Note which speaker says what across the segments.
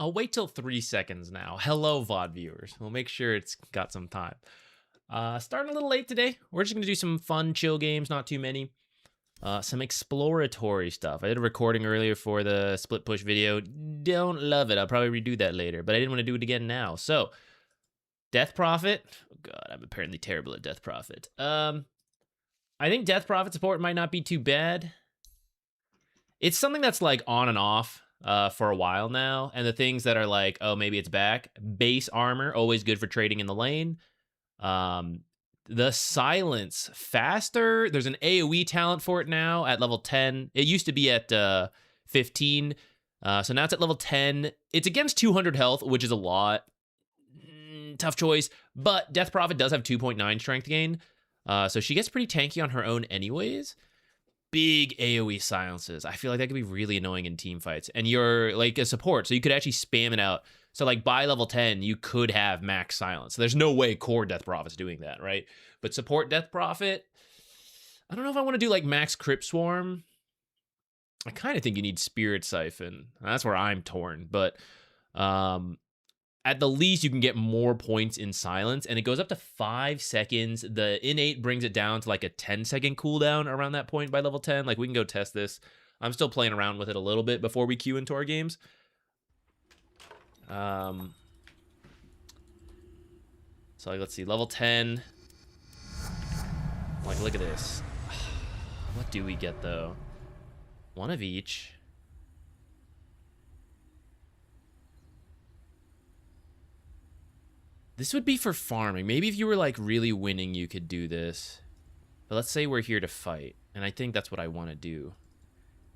Speaker 1: I'll wait till 3 seconds now. Hello, VOD viewers. We'll make sure it's got some time. Starting a little late today. We're just going to do some fun, chill games, not too many. Some exploratory stuff. I did a recording earlier for the split push video. Don't love it. I'll probably redo that later, but I didn't want to do it again now. So, Death Prophet. Oh god, I'm apparently terrible at Death Prophet. I think Death Prophet support might not be too bad. It's something that's like on and off for a while now, and the things that are like, oh, maybe it's back. Base armor, always good for trading in the lane. The silence, faster. There's an AoE talent for it now at level 10. It used to be at 15, so now it's at level 10. It's against 200 health, which is a lot. Tough choice, but Death Prophet does have 2.9 strength gain, so she gets pretty tanky on her own anyways. Big AoE silences. I feel like that could be really annoying in team fights. And you're like a support, so you could actually spam it out. So like by level 10, you could have max silence. There's no way core Death Prophet's doing that, right? But support Death Prophet, I don't know if I want to do like max Crypt Swarm. I kind of think you need Spirit Siphon. That's where I'm torn. But at the least, you can get more points in silence, and it goes up to 5 seconds. The innate brings it down to like a 10-second cooldown around that point by level 10. Like, we can go test this. I'm still playing around with it a little bit before we queue into our games. So like, let's see, level 10. Like, look at this. What do we get, though? One of each. This would be for farming. Maybe if you were, like, really winning, you could do this. But let's say we're here to fight. And I think that's what I want to do.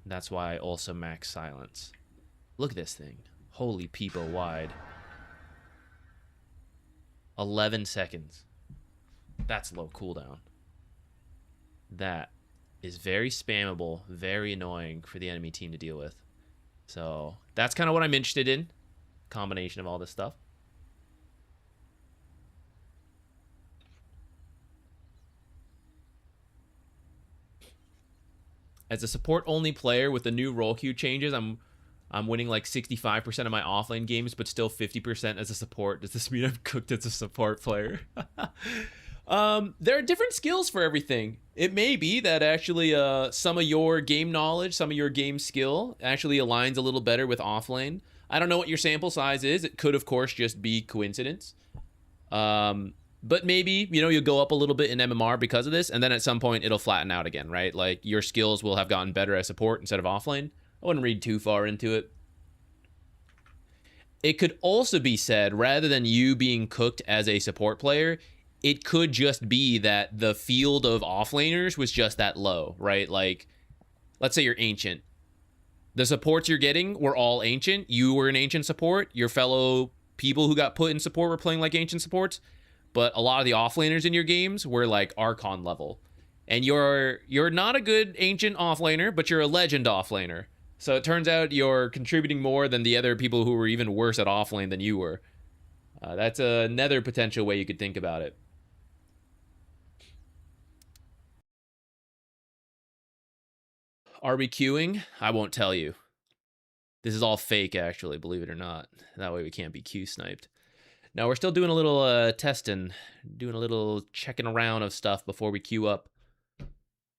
Speaker 1: That's why I also max silence. Look at this thing. Holy peepo wide. 11 seconds. That's low cooldown. That is very spammable, very annoying for the enemy team to deal with. So that's kind of what I'm interested in. Combination of all this stuff. As a support-only player with the new role queue changes, I'm winning like 65% of my offlane games, but still 50% as a support. Does this mean I'm cooked as a support player? There are different skills for everything. It may be that actually some of your game knowledge, some of your game skill actually aligns a little better with offlane. I don't know what your sample size is. It could, of course, just be coincidence. But maybe, you know, you'll go up a little bit in MMR because of this, and then at some point it'll flatten out again, right? Like, your skills will have gotten better as support instead of offlane. I wouldn't read too far into it. It could also be said, rather than you being cooked as a support player, it could just be that the field of offlaners was just that low, right? Like, let's say you're ancient. The supports you're getting were all ancient. You were an ancient support. Your fellow people who got put in support were playing like ancient supports. But a lot of the offlaners in your games were like Archon level. And you're not a good ancient offlaner, but you're a legend offlaner. So it turns out you're contributing more than the other people who were even worse at offlane than you were. That's another potential way you could think about it. Are we queuing? I won't tell you. This is all fake, actually, believe it or not. That way we can't be Q sniped. No, we're still doing a little testing, doing a little checking around of stuff before we queue up.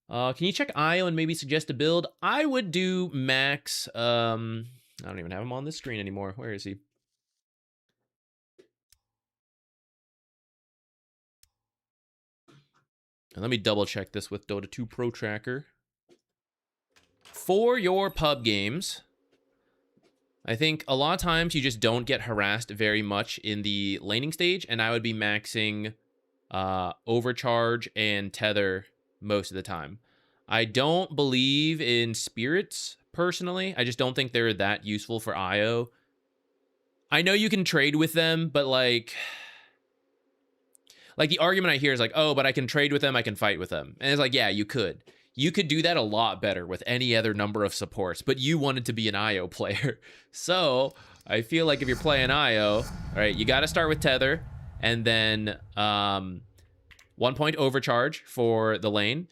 Speaker 1: Can you check IO and maybe suggest a build? I would do max. I don't even have him on this screen anymore. Where is he? And let me double check this with Dota 2 Pro Tracker. For your pub games, I think a lot of times you just don't get harassed very much in the laning stage, and I would be maxing overcharge and tether most of the time. I don't believe in spirits, personally. I just don't think they're that useful for IO. I know you can trade with them, but like the argument I hear is like, oh, but I can trade with them, I can fight with them. And it's like, yeah, you could. You could do that a lot better with any other number of supports, but you wanted to be an IO player. So I feel like if you're playing IO, all right, you got to start with tether, and then 1 point overcharge for the lane.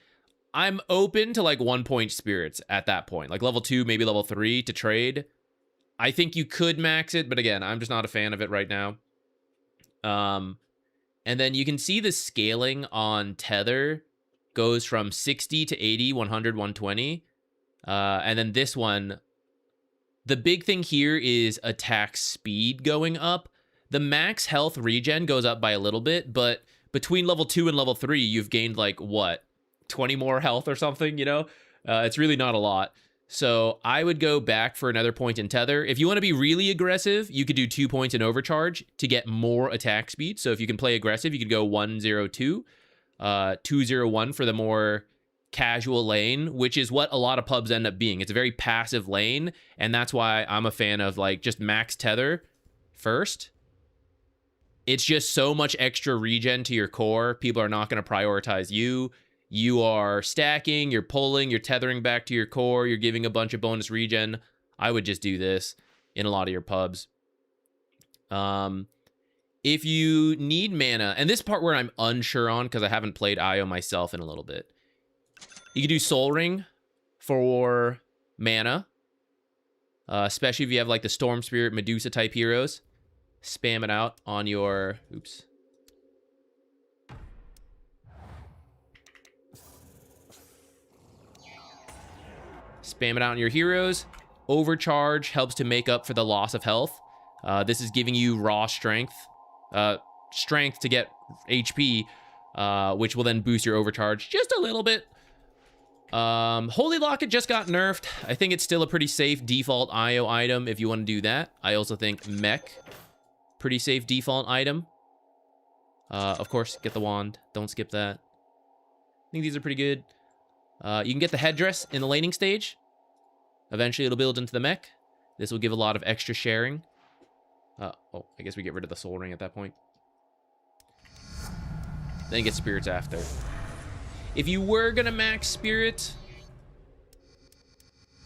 Speaker 1: I'm open to like 1 point spirits at that point, like level 2, maybe level 3 to trade. I think you could max it, but again, I'm just not a fan of it right now. And then you can see the scaling on Tether goes from 60 to 80, 100, 120. And then this one, the big thing here is attack speed going up. The max health regen goes up by a little bit, but between level 2 and level 3, you've gained like, what, 20 more health or something, you know? It's really not a lot. So I would go back for another point in Tether. If you want to be really aggressive, you could do 2 points in Overcharge to get more attack speed. So if you can play aggressive, you could go 102, 201 for the more casual lane, which is what a lot of pubs end up being. It's a very passive lane, and that's why I'm a fan of like just max Tether first. It's just so much extra regen to your core. People are not going to prioritize you. You are stacking, you're pulling, you're tethering back to your core, you're giving a bunch of bonus regen. I would just do this in a lot of your pubs. If you need mana, and this part where I'm unsure on because I haven't played IO myself in a little bit, you can do Soul Ring for mana, especially if you have like the Storm Spirit, Medusa type heroes. Spam it out on your... Oops. Spam it out on your heroes. Overcharge helps to make up for the loss of health. This is giving you raw strength. Strength to get HP, which will then boost your overcharge just a little bit. Holy Locket just got nerfed. I think it's still a pretty safe default IO item if you want to do that. I also think Mech, pretty safe default item. Of course, get the wand. Don't skip that. I think these are pretty good. You can get the headdress in the laning stage. Eventually, it'll build into the mech. This will give a lot of extra sharing. Oh, I guess we get rid of the soul ring at that point. Then you get spirits after. If you were gonna max spirit,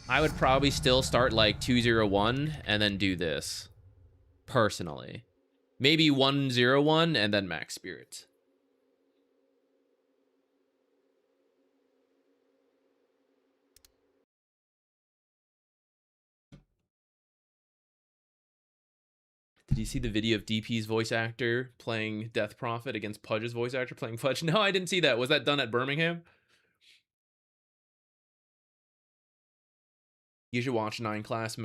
Speaker 1: I would probably still start like 201 and then do this. Personally. Maybe 101 and then max spirit. Did you see the video of DP's voice actor playing Death Prophet against Pudge's voice actor playing Pudge? No, I didn't see that. Was that done at Birmingham? You should watch 9 class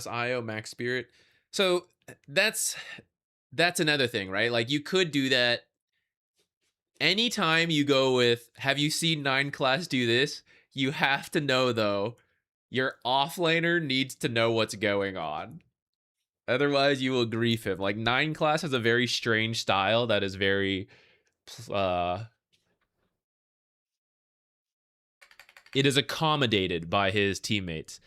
Speaker 1: IO max spirit. So that's another thing, right? Like you could do that anytime you go with, have you seen 9 class do this? You have to know though, your offlaner needs to know what's going on. Otherwise, you will grief him. Like 9 class has a very strange style that is very, it is accommodated by his teammates.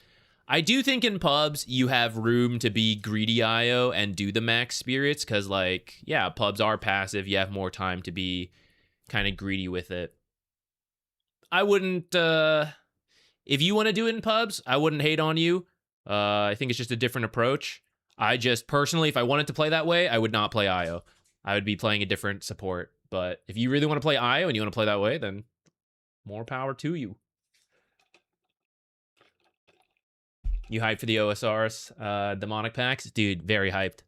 Speaker 1: I do think in pubs you have room to be greedy IO and do the max spirits because, like, yeah, pubs are passive. You have more time to be kind of greedy with it. I wouldn't, if you want to do it in pubs, I wouldn't hate on you. I think it's just a different approach. I just personally, if I wanted to play that way, I would not play IO. I would be playing a different support. But if you really want to play IO and you want to play that way, then more power to you. You hyped for the OSRs, demonic packs? Dude, very hyped.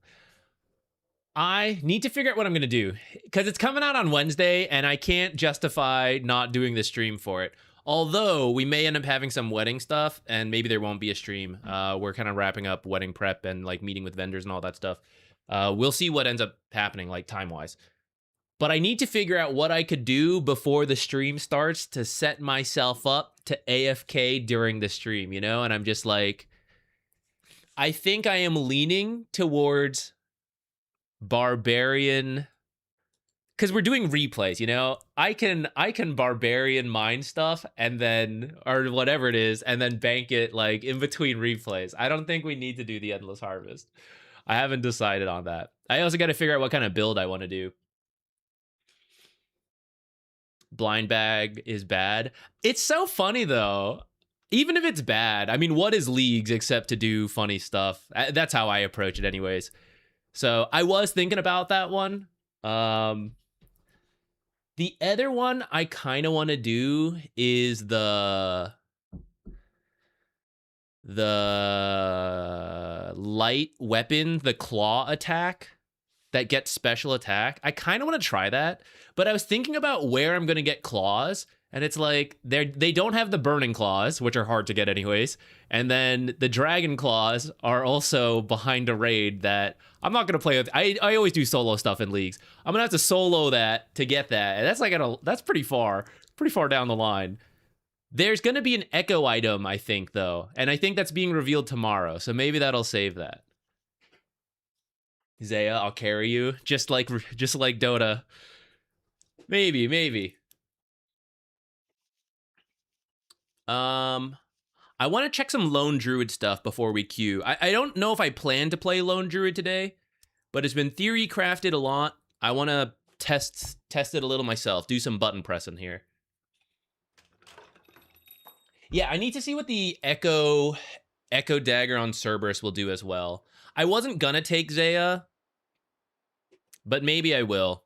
Speaker 1: I need to figure out what I'm going to do because it's coming out on Wednesday and I can't justify not doing the stream for it. Although we may end up having some wedding stuff and maybe there won't be a stream. We're kind of wrapping up wedding prep and like meeting with vendors and all that stuff. We'll see what ends up happening like time-wise. But I need to figure out what I could do before the stream starts to set myself up to AFK during the stream, you know? And I'm just like, I think I am leaning towards barbarian, because we're doing replays, you know. I can barbarian mine stuff and then, or whatever it is, and then bank it like in between replays. I don't think we need to do the endless harvest. I haven't decided on that. I also got to figure out what kind of build I want to do. Blind bag is bad. It's so funny though. Even if it's bad, I mean, what is leagues except to do funny stuff? That's how I approach it anyways. So I was thinking about that one. The other one I kind of want to do is the the light weapon, the claw attack that gets special attack. I kind of want to try that, but I was thinking about where I'm going to get claws, and it's like they don't have the burning claws, which are hard to get anyways, and then the dragon claws are also behind a raid that I'm not going to play with. I always do solo stuff in leagues. I'm going to have to solo that to get that, and that's like that's pretty far down the line. There's going to be an echo item, I think, though, and I think that's being revealed tomorrow, so maybe that'll save that. Zaya, I'll carry you, just like Dota. Maybe. I want to check some Lone Druid stuff before we queue. I don't know if I plan to play Lone Druid today, but it's been theory crafted a lot. I want to test it a little myself, do some button pressing here. Yeah, I need to see what the Echo Dagger on Cerberus will do as well. I wasn't gonna take Zaya, but maybe I will.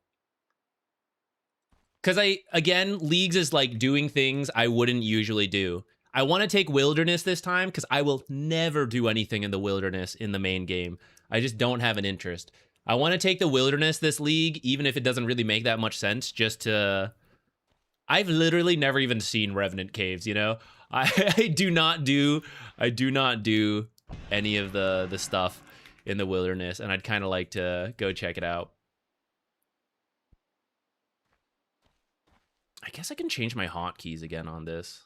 Speaker 1: Because again, Leagues is like doing things I wouldn't usually do. I want to take Wilderness this time because I will never do anything in the Wilderness in the main game. I just don't have an interest. I want to take the Wilderness this league, even if it doesn't really make that much sense, just to... I've literally never even seen Revenant Caves, you know? I do not do any of the stuff in the Wilderness, and I'd kind of like to go check it out. I guess I can change my hotkeys again on this.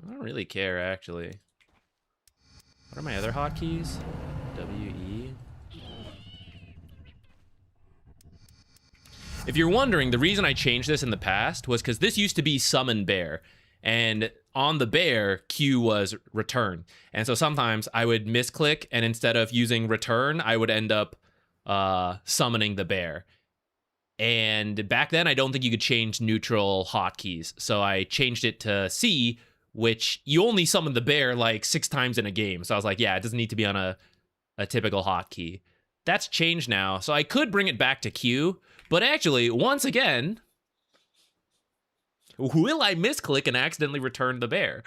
Speaker 1: I don't really care, actually. What are my other hotkeys? W-E. If you're wondering, the reason I changed this in the past was because this used to be summon bear, and on the bear, Q was return. And so sometimes I would misclick, and instead of using return, I would end up summoning the bear. And back then, I don't think you could change neutral hotkeys, so I changed it to C, which you only summon the bear like 6 times in a game. So I was like, yeah, it doesn't need to be on a typical hotkey. That's changed now, so I could bring it back to Q, but actually, once again, will I misclick and accidentally return the bear?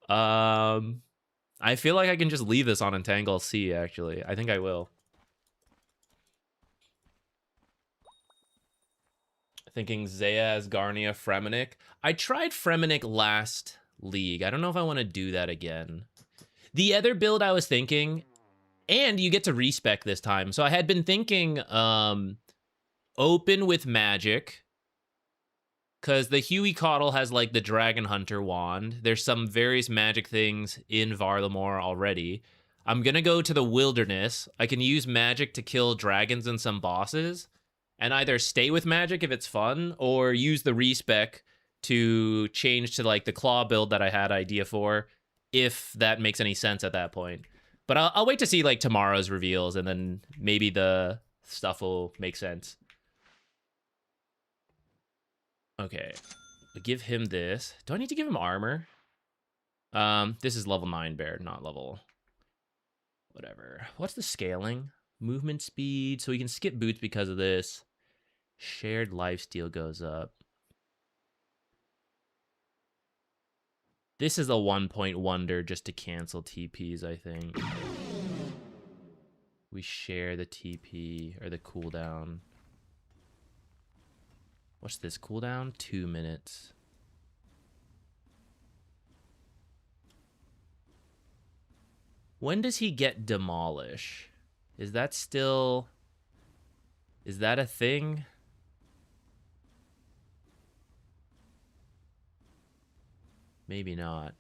Speaker 1: I feel like I can just leave this on Entangle C, actually. I think I will. Thinking Zayas, Garnia, Fremenic. I tried Fremenic last league. I don't know if I want to do that again. The other build I was thinking, and you get to respec this time. So I had been thinking open with magic, because the Huey Coddle has like the Dragon Hunter wand. There's some various magic things in Varlamore already. I'm gonna go to the Wilderness. I can use magic to kill dragons and some bosses, and either stay with magic if it's fun, or use the respec to change to like the claw build that I had idea for, if that makes any sense at that point. But I'll wait to see like tomorrow's reveals, and then maybe the stuff will make sense. Okay, I'll give him this. Do I need to give him armor? This is level 9 bear, not level... whatever. What's the scaling? Movement speed, so we can skip boots because of this. Shared lifesteal goes up. This is a 1-point wonder just to cancel TPs, I think. We share the TP, or the cooldown. What's this cooldown? 2 minutes. When does he get demolish? Is that still... is that a thing? Maybe not.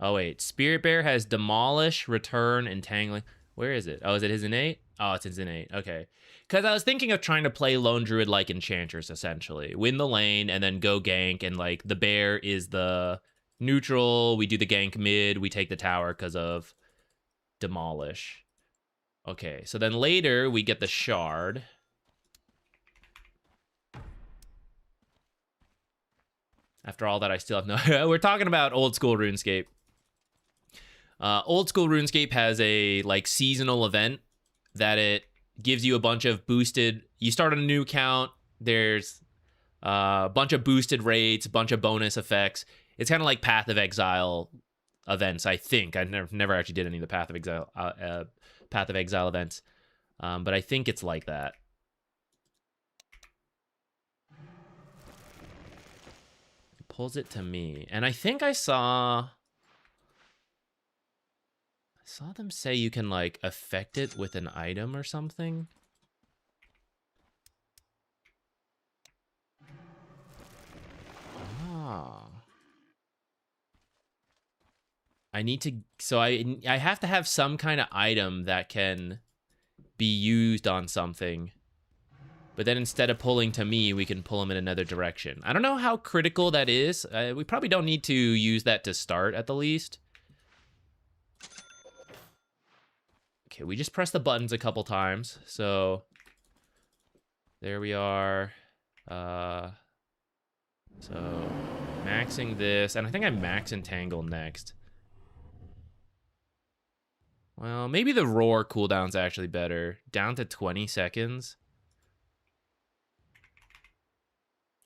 Speaker 1: Oh, wait. Spirit Bear has demolish, return, entangling. Where is it? Oh, is it his innate? Oh, it's his innate. Okay. Because I was thinking of trying to play Lone Druid like Enchantress, essentially. Win the lane, and then go gank, and, like, the bear is the neutral. We do the gank mid. We take the tower because of demolish. Okay, so then later, we get the shard. After all that, I still have no... We're talking about old school RuneScape. Old school RuneScape has a, like, seasonal event that it gives you a bunch of boosted... You start on a new account, there's Bunch of boosted rates, bunch of bonus effects. It's kind of like Path of Exile events, I think. I never actually did any of the Path of Exile events, but I think it's like that. It pulls it to me, and I think I saw them say you can like affect it with an item or something. I need to, so I have to have some kind of item that can be used on something. But then instead of pulling to me, we can pull them in another direction. I don't know how critical that is. We probably don't need to use that to start at the least. Okay, we just press the buttons a couple times. So there we are. So maxing this, and I think I max Entangle next. Well, maybe the Roar cooldown's actually better. Down to 20 seconds.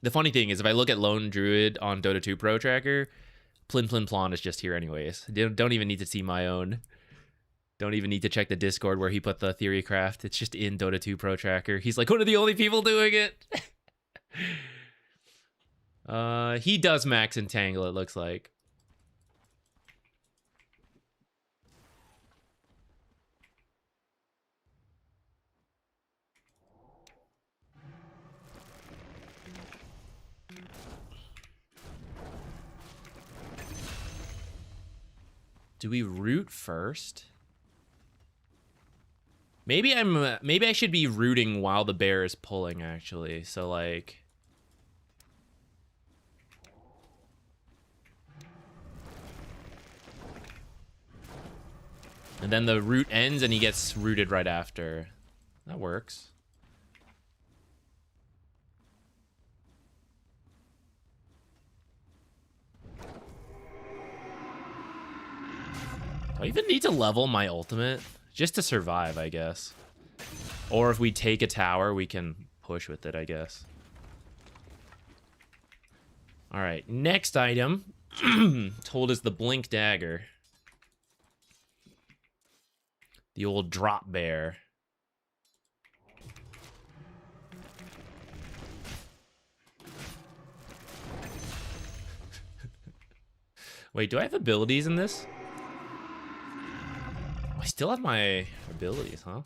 Speaker 1: The funny thing is, if I look at Lone Druid on Dota 2 Pro Tracker, Plin Plin Plon is just here anyways. Don't even need to see my own. Don't even need to check the Discord where he put the Theorycraft. It's just in Dota 2 Pro Tracker. He's like one of the only people doing it. He does max Entangle, it looks like. Do we root first? Maybe I should be rooting while the bear is pulling, actually. So like, and then the root ends and he gets rooted right after. That works. Do I even need to level my ultimate? Just to survive, I guess. Or if we take a tower, we can push with it, I guess. Alright, next item. Told us the Blink Dagger. The old drop bear. Wait, do I have abilities in this? I still have my abilities, huh?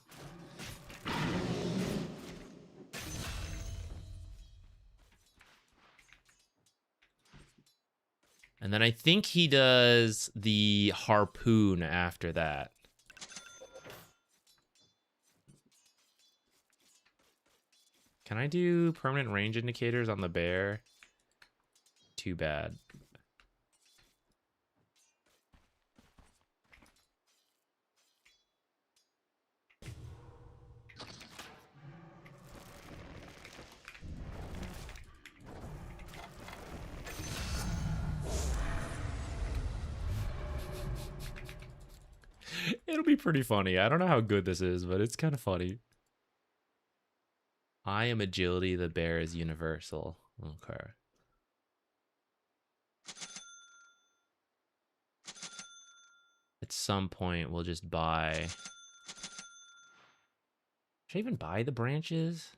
Speaker 1: And then I think he does the harpoon after that. Can I do permanent range indicators on the bear? Too bad. It'll be pretty funny. I don't know how good this is, but it's kind of funny. I am agility, the bear is universal. Okay. At some point, we'll just buy... Should I even buy the branches?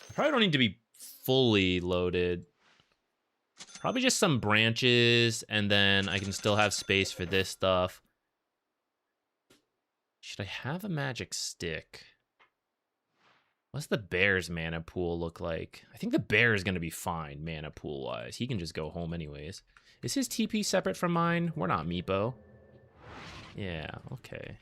Speaker 1: I probably don't need to be fully loaded. Probably just some branches, and then I can still have space for this stuff. Should I have a magic stick? What's the bear's mana pool look like? I think the bear is going to be fine, mana pool-wise. He can just go home anyways. Is his TP separate from mine? We're not Meepo. Yeah, okay.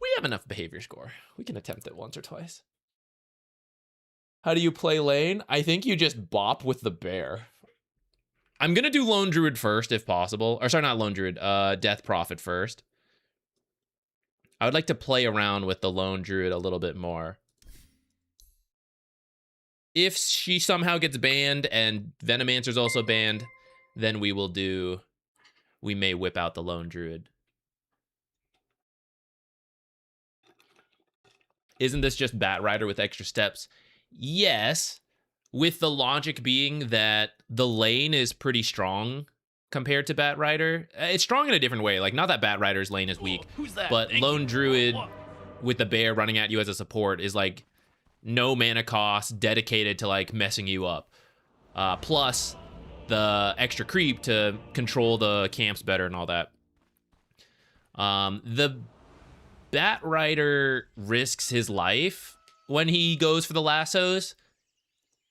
Speaker 1: We have enough behavior score. We can attempt it once or twice. How do you play lane? I think you just bop with the bear. I'm gonna do Lone Druid first if possible. Or sorry, not Lone Druid, Death Prophet first. I would like to play around with the Lone Druid a little bit more. If she somehow gets banned and Venomancer's also banned, then we may whip out the Lone Druid. Isn't this just Bat Rider with extra steps? Yes, with the logic being that the lane is pretty strong compared to Bat Rider. It's strong in a different way. Like, not that Bat Rider's lane is weak, but Lone Druid with the bear running at you as a support is like no mana cost, dedicated to like messing you up. Plus the extra creep to control the camps better and all that. The Bat Rider risks his life when he goes for the lassos.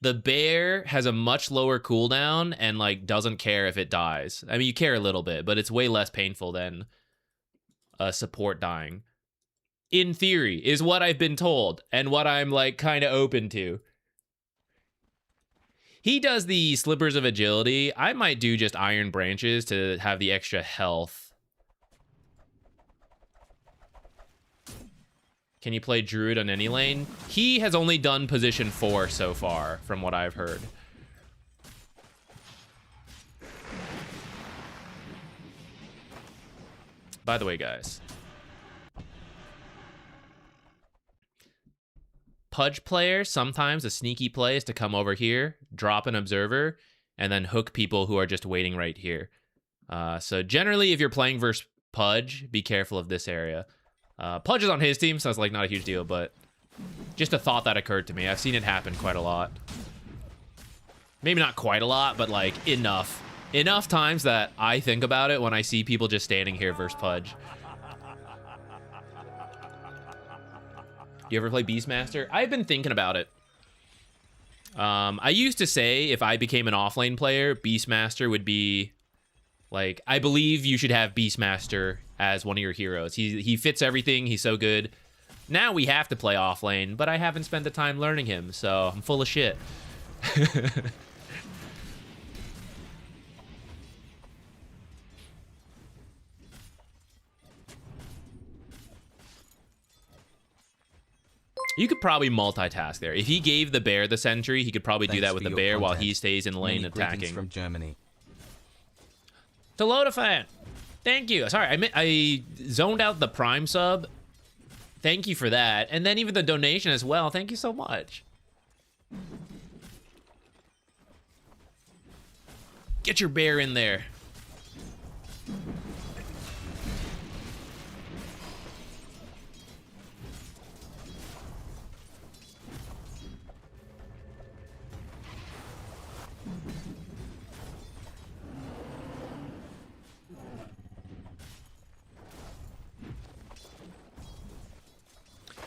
Speaker 1: The bear has a much lower cooldown and like doesn't care if it dies. I mean, you care a little bit, but it's way less painful than a support dying. In theory, is what I've been told and what I'm like kind of open to. He does the Slippers of Agility. I might do just Iron Branches to have the extra health. Can you play Druid on any lane? He has only done position 4 so far, from what I've heard. By the way, guys. Pudge player, sometimes a sneaky play is to come over here, drop an observer, and then hook people who are just waiting right here. So generally, if you're playing versus Pudge, be careful of this area. Pudge is on his team, so it's like not a huge deal, but just a thought that occurred to me. I've seen it happen quite a lot. Maybe not quite a lot, but like enough. Enough times that I think about it when I see people just standing here versus Pudge. You ever play Beastmaster? I've been thinking about it. I used to say if I became an offlane player, Beastmaster would be like, I believe you should have Beastmaster as one of your heroes. He fits everything. He's so good. Now we have to play offlane, but I haven't spent the time learning him, so I'm full of shit. You could probably multitask there. If he gave the bear the sentry, he could probably do that with the bear while he stays in lane attacking.
Speaker 2: From Germany.
Speaker 1: Telotafan, thank you. Sorry, I zoned out the Prime sub. Thank you for that. And then even the donation as well. Thank you so much. Get your bear in there.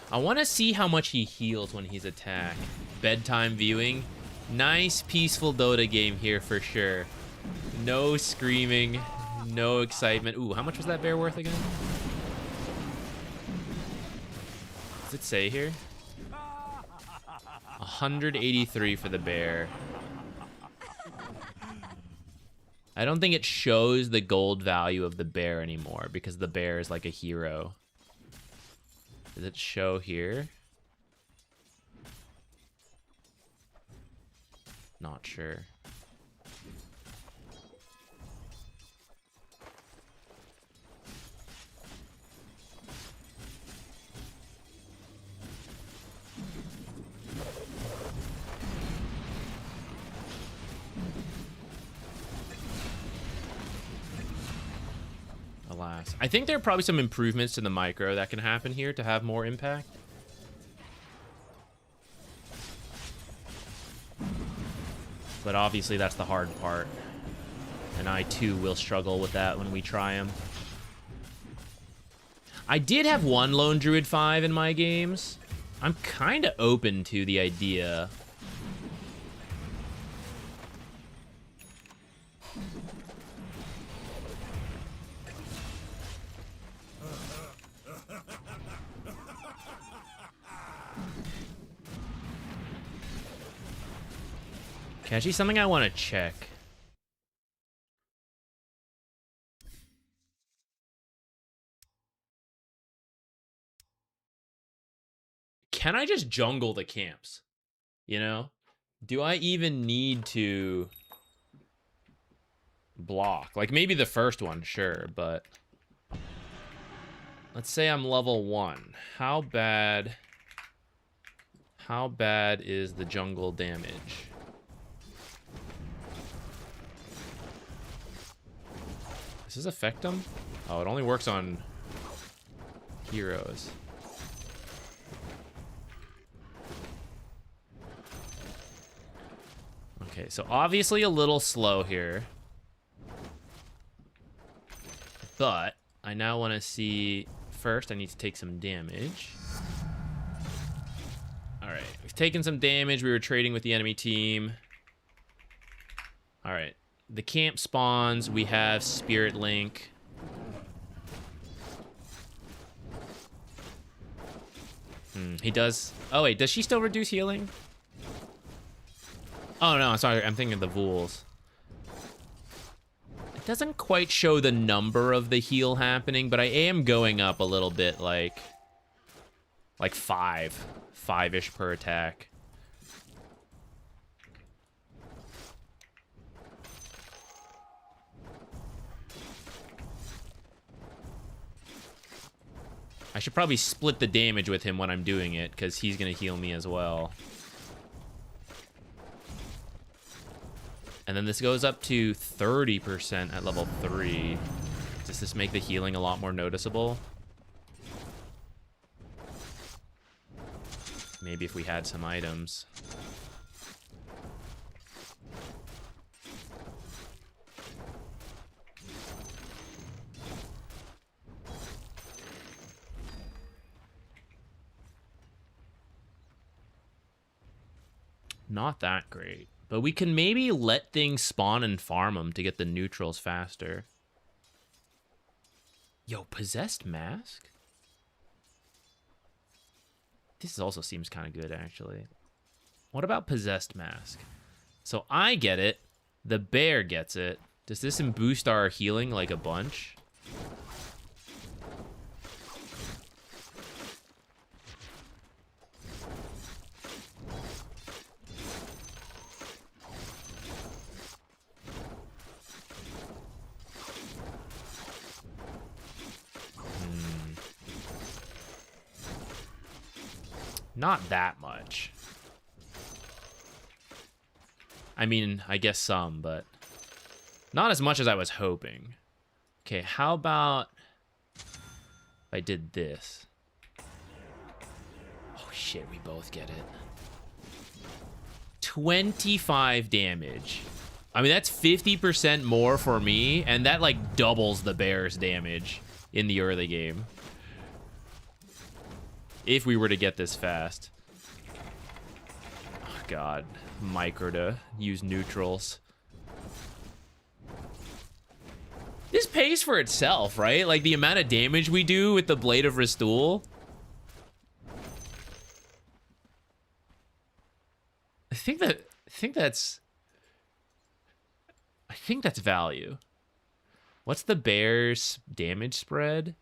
Speaker 1: I want to see how much he heals when he's attacked. Bedtime viewing. Nice, peaceful Dota game here for sure. No screaming, no excitement. Ooh, how much was that bear worth again? Does it say here? 183 for the bear. I don't think it shows the gold value of the bear anymore because the bear is like a hero. Does it show here? Not sure. Alas. I think there are probably some improvements to the micro that can happen here to have more impact. But obviously that's the hard part. And I too will struggle with that when we try them. I did have one Lone Druid 5 in my games. I'm kind of open to the idea. Actually, something I want to check. can I just jungle the camps? You know? Do I even need to block? Like, maybe the first one, sure, but... Let's say I'm level 1. How bad is the jungle damage? Does this affect them? Oh, it only works on heroes. Okay, so obviously a little slow here. But I now want to see... First, I need to take some damage. Alright, we've taken some damage. We were trading with the enemy team. Alright, the camp spawns. We have Spirit Link. He does... Oh, wait, does she still reduce healing? Oh, no, sorry, I'm thinking of the Vools. It doesn't quite show the number of the heal happening, but I am going up a little bit, like 5-ish per attack. I should probably split the damage with him when I'm doing it, because he's going to heal me as well. And then this goes up to 30% at level 3. Does this make the healing a lot more noticeable? Maybe if we had some items. Not that great. But we can maybe let things spawn and farm them to get the neutrals faster. Yo, Possessed Mask? This also seems kind of good, actually. What about Possessed Mask? So I get it. The bear gets it. Does this boost our healing like a bunch? Not that much. I mean, I guess some, but not as much as I was hoping. Okay, how about if I did this? Oh shit, we both get it. 25 damage. I mean, that's 50% more for me, and that like doubles the bear's damage in the early game. If we were to get this fast. Oh, God. Micro to use neutrals. This pays for itself, right? Like, the amount of damage we do with the Blade of Ristool. I think that's value. What's the bear's damage spread?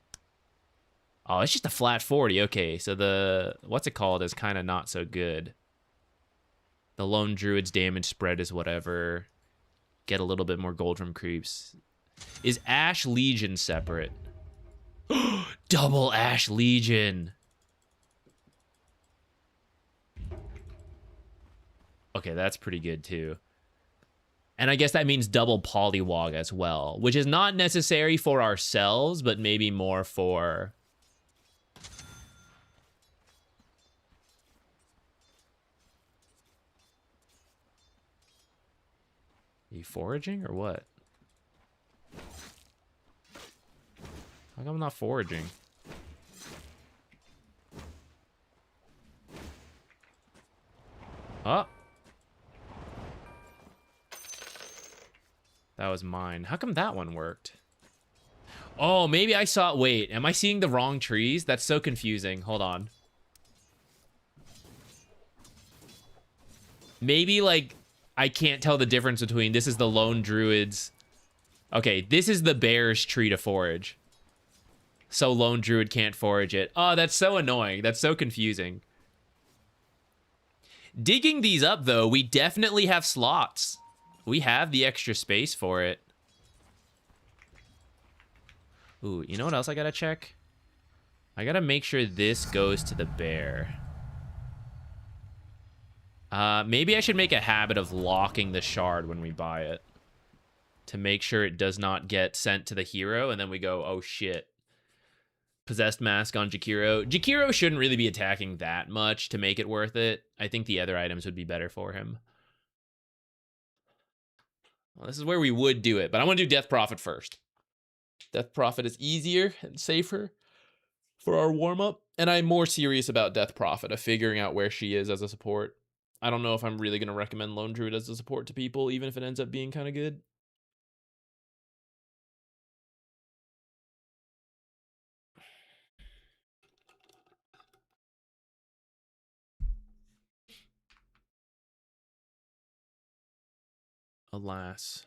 Speaker 1: Oh, it's just a flat 40. Okay, so the... What's it called is kind of not so good. The Lone Druid's damage spread is whatever. Get a little bit more gold from creeps. Is Ash Legion separate? Double Ash Legion! Okay, that's pretty good too. And I guess that means double Polywog as well, which is not necessary for ourselves, but maybe more for... Are you foraging or what? How come I'm not foraging? Oh! That was mine. How come that one worked? Oh, maybe I saw... Wait, am I seeing the wrong trees? That's so confusing. Hold on. Maybe, like... I can't tell the difference between this is the Lone Druid's. Okay, this is the bear's tree to forage. So Lone Druid can't forage it. Oh, that's so annoying. That's so confusing. Digging these up, though, we definitely have slots. We have the extra space for it. Ooh, you know what else I gotta check? I gotta make sure this goes to the bear. Maybe I should make a habit of locking the shard when we buy it, to make sure it does not get sent to the hero, and then we go, oh shit. Possessed Mask on Jakiro. Jakiro shouldn't really be attacking that much to make it worth it. I think the other items would be better for him. Well, this is where we would do it, but I want to do Death Prophet first. Death Prophet is easier and safer for our warm-up, and I'm more serious about Death Prophet, of figuring out where she is as a support. I don't know if I'm really going to recommend Lone Druid as a support to people, even if it ends up being kind of good. Alas.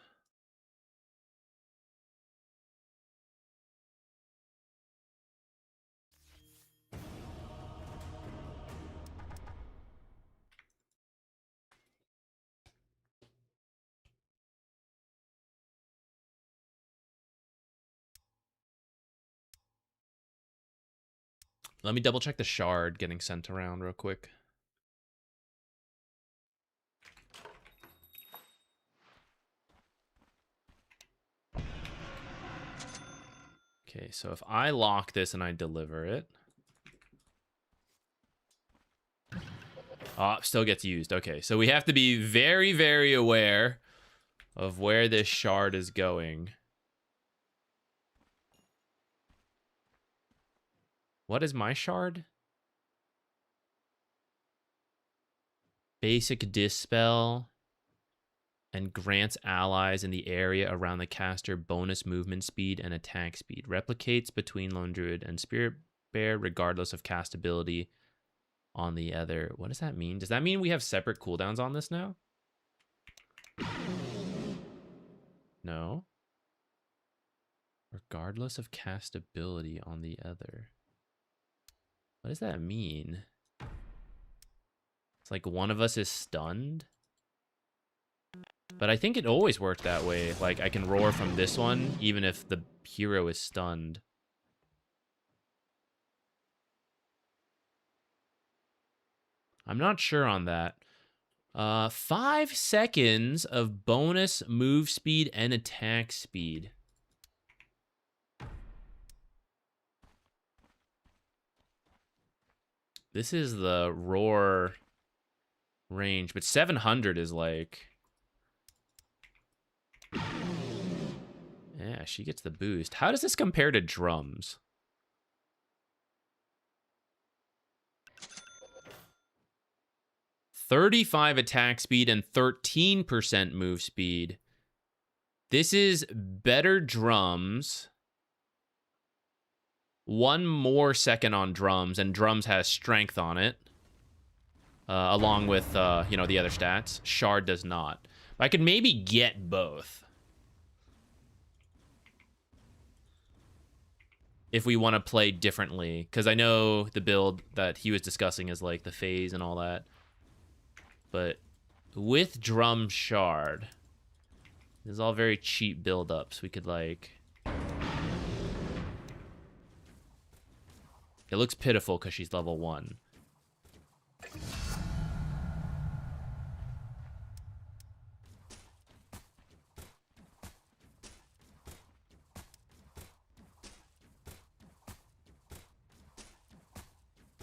Speaker 1: Let me double check the shard getting sent around real quick. Okay, so if I lock this and I deliver it. Oh, still gets used. Okay, so we have to be very, very aware of where this shard is going. What is my shard? Basic Dispel. And grants allies in the area around the caster bonus movement speed and attack speed. Replicates between Lone Druid and Spirit Bear regardless of cast ability on the other. What does that mean? Does that mean we have separate cooldowns on this now? No. Regardless of cast ability on the other. What does that mean? It's like one of us is stunned? But I think it always worked that way. Like, I can roar from this one, even if the hero is stunned. I'm not sure on that. 5 seconds of bonus move speed and attack speed. This is the roar range, but 700 is like... Yeah, she gets the boost. How does this compare to drums? $35 attack speed and 13% move speed. This is better drums. 1 more second on drums, and drums has strength on it. Along with, you know, the other stats. Shard does not. I could maybe get both. If we want to play differently. Because I know the build that he was discussing is like the phase and all that. But with drum shard, this is all very cheap build-ups. We could like... It looks pitiful because she's level 1.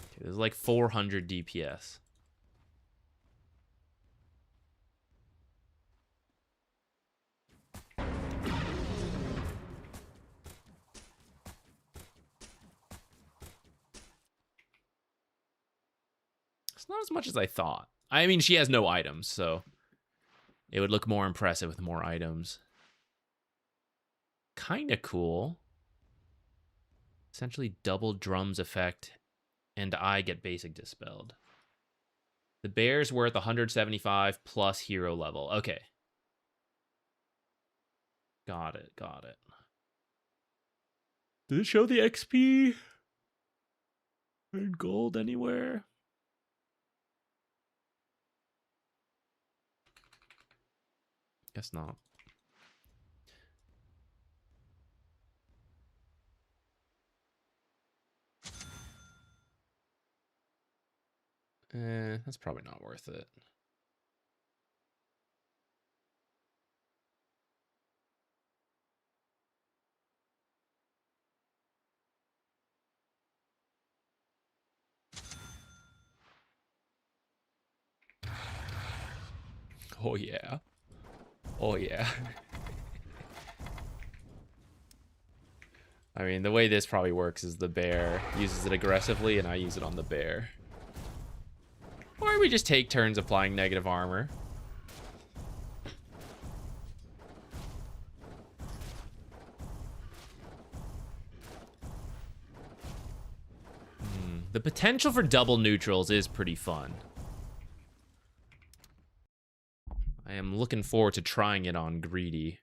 Speaker 1: Okay, this is like 400 DPS. It's not as much as I thought. I mean, she has no items, so it would look more impressive with more items. Kinda cool. Essentially double drums effect, and I get basic dispelled. The bear's worth 175 plus hero level. Okay. Got it, got it. Did it show the XP and gold anywhere? Guess not. That's probably not worth it. Oh, yeah. Oh, yeah. I mean, the way this probably works is the bear uses it aggressively, and I use it on the bear. Or we just take turns applying negative armor. The potential for double neutrals is pretty fun. I am looking forward to trying it on Greedy.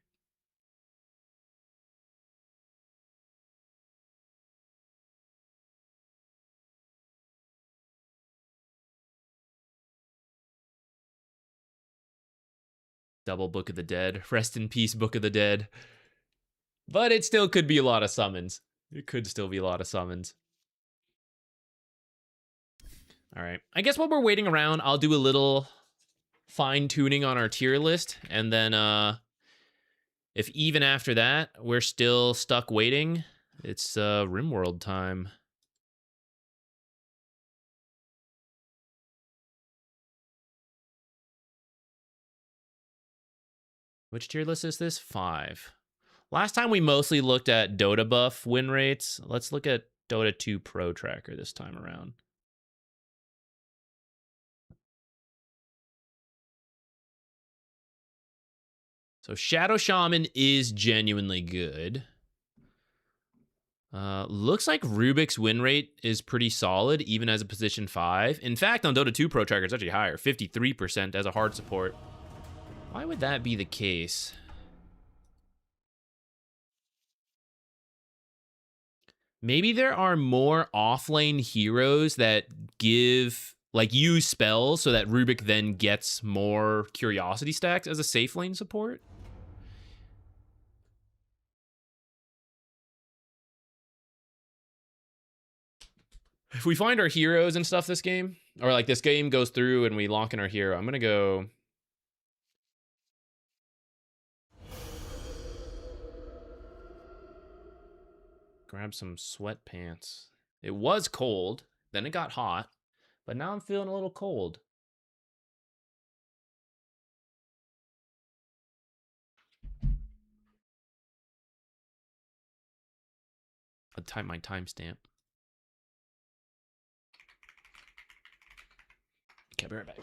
Speaker 1: Double Book of the Dead. Rest in peace, Book of the Dead. But it still could be a lot of summons. It could still be a lot of summons. All right. I guess while we're waiting around, I'll do a little fine-tuning on our tier list. And then if even after that we're still stuck waiting, it's RimWorld time. Which tier list is this? 5. Last time we mostly looked at Dota buff win rates. Let's look at Dota 2 Pro Tracker this time around. So Shadow Shaman is genuinely good. Looks like Rubik's win rate is pretty solid, even as a position 5. In fact, on Dota 2 Pro Tracker, it's actually higher, 53% as a hard support. Why would that be the case? Maybe there are more offlane heroes that give, like, use spells so that Rubik then gets more curiosity stacks as a safe lane support. If we find our heroes and stuff this game, or like this game goes through and we lock in our hero, I'm gonna go grab some sweatpants. It was cold, then it got hot, but now I'm feeling a little cold. I'll type my timestamp. Okay, I'll be right back.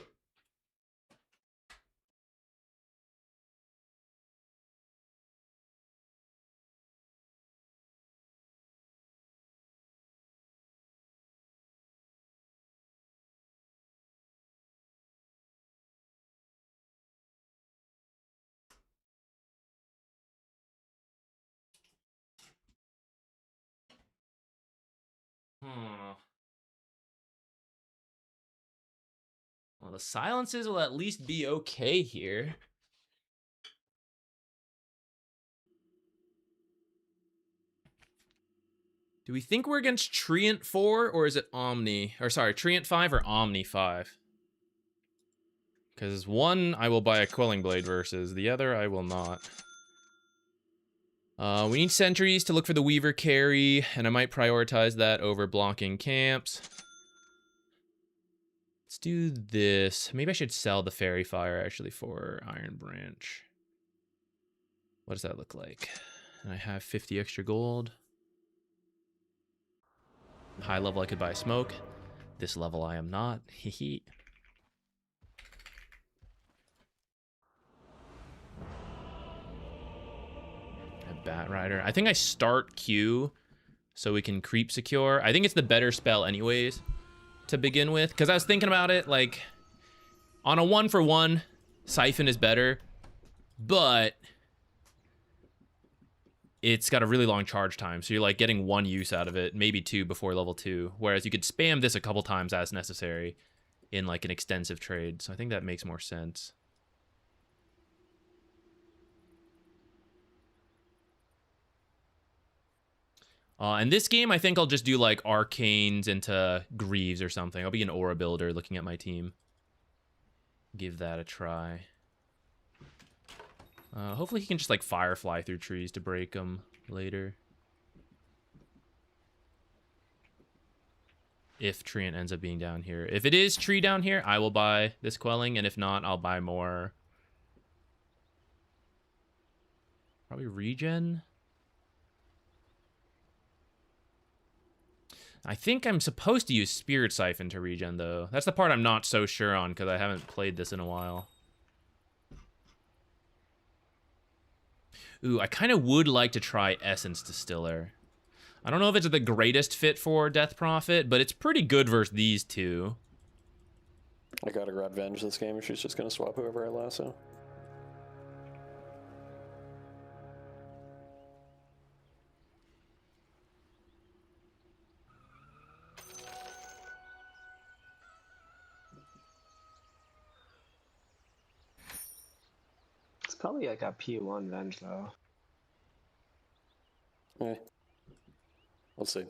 Speaker 1: Well, the silences will at least be okay here. Do we think we're against Treant 4 or is it Omni? Or sorry, Treant 5 or Omni 5? Because one I will buy a Quelling Blade versus, the other I will not. We need sentries to look for the Weaver carry, and I might prioritize that over blocking camps. Let's do this. Maybe I should sell the Fairy Fire actually for Iron Branch. What does that look like? And I have 50 extra gold. High level I could buy smoke. This level I am not. Hehe. Bat Rider. I think I start Q so we can creep secure. I think it's the better spell anyways to begin with, because I was thinking about it, like, on a 1-for-1, Siphon is better, but it's got a really long charge time, so you're like getting 1 use out of it, maybe 2 before level 2, whereas you could spam this a couple times as necessary in like an extensive trade, so I think that makes more sense. And this game, I think I'll just do like arcanes into Greaves or something. I'll be an aura builder looking at my team. Give that a try. Hopefully he can just like firefly through trees to break them later. If Treant ends up being down here. If it is tree down here, I will buy this quelling, and if not, I'll buy more. Probably regen. I think I'm supposed to use Spirit Siphon to regen, though. That's the part I'm not so sure on, because I haven't played this in a while. Ooh, I kind of would like to try Essence Distiller. I don't know if it's the greatest fit for Death Prophet, but it's pretty good versus these two.
Speaker 2: I gotta grab Venge this game. She's just gonna swap whoever I lasso.
Speaker 3: It's probably like a P1 Venge though.
Speaker 2: Eh. Let's see.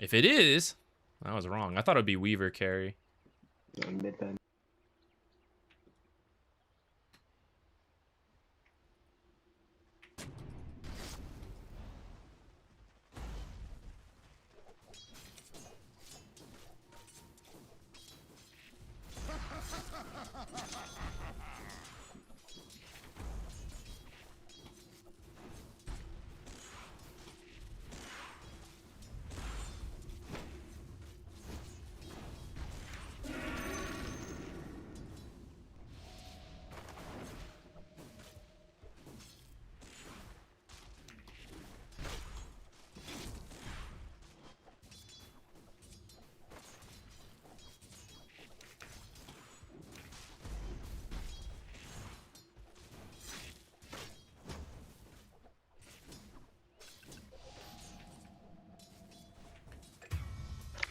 Speaker 1: If it is, I was wrong. I thought it would be Weaver carry.
Speaker 3: Mid Venge.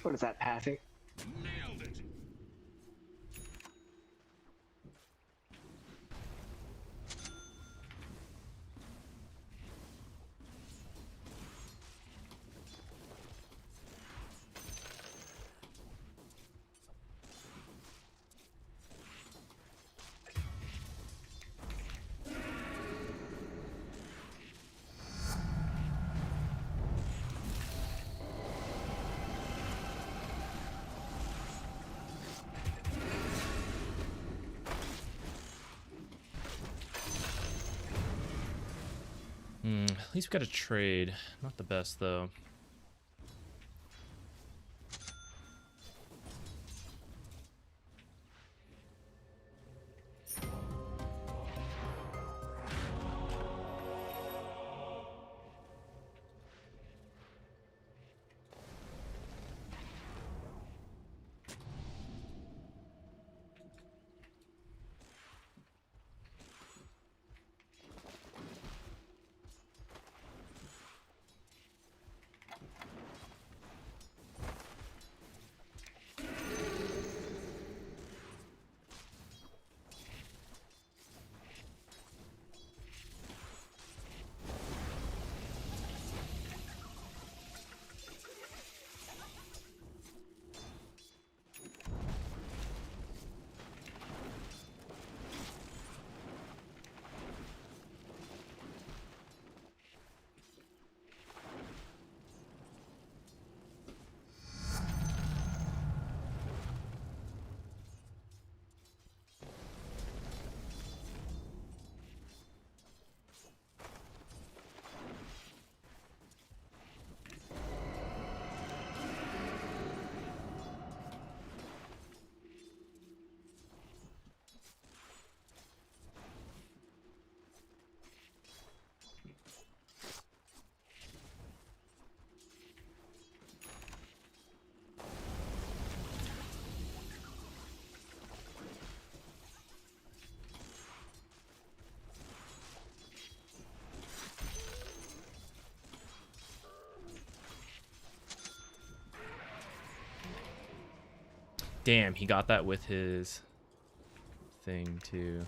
Speaker 3: What is that, passing?
Speaker 4: Nailed it.
Speaker 1: At least we got a trade. Not the best, though. Damn, he got that with his thing, too.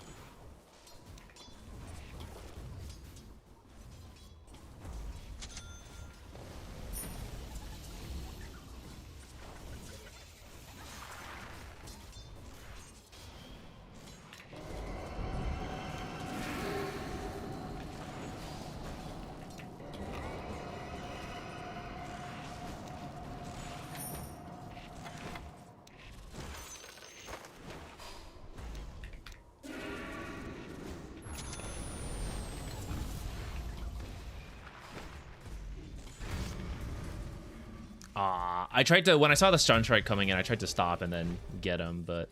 Speaker 1: I tried to, when I saw the stun strike coming in, I tried to stop and then get him, but...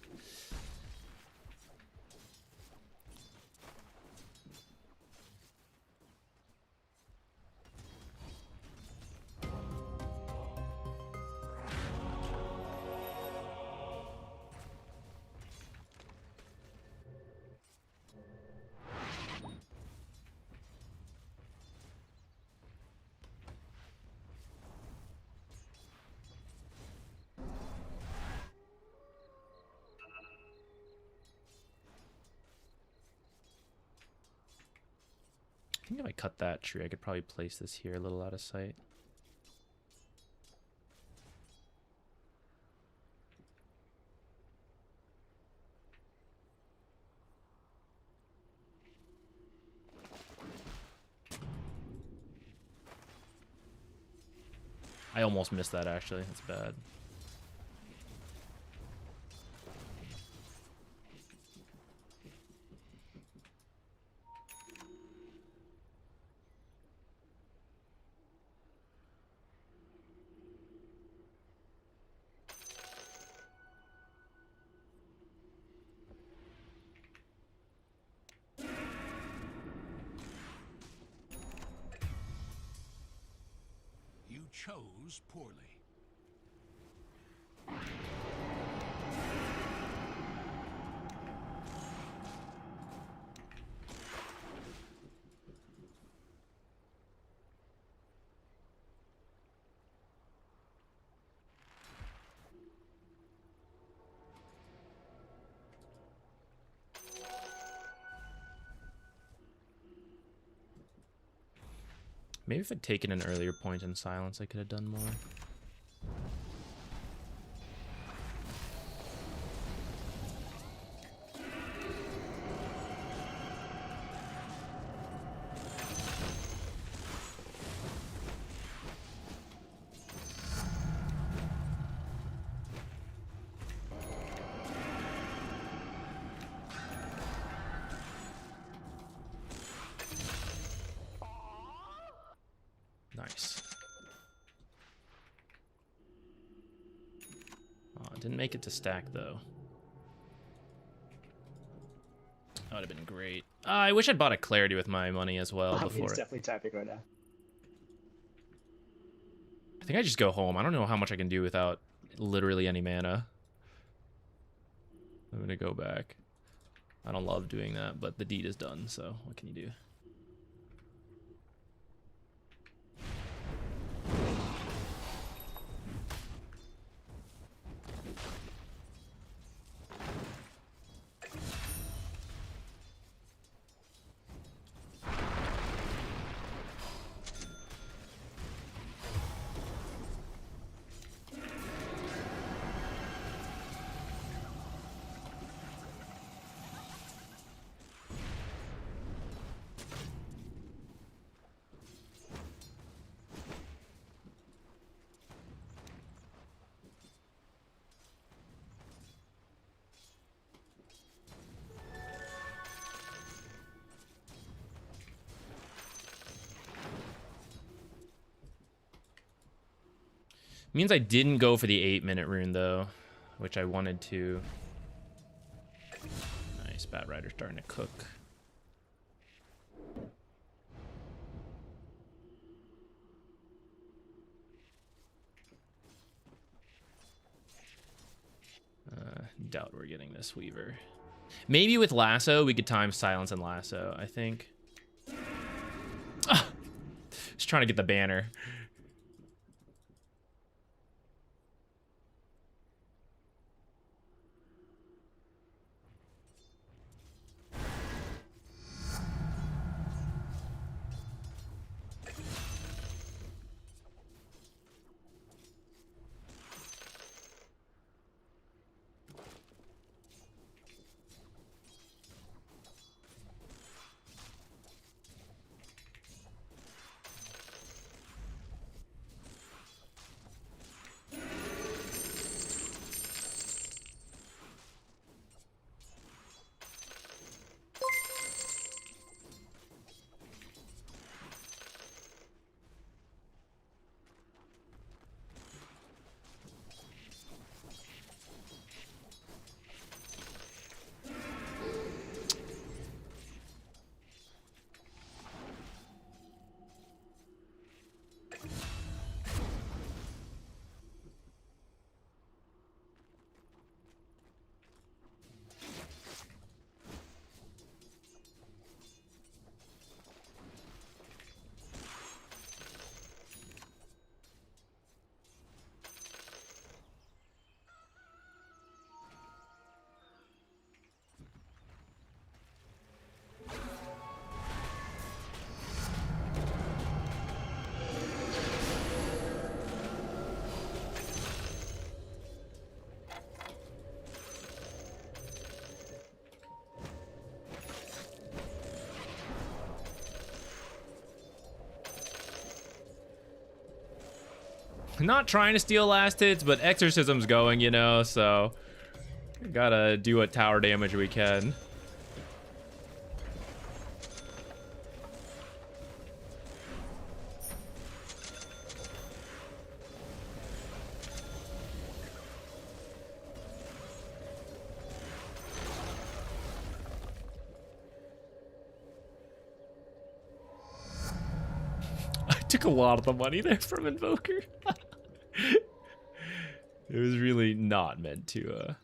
Speaker 1: I think if I cut that tree, I could probably place this here a little out of sight. I almost missed that, actually. That's bad.
Speaker 4: You chose poorly.
Speaker 1: Maybe if I'd taken an earlier point in silence, I could have done more. Nice. Oh, didn't make it to stack, though. That would have been great. I wish I'd bought a clarity with my money as well
Speaker 3: He's
Speaker 1: before.
Speaker 3: definitely tapping right now.
Speaker 1: I think I just go home. I don't know how much I can do without literally any mana. I'm gonna go back. I don't love doing that, but the deed is done, so what can you do? Means I didn't go for the 8-minute rune, though, which I wanted to. Nice, Bat Rider starting to cook. Doubt we're getting this Weaver. Maybe with Lasso, we could time Silence and Lasso, I think. Ah! Just trying to get the banner. Not trying to steal last hits, but exorcism's going, you know, so we gotta do what tower damage we can. I took a lot of the money there from Invoker. It was really not meant to,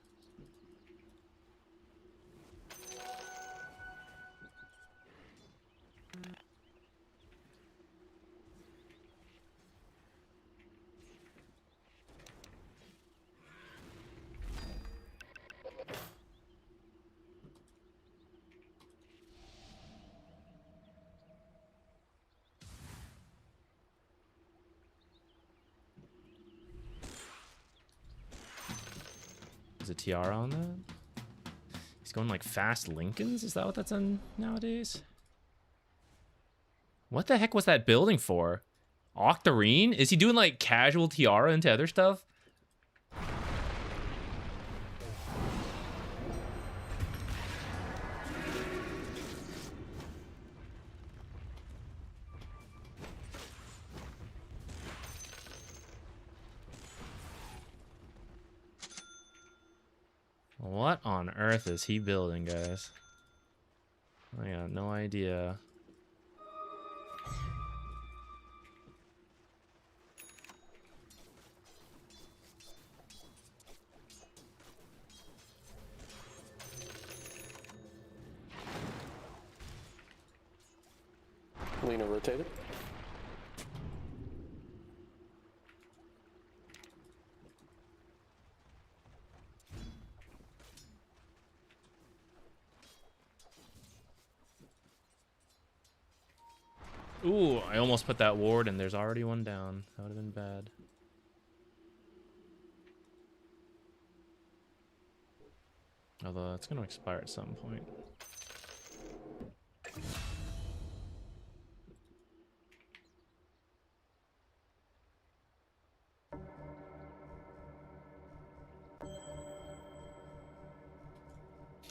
Speaker 1: Is a tiara on that? He's going like fast Lincolns? Is that what that's on nowadays? What the heck was that building for? Octarine? Is he doing like casual tiara into other stuff? What on earth is he building, guys? I got no idea.
Speaker 2: Lena rotated.
Speaker 1: Ooh, I almost put that ward and there's already one down. That would have been bad. Although it's going to expire at some point.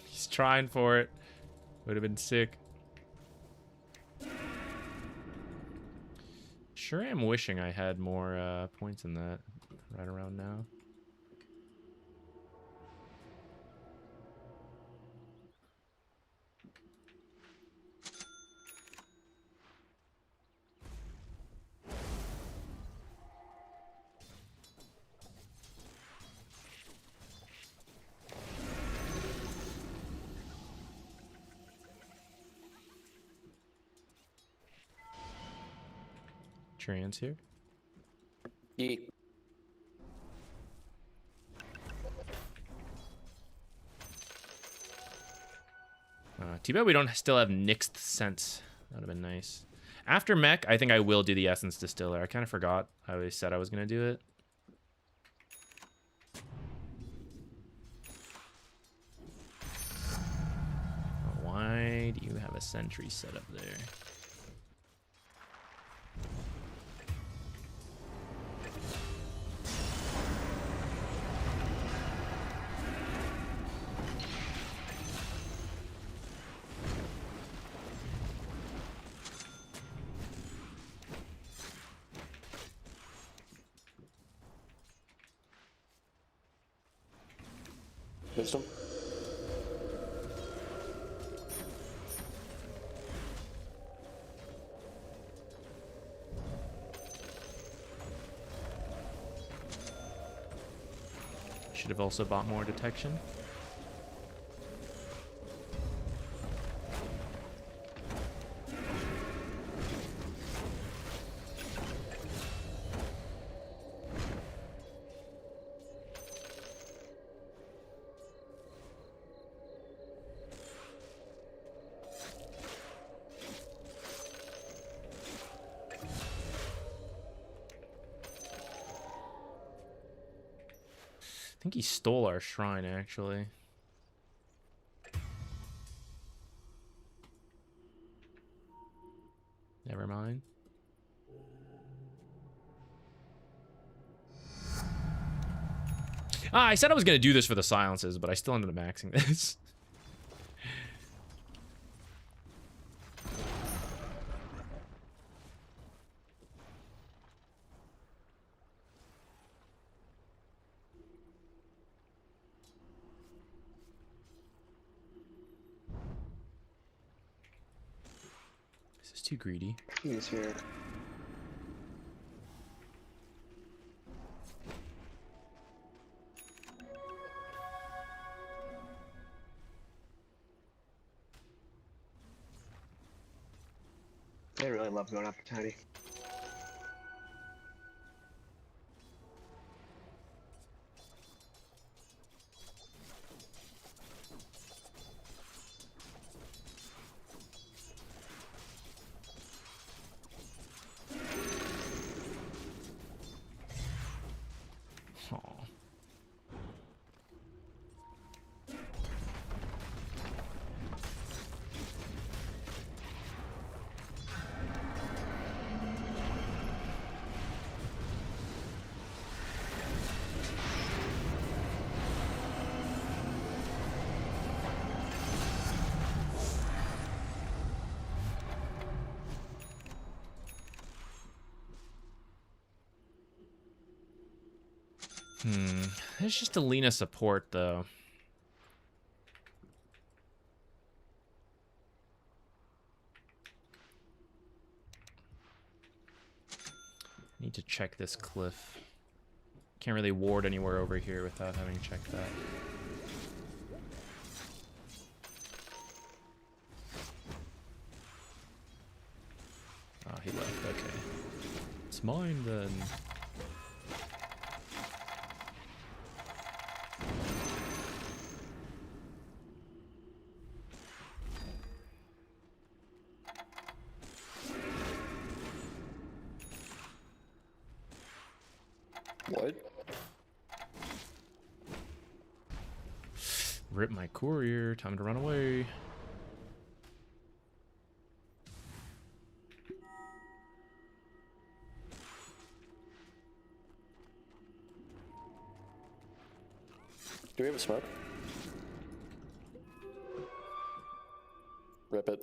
Speaker 1: He's trying for it. Would have been sick. Sure am wishing I had more points in that right around now. Trans here.
Speaker 2: Yeet.
Speaker 1: Too bad we don't still have Nixed Sense. That would have been nice. After Mech, I think I will do the Essence Distiller. I kind of forgot. I always said I was going to do it. Why do you have a sentry set up there?
Speaker 2: Wisdom.
Speaker 1: Should have also bought more detection. I think he stole our shrine, actually. Never mind. I said I was going to do this for the silences, but I still ended up maxing this. This is too greedy.
Speaker 3: He's here. I really love going after Tiny.
Speaker 1: Aw. It's just a Lena support, though. Need to check this cliff. Can't really ward anywhere over here without having checked that. Oh, he left. Okay. It's mine then.
Speaker 2: What?
Speaker 1: Rip my courier. Time to run away.
Speaker 2: Do we have a smoke? Rip it.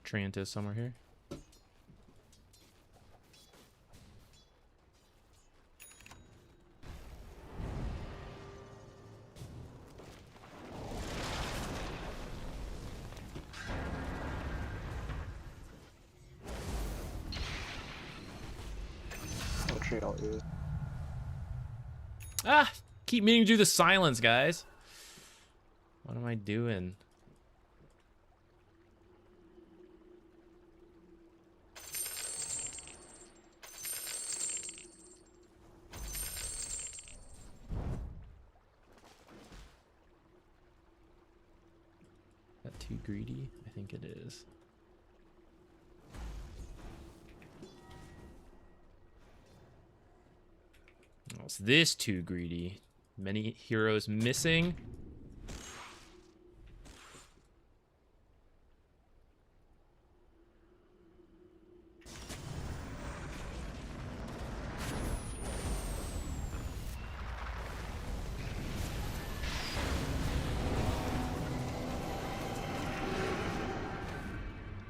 Speaker 1: Treant is somewhere here.
Speaker 3: I'll trade all these.
Speaker 1: Ah! Keep meaning to do the silence, guys. What am I doing? That too greedy? I think it is. Oh, is this too greedy? Many heroes missing.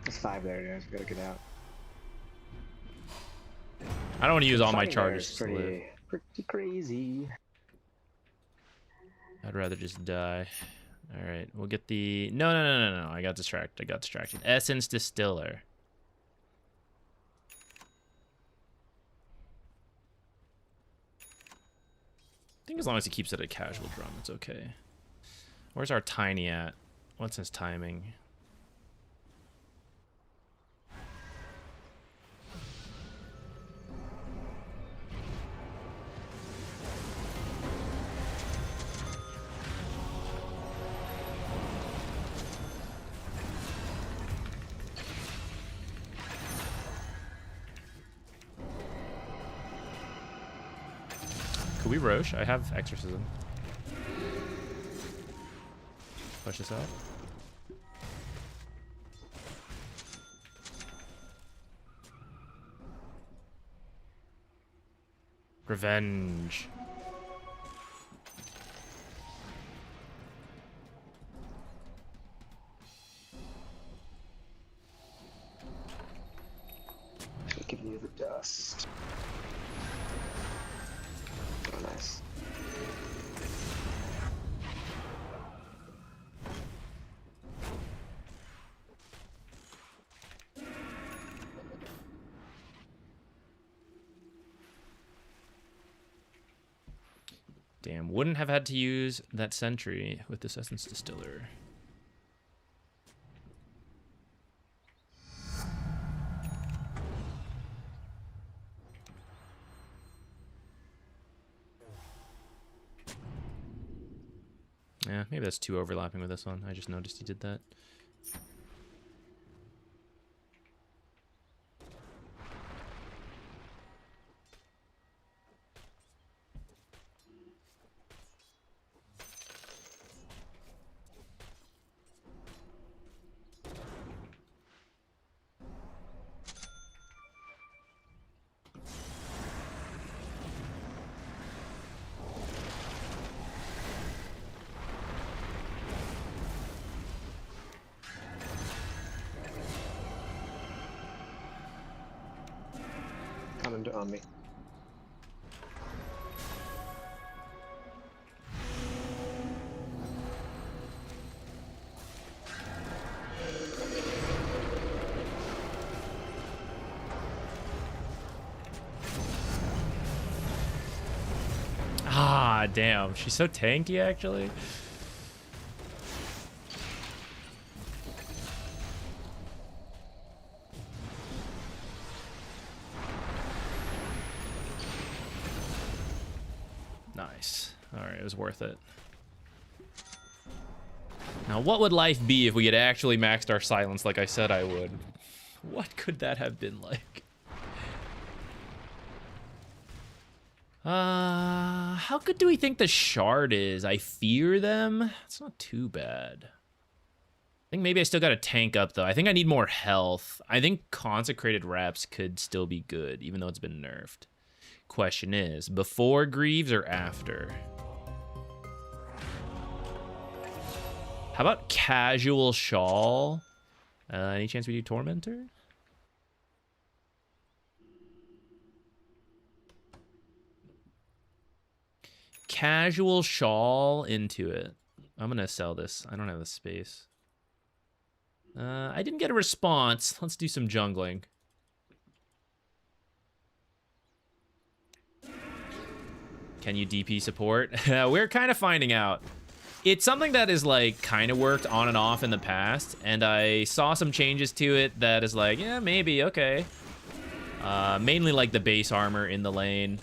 Speaker 3: There's 5 there, guys. We gotta get out.
Speaker 1: I don't want to use all my
Speaker 3: Fighting there
Speaker 1: charges
Speaker 3: is
Speaker 1: to live.
Speaker 3: pretty crazy.
Speaker 1: I'd rather just die. All right, we'll get the... No. I got distracted. Essence Distiller. I think as long as he keeps it a casual drum, it's okay. Where's our Tiny at? What's his timing? Could we Roche? I have Exorcism. Push this out. Revenge.
Speaker 3: Give you the dust. Oh, nice.
Speaker 1: Damn, wouldn't have had to use that sentry with this essence distiller. Yeah, maybe that's too overlapping with this one. I just noticed he did that.
Speaker 3: Coming on me.
Speaker 1: Ah, damn. She's so tanky, actually. Nice. All right, it was worth it. Now, what would life be if we had actually maxed our silence like I said I would? What could that have been like? How good do we think the shard is? I fear them. It's not too bad. I think maybe I still got to tank up, though. I think I need more health. I think Consecrated Wraps could still be good, even though it's been nerfed. Question is, before Greaves or after? How about Casual Shawl? Any chance we do Tormentor? Casual Shawl into it. I'm gonna sell this. I don't have the space. I didn't get a response. Let's do some jungling. Can you DP support? We're kind of finding out. It's something that is like kind of worked on and off in the past, and I saw some changes to it that is like, yeah, maybe, okay. Mainly like the base armor in the lane.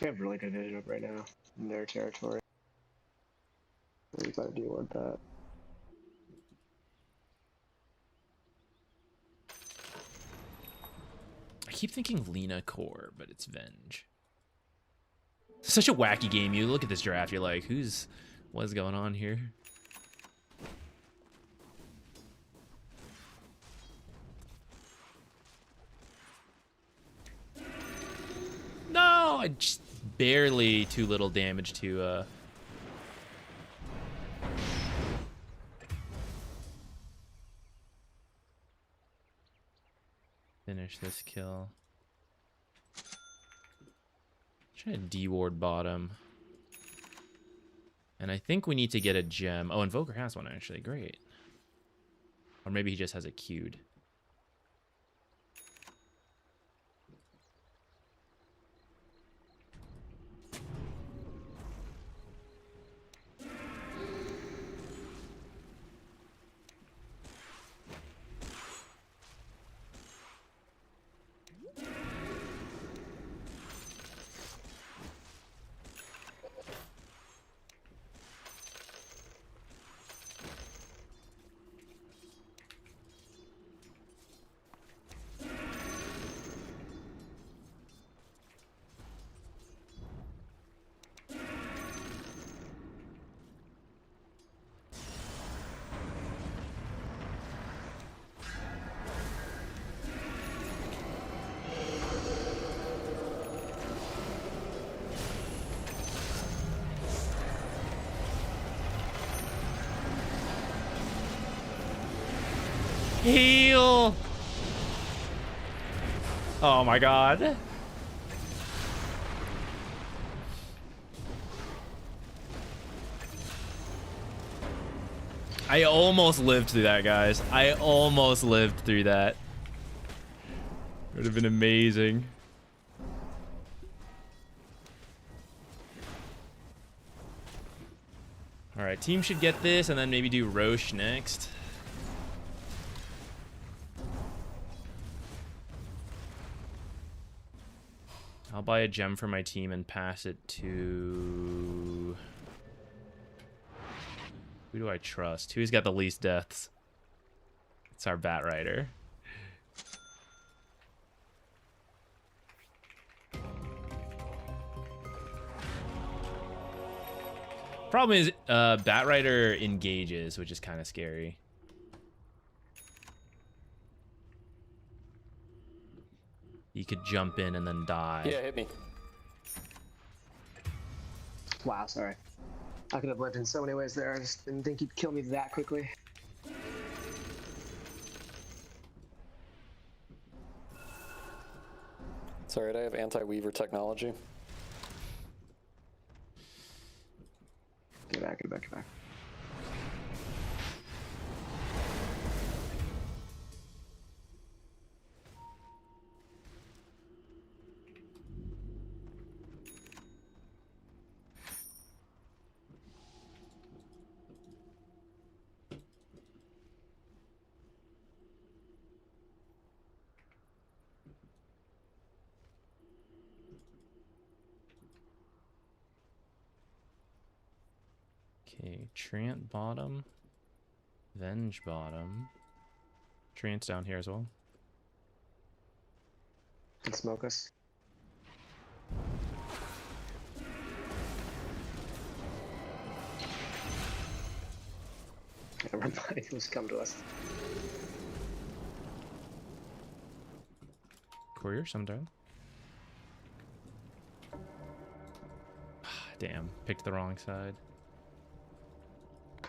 Speaker 3: We have really good vision up right now in their territory. We gotta deal with that.
Speaker 1: I keep thinking Lena Core, but it's Venge. Such a wacky game. You look at this draft, you're like, what's going on here? No, I just barely too little damage to finish this kill. Try to D-ward bottom. And I think we need to get a gem. Oh, Invoker has one, actually. Great. Or maybe he just has it queued. Heal! Oh my god. I almost lived through that, guys. I almost lived through that. It would have been amazing. Alright, team should get this and then maybe do Roche next. I'll buy a gem for my team and pass it to... Who do I trust? Who's got the least deaths? It's our Bat Rider. Problem is, Bat Rider engages, which is kind of scary. He could jump in and then die.
Speaker 2: Yeah, hit me.
Speaker 3: Wow, sorry. I could have lived in so many ways there. I just didn't think he'd kill me that quickly.
Speaker 2: It's alright, I have anti-weaver technology.
Speaker 3: Get back, get back, get back.
Speaker 1: Okay, Trant bottom. Venge bottom. Trant's down here as well.
Speaker 3: Can smoke us. Never mind, who's come to us.
Speaker 1: Courier, sometime. Damn, picked the wrong side.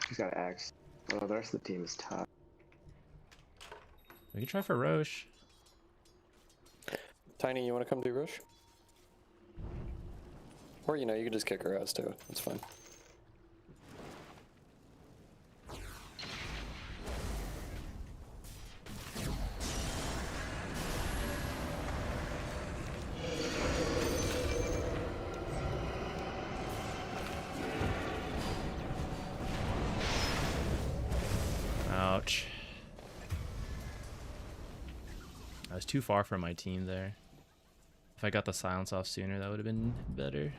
Speaker 3: He's got axe. Oh, the rest of the team is tough.
Speaker 1: We can try for Roche.
Speaker 2: Tiny, you want to come do Rush? Or, you know, you can just kick her ass too. It's fine.
Speaker 1: Ouch. I was too far from my team there. If I got the silence off sooner, that would have been better.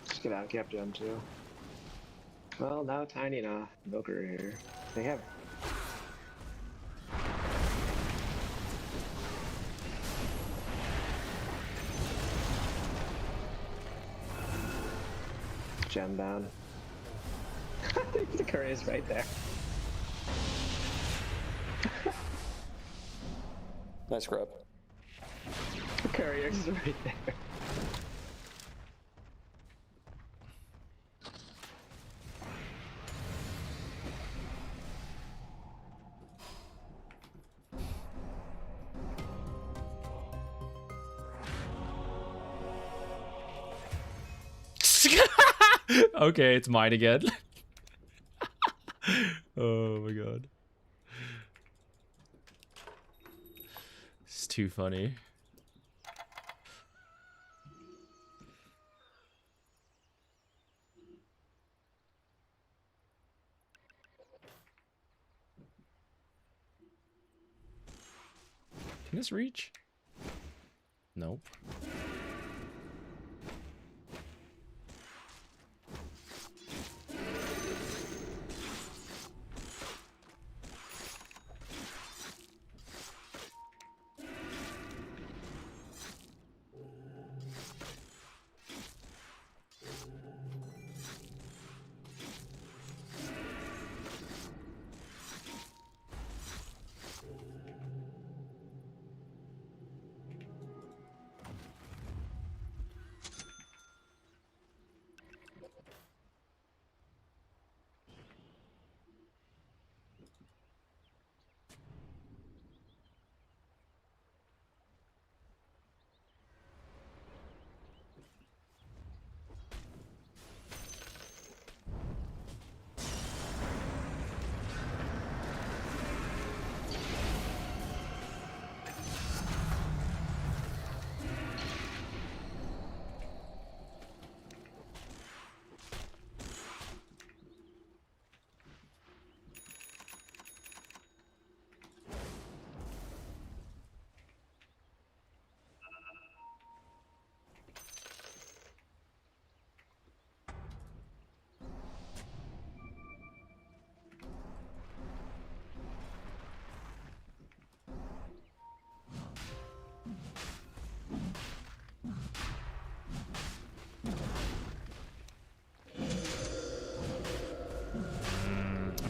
Speaker 3: Just get out, cap gem too. Well, now Tiny and Invoker are here. They have. Gem down. The curry is right there.
Speaker 2: Nice grab.
Speaker 3: The courier is right there.
Speaker 1: Okay, it's mine again. Oh my god. It's too funny. Can this reach? Nope.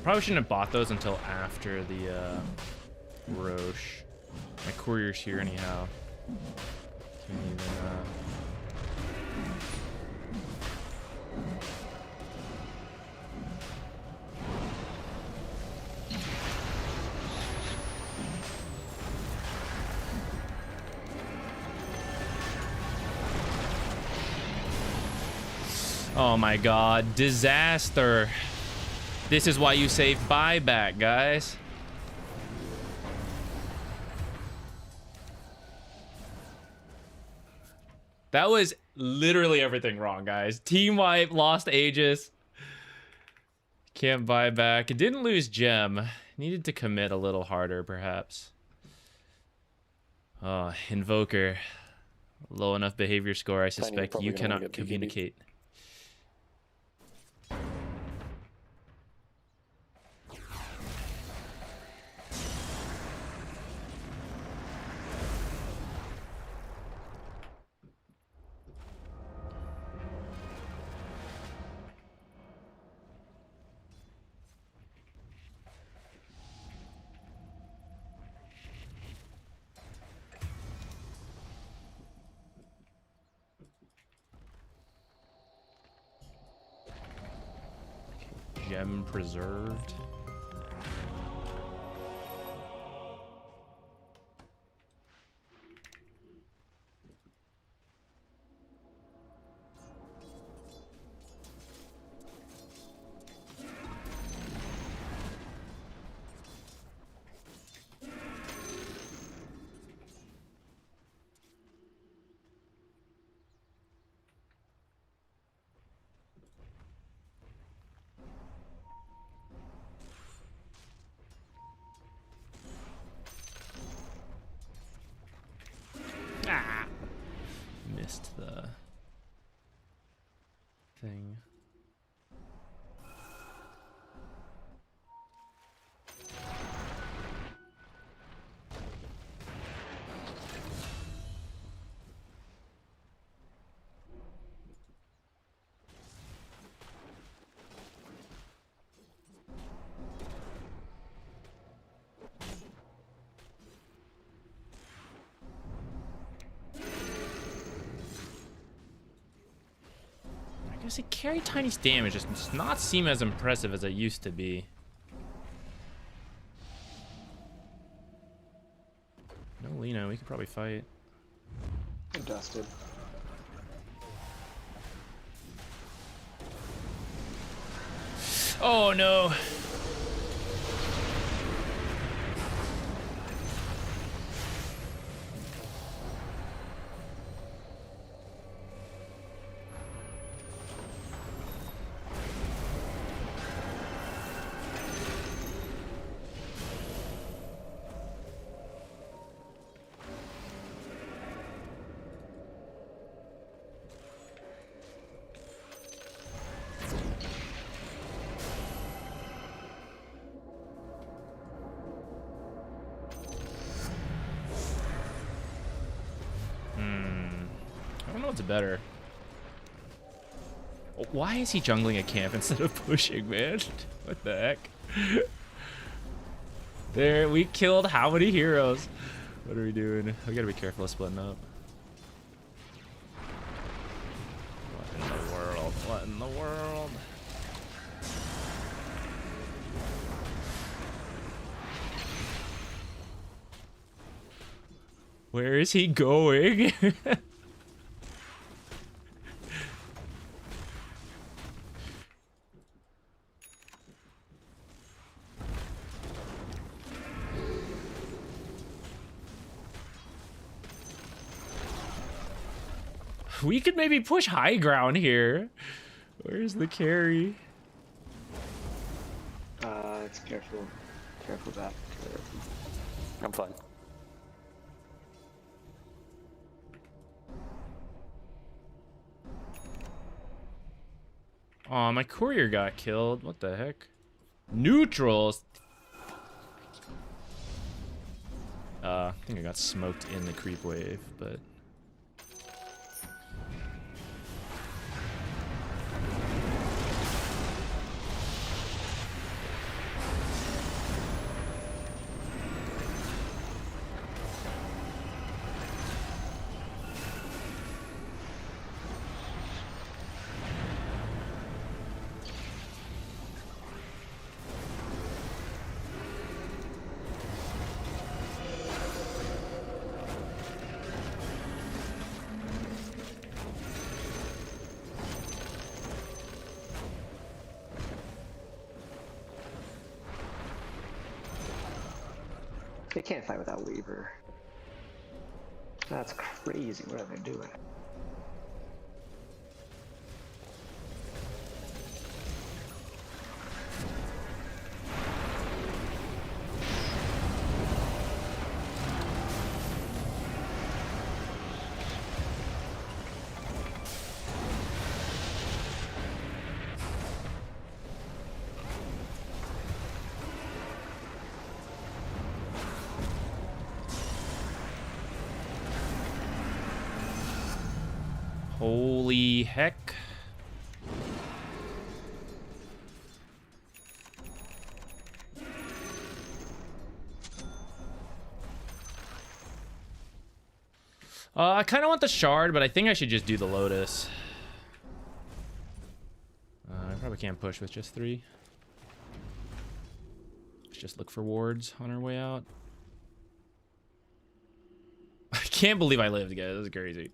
Speaker 1: Probably shouldn't have bought those until after the Roche. My courier's here anyhow. Can't even, Oh my god, disaster. This is why you save buyback, guys. That was literally everything wrong, guys. Team wipe, lost Aegis. Can't buy back. It didn't lose gem. Needed to commit a little harder, perhaps. Oh, Invoker. Low enough behavior score, I suspect you cannot communicate. Gem preserved. Missed the thing. I say carry Tiny's damage just does not seem as impressive as it used to be. No Lena, we could probably fight.
Speaker 3: I'm dusted.
Speaker 1: Oh no. I don't know what's better. Why is he jungling a camp instead of pushing, man? What the heck? There, we killed how many heroes? What are we doing? We gotta be careful of splitting up. What in the world? What in the world? Where is he going? We could maybe push high ground here. Where's the carry?
Speaker 3: It's careful. Careful that.
Speaker 2: I'm fine.
Speaker 1: Aw, my courier got killed. What the heck? Neutrals. I think I got smoked in the creep wave, but...
Speaker 3: They can't fight without Weaver. That's crazy. What are they doing?
Speaker 1: Holy heck. I kind of want the shard, but I think I should just do the lotus. I probably can't push with just 3. Let's just look for wards on our way out. I can't believe I lived, guys. This is crazy.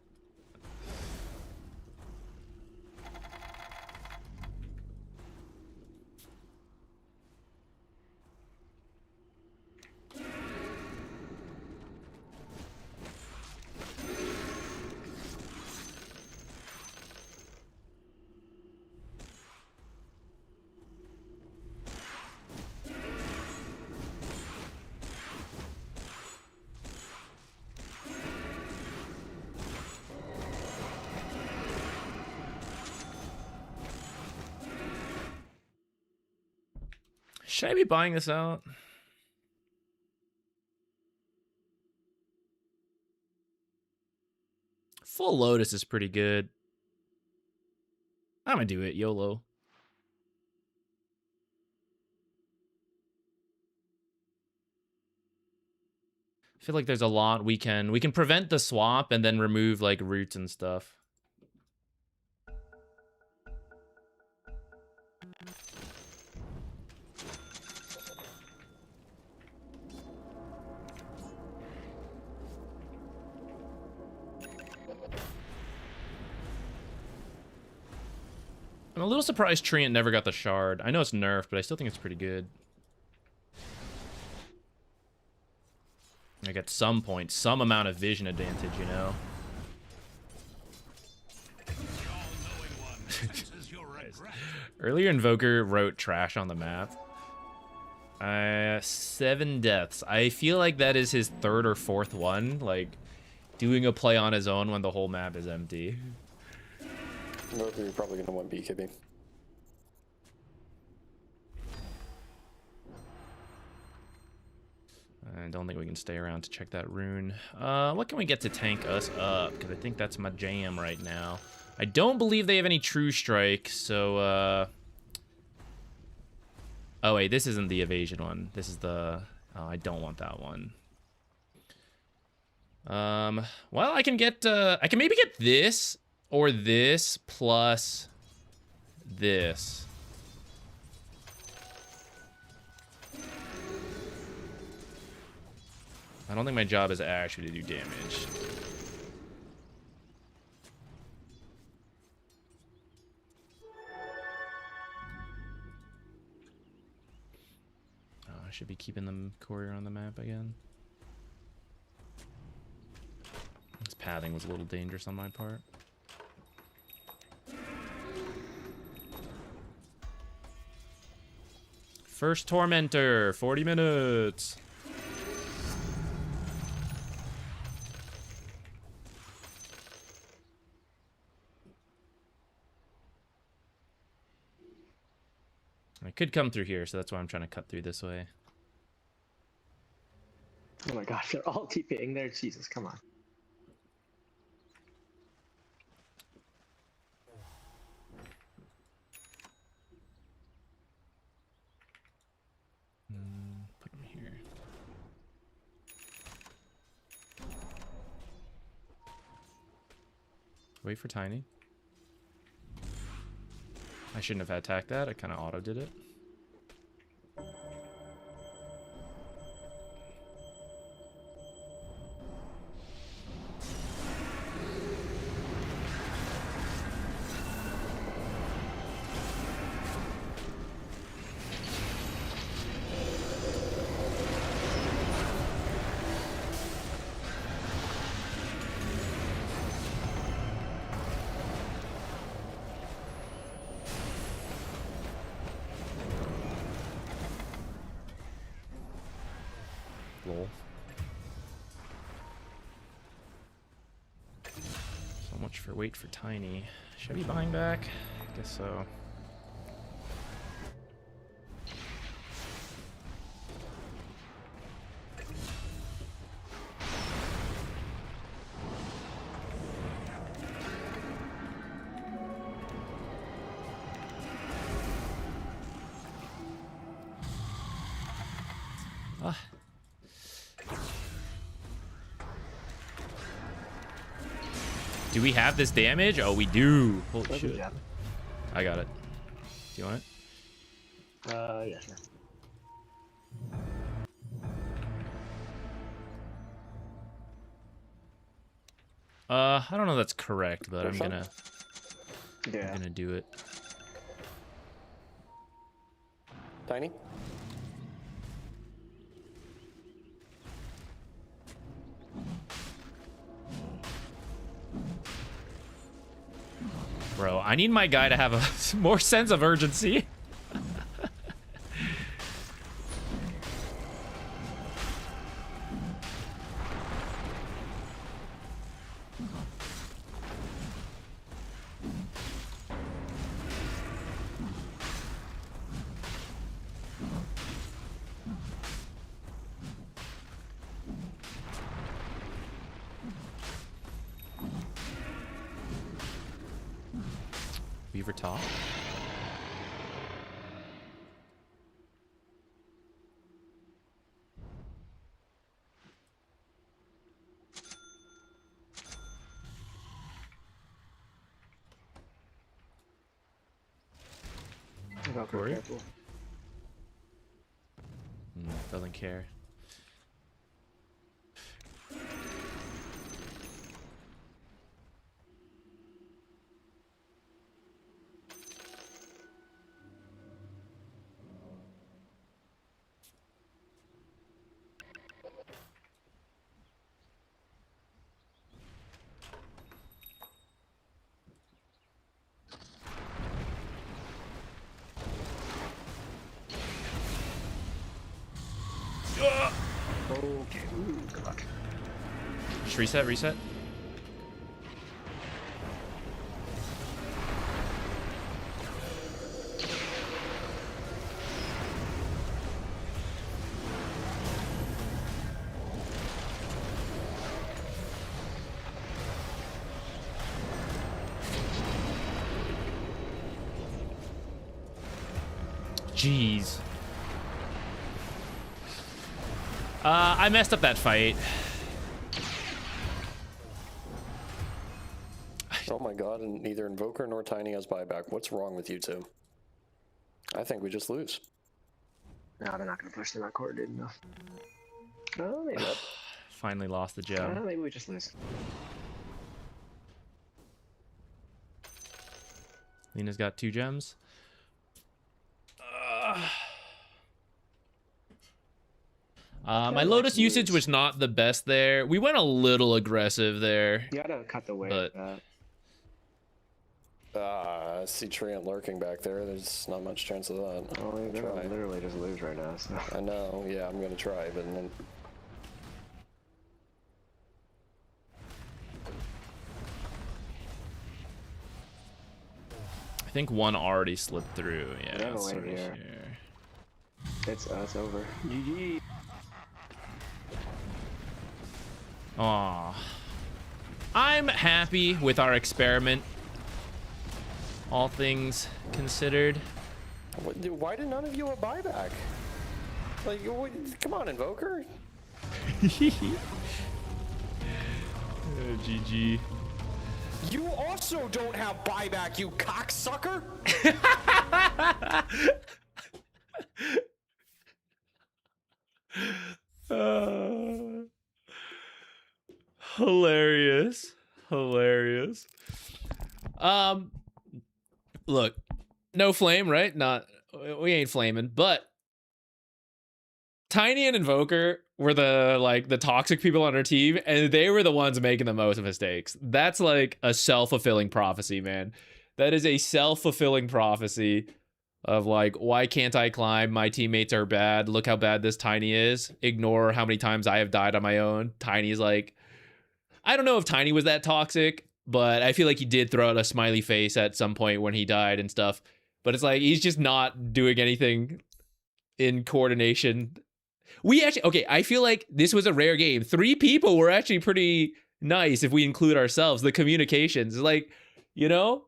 Speaker 1: Should I be buying this out? Full Lotus is pretty good. I'm gonna do it, YOLO. I feel like there's a lot we can prevent the swap and then remove like roots and stuff. I'm a little surprised Treant never got the shard. I know it's nerfed, but I still think it's pretty good. Like at some point, some amount of vision advantage, you know? Earlier, Invoker wrote trash on the map. 7 deaths. I feel like that is his 3rd or 4th one. Like, doing a play on his own when the whole map is empty.
Speaker 2: Invoker, you're probably going to want BKB.
Speaker 1: I don't think we can stay around to check that rune. What can we get to tank us up? Because I think that's my jam right now. I don't believe they have any True Strike, so... Oh, wait, this isn't the evasion one. This is the... Oh, I don't want that one. Well, I can get... I can maybe get this, or this, plus this. I don't think my job is actually to do damage. Oh, I should be keeping the courier on the map again. This pathing was a little dangerous on my part. First Tormentor, 40 minutes. I could come through here, so that's why I'm trying to cut through this way.
Speaker 3: Oh my gosh, they're all TPing there. Jesus, come on.
Speaker 1: Put them here. Wait for Tiny. I shouldn't have attacked that. I kind of auto did it. wait for Tiny. Should I be buying back? I guess so. Ah. Do we have this damage? Oh, we do. Holy
Speaker 3: Good
Speaker 1: shit.
Speaker 3: job.
Speaker 1: I got it. Do you want it?
Speaker 3: Yeah, sure.
Speaker 1: I don't know if that's correct, but I'm
Speaker 2: Roshan?
Speaker 3: Yeah.
Speaker 1: gonna do it.
Speaker 2: Tiny?
Speaker 1: Bro, I need my guy to have a more sense of urgency. Weaver top.
Speaker 3: Go
Speaker 1: Corey?
Speaker 3: careful.
Speaker 1: Doesn't care.
Speaker 3: Okay. Ooh, good luck.
Speaker 1: Just reset, reset. Jeez. I messed up that fight.
Speaker 2: Oh my god, and neither Invoker nor Tiny has buyback. What's wrong with you two? I think we just lose.
Speaker 3: No, they're not gonna push. They're not coordinated enough. Oh, maybe.
Speaker 1: Finally lost the gem.
Speaker 3: Maybe we just lose.
Speaker 1: Lena's got 2 gems. My Lotus usage was not the best there. We went a little aggressive there.
Speaker 3: You gotta cut the way.
Speaker 1: But-
Speaker 2: I see Treant lurking back there. There's not much chance of that.
Speaker 3: Oh, they're
Speaker 2: Try.
Speaker 3: gonna literally just lose right now. So.
Speaker 2: I know, yeah, I'm gonna try, but then...
Speaker 1: I think one already slipped through. Yeah,
Speaker 3: They have a
Speaker 1: it's
Speaker 3: wave
Speaker 1: sort of
Speaker 3: here.
Speaker 1: here.
Speaker 3: It's over. GG.
Speaker 1: Aw. I'm happy with our experiment. All things considered.
Speaker 2: Why did none of you have buyback? Like, come on, Invoker.
Speaker 1: GG.
Speaker 2: You also don't have buyback, you cocksucker!
Speaker 1: Hilarious. Hilarious. Look, no flame, right? Not, we ain't flaming, but Tiny and Invoker were the toxic people on our team, and they were the ones making the most mistakes. That's like a self-fulfilling prophecy, man. That is a self-fulfilling prophecy of like, why can't I climb? My teammates are bad. Look how bad this Tiny is. Ignore how many times I have died on my own. Tiny's like, I don't know if Tiny was that toxic, but I feel like he did throw out a smiley face at some point when he died and stuff. But it's like he's just not doing anything in coordination. We actually, okay, I feel like this was a rare game. 3 people were actually pretty nice if we include ourselves. The communications, like, you know?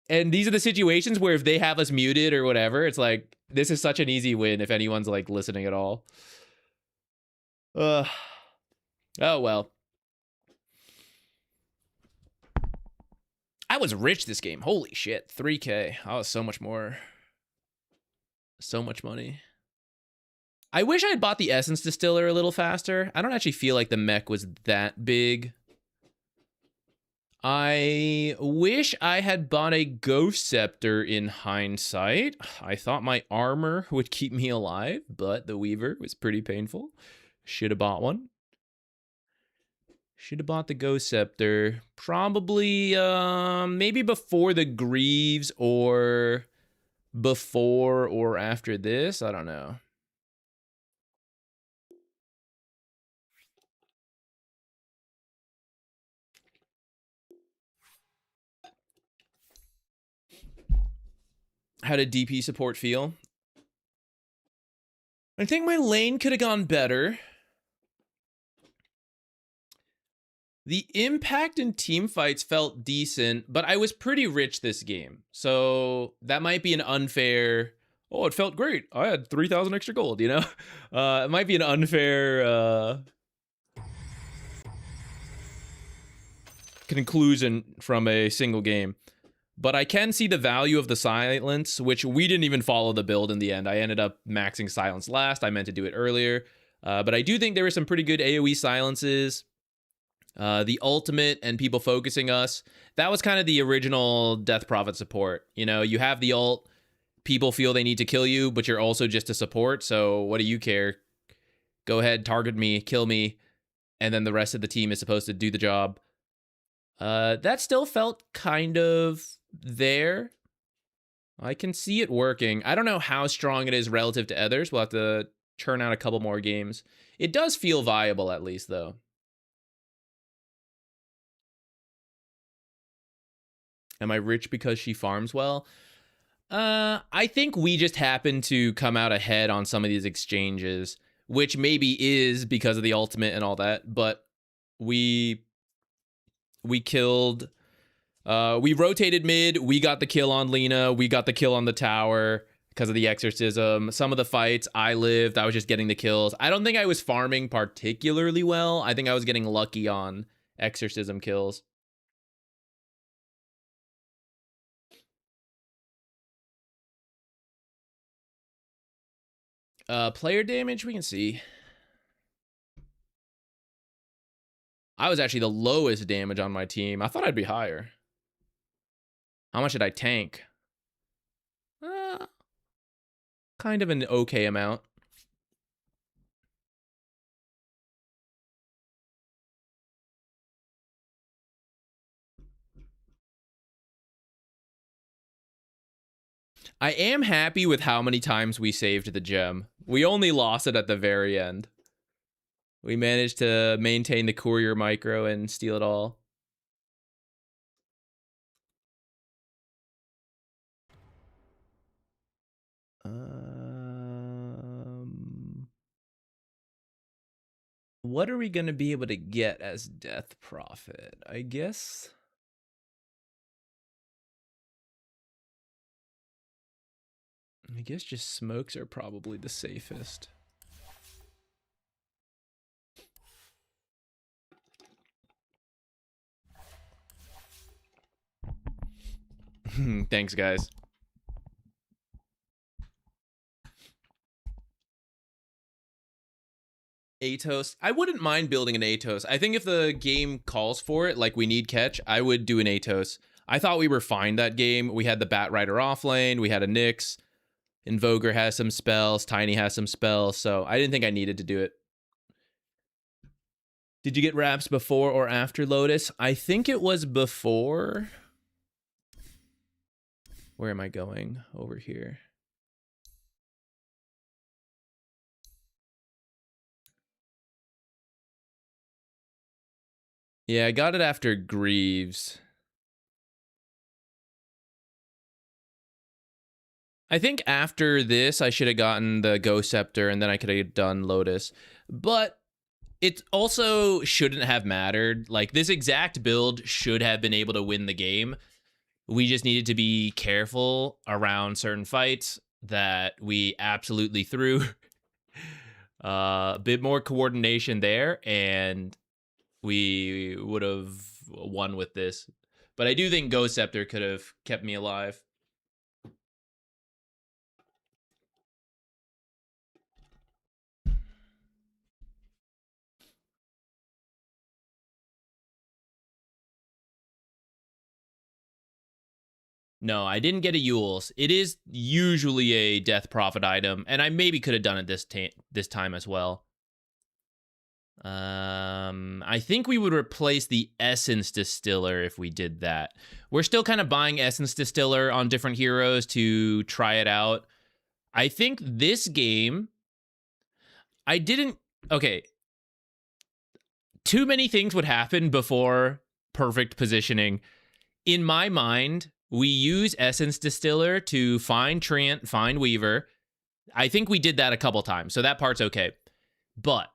Speaker 1: And these are the situations where if they have us muted or whatever, it's like, this is such an easy win if anyone's like listening at all. Oh, well. I was rich this game. Holy shit. 3K. I was so much more. So much money. I wish I had bought the Essence Distiller a little faster. I don't actually feel like the mech was that big. I wish I had bought a Ghost Scepter in hindsight. I thought my armor would keep me alive, but the Weaver was pretty painful. Should have bought one. Should have bought the Ghost Scepter. Probably, maybe before the Greaves or before or after this. I don't know. How did DP support feel? I think my lane could have gone better. The impact in team fights felt decent, but I was pretty rich this game. So that might be an unfair... Oh, it felt great. I had 3,000 extra gold, you know? It might be an unfair conclusion from a single game. But I can see the value of the silence, which we didn't even follow the build in the end. I ended up maxing silence last. I meant to do it earlier. But I do think there were some pretty good AoE silences. The ultimate and people focusing us. That was kind of the original Death Prophet support. You know, you have the ult. People feel they need to kill you, but you're also just a support. So what do you care? Go ahead, target me, kill me. And then the rest of the team is supposed to do the job. That still felt kind of there. I can see it working. I don't know how strong it is relative to others. We'll have to churn out a couple more games. It does feel viable at least, though. Am I rich because she farms well? I think we just happen to come out ahead on some of these exchanges, which maybe is because of the ultimate and all that, but we killed... we rotated mid, we got the kill on Lena, we got the kill on the tower because of the exorcism. Some of the fights, I lived, I was just getting the kills. I don't think I was farming particularly well. I think I was getting lucky on exorcism kills. Player damage, we can see. I was actually the lowest damage on my team. I thought I'd be higher. How much did I tank? Kind of an okay amount. I am happy with how many times we saved the gem. We only lost it at the very end. We managed to maintain the courier micro and steal it all. What are we going to be able to get as Death Prophet? I guess... just smokes are probably the safest. Thanks, guys. Atos. I wouldn't mind building an Atos. I think if the game calls for it, like we need catch, I would do an Atos. I thought we were fine that game. We had the Bat Rider off lane. We had a Nyx. Invoker has some spells. Tiny has some spells. So I didn't think I needed to do it. Did you get wraps before or after Lotus? I think it was before. Where am I going? Over here. Yeah, I got it after Greaves. I think after this, I should have gotten the Ghost Scepter, and then I could have done Lotus. But it also shouldn't have mattered. Like, this exact build should have been able to win the game. We just needed to be careful around certain fights that we absolutely threw. A bit more coordination there, and we would have won with this. But I do think Ghost Scepter could have kept me alive. No, I didn't get a Yule's. It is usually a Death Prophet item, and I maybe could have done it this time as well. I think we would replace the Essence Distiller if we did that. We're still kind of buying Essence Distiller on different heroes to try it out. I think this game, I didn't... Okay. Too many things would happen before perfect positioning. In my mind, we use Essence Distiller to find Treant, find Weaver. I think we did that a couple times, so that part's okay. But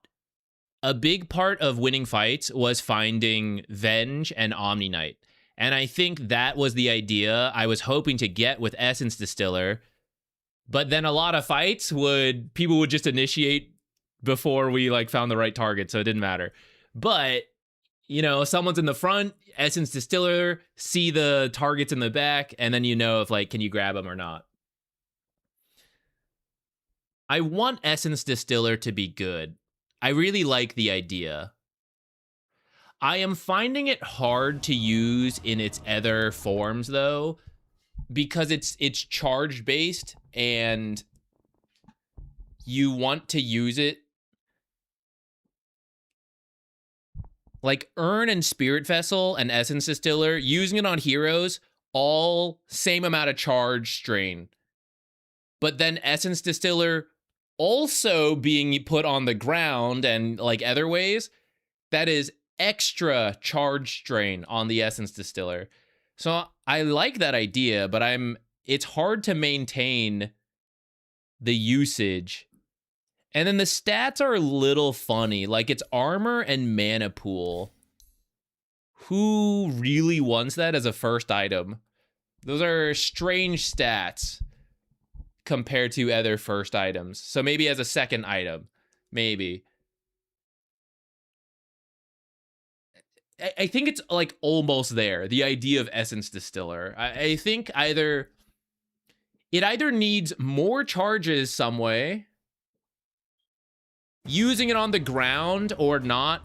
Speaker 1: a big part of winning fights was finding Venge and Omni Knight. And I think that was the idea I was hoping to get with Essence Distiller. But then a lot of fights people would just initiate before we like found the right target, so it didn't matter. But, you know, someone's in the front, Essence Distiller, see the targets in the back, and then you know if, like, can you grab them or not. I want Essence Distiller to be good. I really like the idea. I am finding it hard to use in its other forms, though, because it's charge based, and you want to use it. Like Urn and Spirit Vessel and Essence Distiller, using it on heroes, all same amount of charge strain. But then Essence Distiller also being put on the ground and like other ways, that is extra charge strain on the Essence Distiller. So I like that idea, but it's hard to maintain the usage. And then the stats are a little funny. Like, it's armor and mana pool. Who really wants that as a first item? Those are strange stats compared to other first items. So maybe as a second item. Maybe. I think it's like almost there. The idea of Essence Distiller. I think it either needs more charges some way, using it on the ground or not,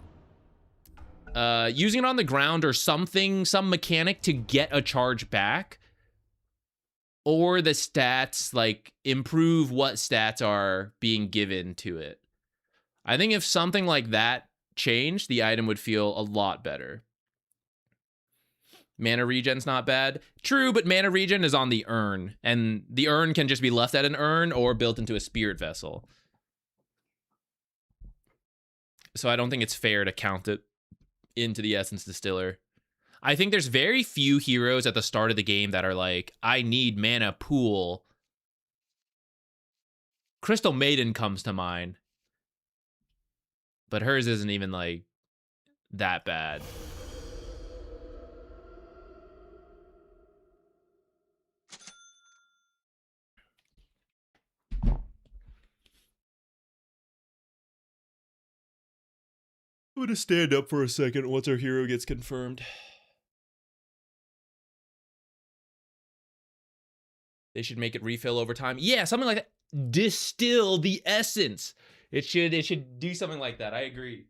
Speaker 1: using it on the ground or something, some mechanic to get a charge back, or the stats, like, improve what stats are being given to it. I think if something like that changed, the item would feel a lot better. Mana regen's not bad. True, but mana regen is on the urn, and the urn can just be left at an urn or built into a spirit vessel. So I don't think it's fair to count it into the Essence Distiller. I think there's very few heroes at the start of the game that are like, I need mana pool. Crystal Maiden comes to mind. But hers isn't even like that bad. I'm gonna stand up for a second once our hero gets confirmed. They should make it refill over time. Yeah, something like that. Distill the essence. It should do something like that. I agree.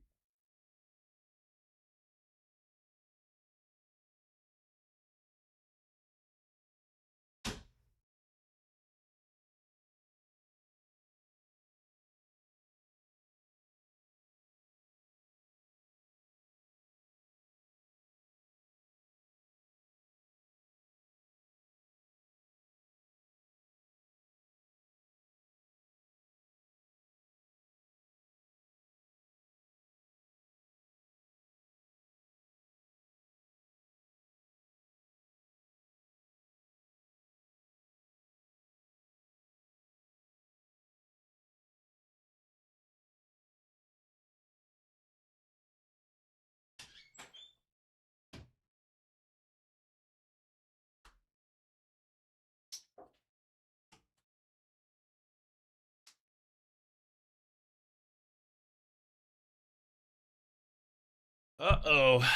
Speaker 1: Uh-oh.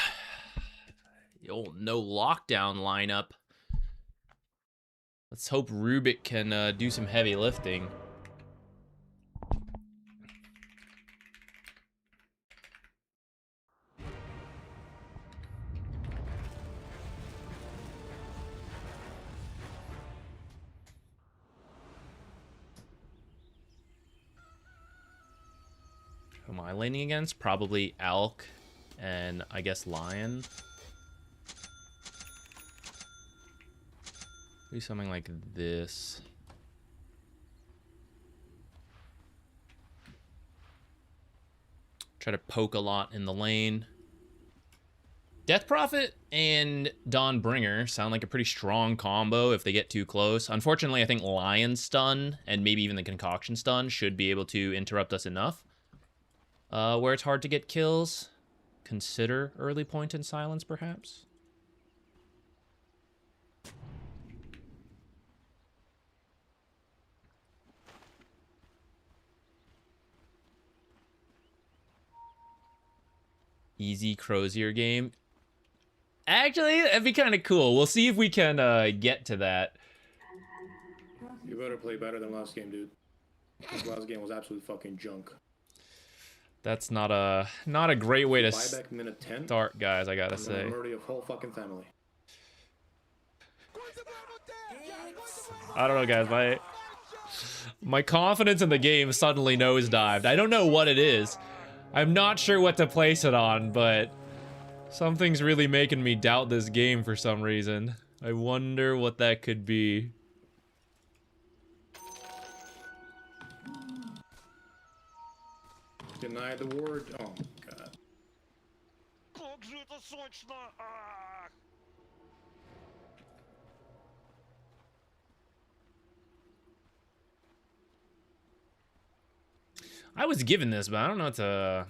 Speaker 1: The old no lockdown lineup. Let's hope Rubik can do some heavy lifting. Who am I laning against? Probably Elk and I guess Lion. Do something like this. Try to poke a lot in the lane. Death Prophet and Dawnbringer sound like a pretty strong combo if they get too close. Unfortunately, I think Lion Stun and maybe even the Concoction Stun should be able to interrupt us enough. Where it's hard to get kills, consider early point in silence, perhaps. Easy Crozier game. Actually, that'd be kind of cool. We'll see if we can get to that.
Speaker 5: You better play better than last game, dude. This last game was absolute fucking junk.
Speaker 1: That's not a great way to
Speaker 5: Buyback minute 10.
Speaker 1: start, guys, I gotta say.
Speaker 5: Murder your whole fucking family.
Speaker 1: I don't know, guys. My confidence in the game suddenly nosedived. I don't know what it is. I'm not sure what to place it on, but something's really making me doubt this game for some reason. I wonder what that could be.
Speaker 5: Deny the word. Oh my god.
Speaker 1: I was given this, but I don't know what to...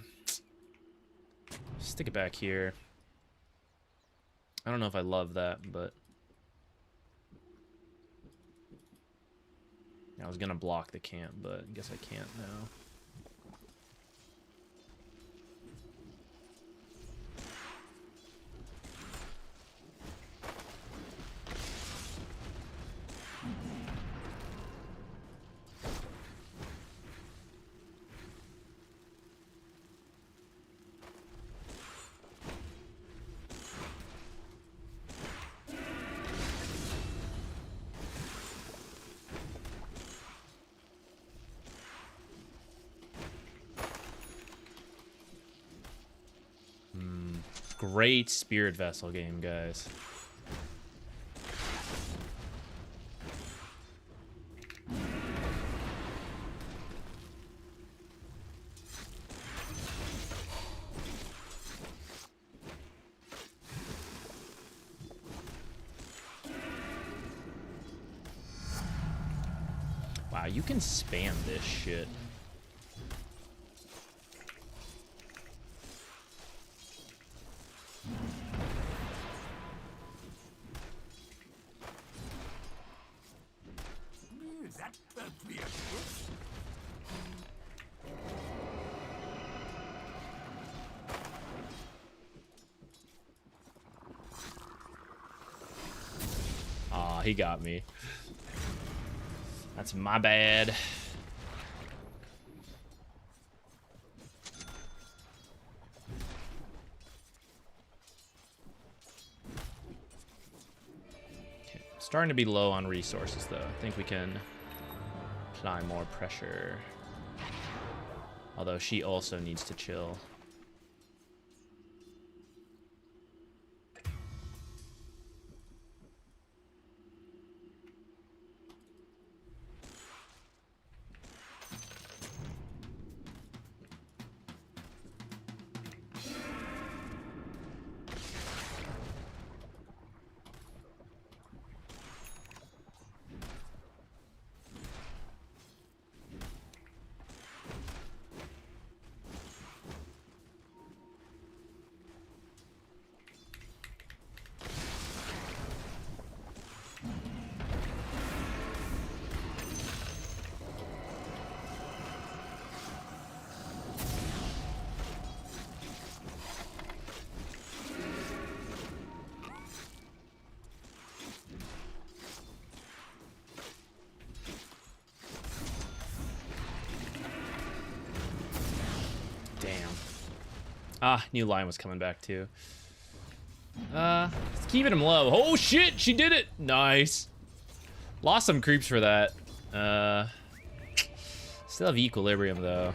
Speaker 1: Stick it back here. I don't know if I love that, but... I was gonna block the camp, but I guess I can't now. Great Spirit Vessel game, guys. Wow, you can spam this shit. Aw, he got me. That's my bad. Okay, starting to be low on resources, though. I think we can apply more pressure. Although she also needs to chill. Ah, new line was coming back too. It's keeping him low. Oh shit, she did it. Nice. Lost some creeps for that. Still have equilibrium though.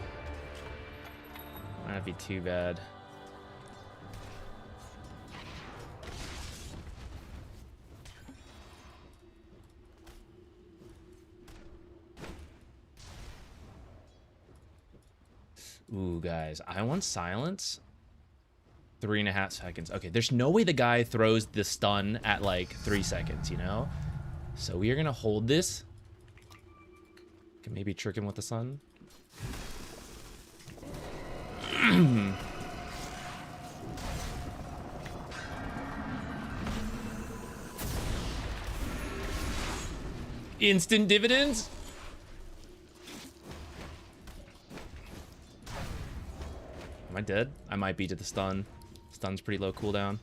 Speaker 1: Might not be too bad. Ooh, guys, I want silence. 3.5 seconds. Okay, there's no way the guy throws the stun at like 3 seconds, you know? So we are gonna hold this. Can maybe trick him with the sun. Instant dividends. Am I dead? I might be to the stun. Stun's pretty low cooldown.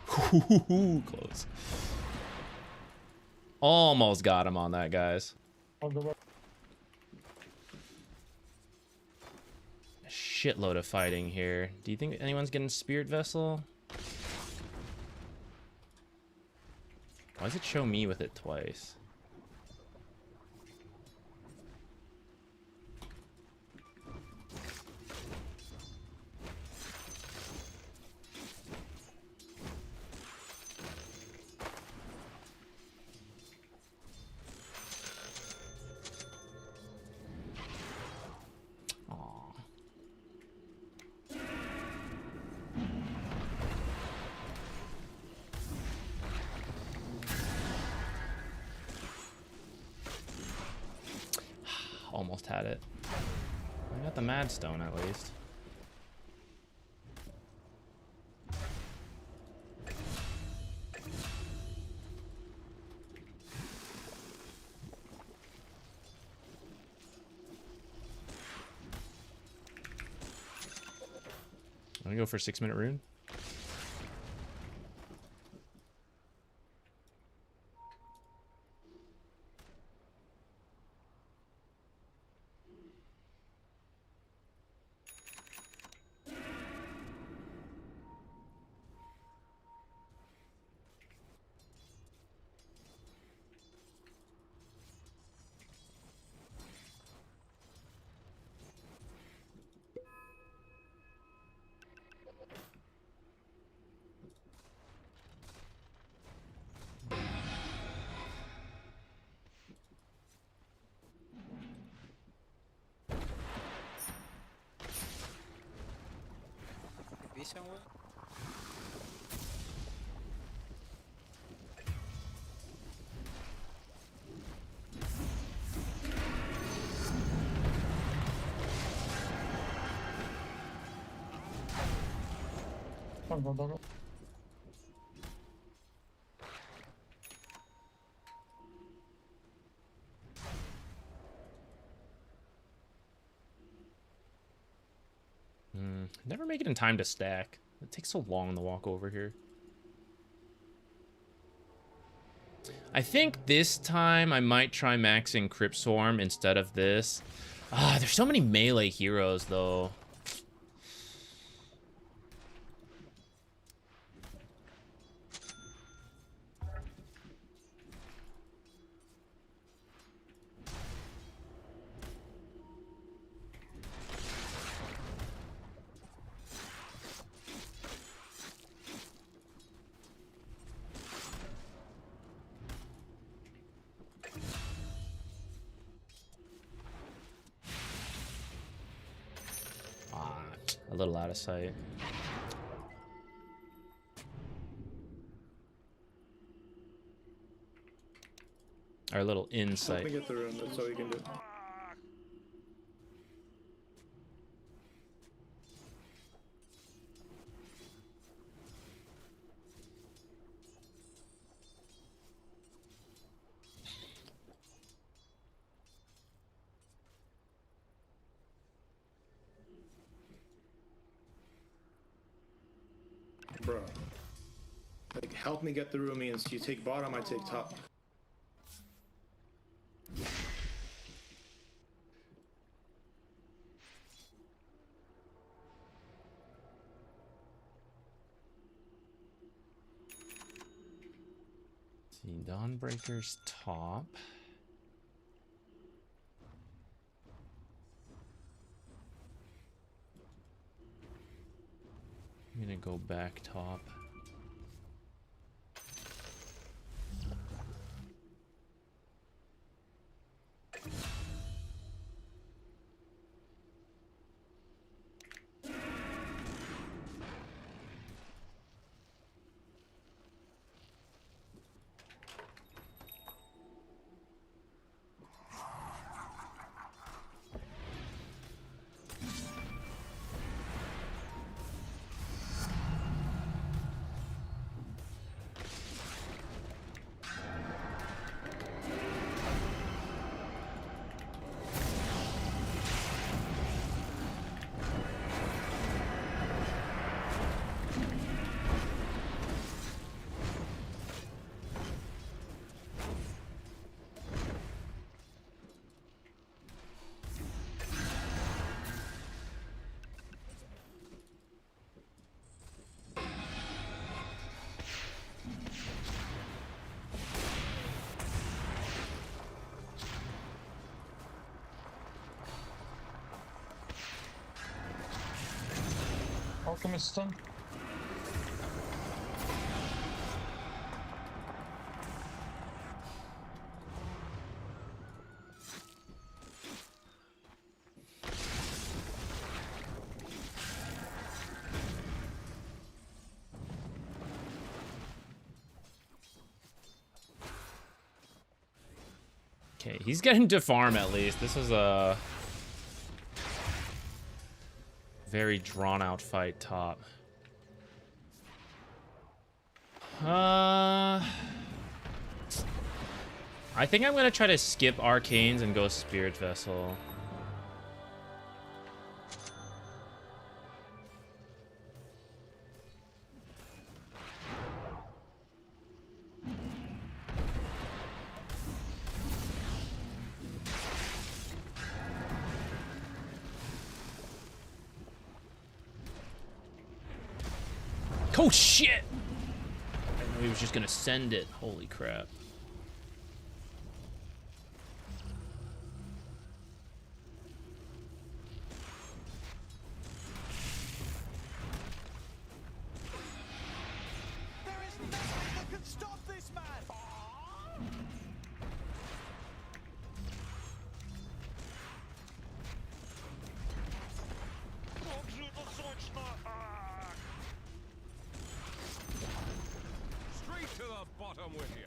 Speaker 1: Close. Almost got him on that, guys. A shitload of fighting here. Do you think anyone's getting Spirit Vessel? Why does it show me with it twice? Almost had it. I got the Mad Stone at least. I'm gonna go for a 6-minute rune.
Speaker 6: Be somewhere?
Speaker 1: Never make it in time to stack. It takes so long to walk over here. I think this time I might try maxing Crypt Swarm instead of this. Ah, there's so many melee heroes though. A little out of sight. Or a little
Speaker 5: Let me
Speaker 1: insight.
Speaker 5: get the room. That's all you can do. Bro. Like, help me get the room means you take bottom, I take top.
Speaker 1: See, Dawnbreaker's top. I'm gonna go back top.
Speaker 6: Alchemist.
Speaker 1: Okay, he's getting to farm at least. This is a very drawn out fight top. I think I'm gonna try to skip Arcanes and go Spirit Vessel. Oh shit! I know he was just gonna send it. Holy crap.
Speaker 7: There is nothing that can stop this man.
Speaker 4: Straight to the bottom with you.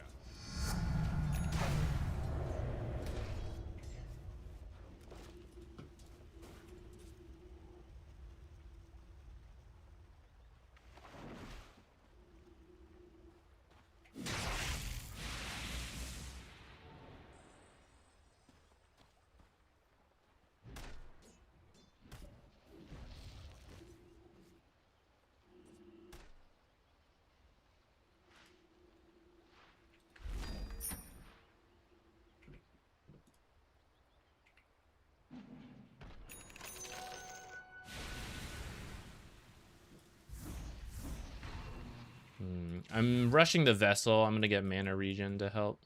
Speaker 1: I'm rushing the vessel. I'm gonna get mana regen to help.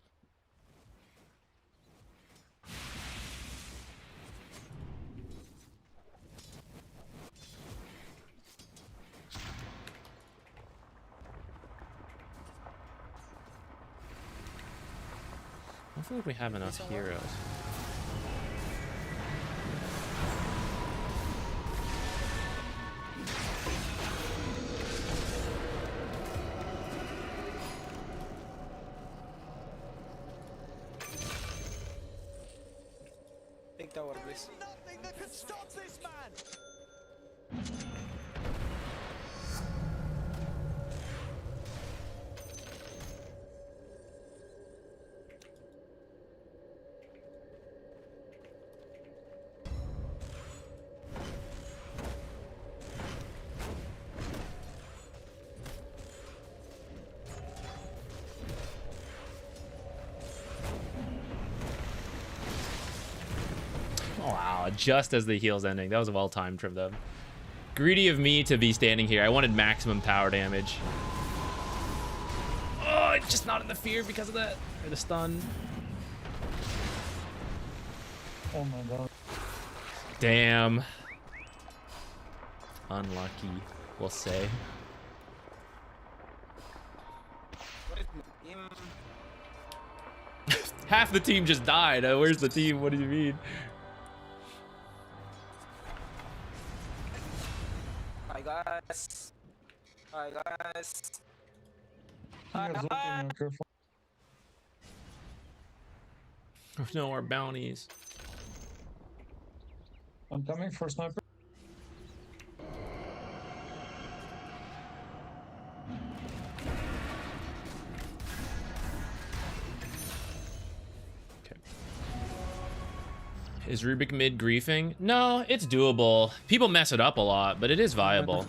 Speaker 1: I feel like we have enough heroes.
Speaker 7: Take tower, please. Nothing that can stop this man.
Speaker 1: Wow, just as the heal's ending. That was well timed from them. Greedy of me to be standing here. I wanted maximum tower damage. Oh, it's just not in the fear because of that. Or the stun.
Speaker 6: Oh my god.
Speaker 1: Damn. Unlucky, we'll say. Half the team just died. Where's the team? What do you mean?
Speaker 8: Hi guys. Hi guys.
Speaker 6: You guys ulting now, careful.
Speaker 1: No more bounties.
Speaker 6: I'm coming for sniper.
Speaker 1: Is Rubik mid griefing? No, it's doable. People mess it up a lot, but it is viable.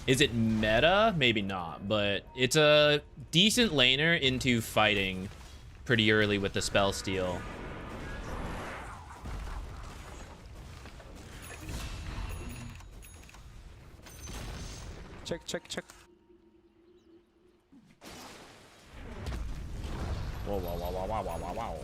Speaker 1: Is it meta? Maybe not, but it's a decent laner into fighting pretty early with the spell steal.
Speaker 8: Check, check, check.
Speaker 1: Whoa, whoa, whoa, whoa, whoa, whoa, whoa, whoa.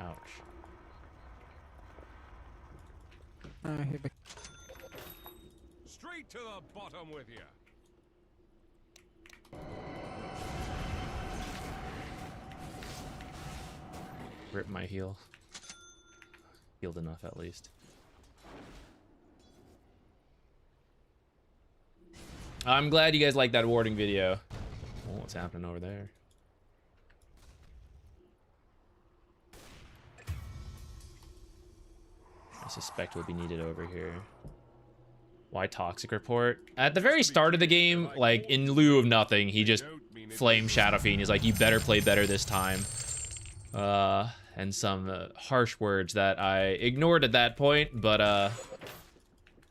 Speaker 1: Ouch.
Speaker 4: Straight to the bottom with you.
Speaker 1: Rip my heal. Healed enough at least. I'm glad you guys like that warding video. Oh, what's happening over there? I suspect will be needed over here. Why toxic report? At the very start of the game, like in lieu of nothing, he just flamed Shadow Fiend. He's like, you better play better this time. And some harsh words that I ignored at that point, but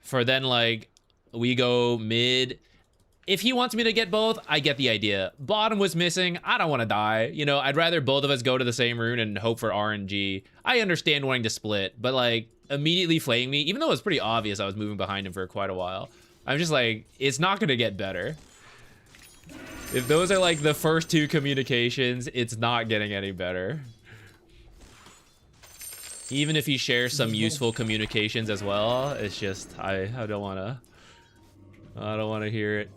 Speaker 1: for then, like, we go mid. If he wants me to get both, I get the idea. Bottom was missing. I don't want to die. You know, I'd rather both of us go to the same rune and hope for RNG. I understand wanting to split, but like immediately flaying me, even though it was pretty obvious I was moving behind him for quite a while. I'm just like, it's not going to get better. If those are like the first two communications, it's not getting any better. Even if he shares some useful communications as well, it's just, I don't want to hear it.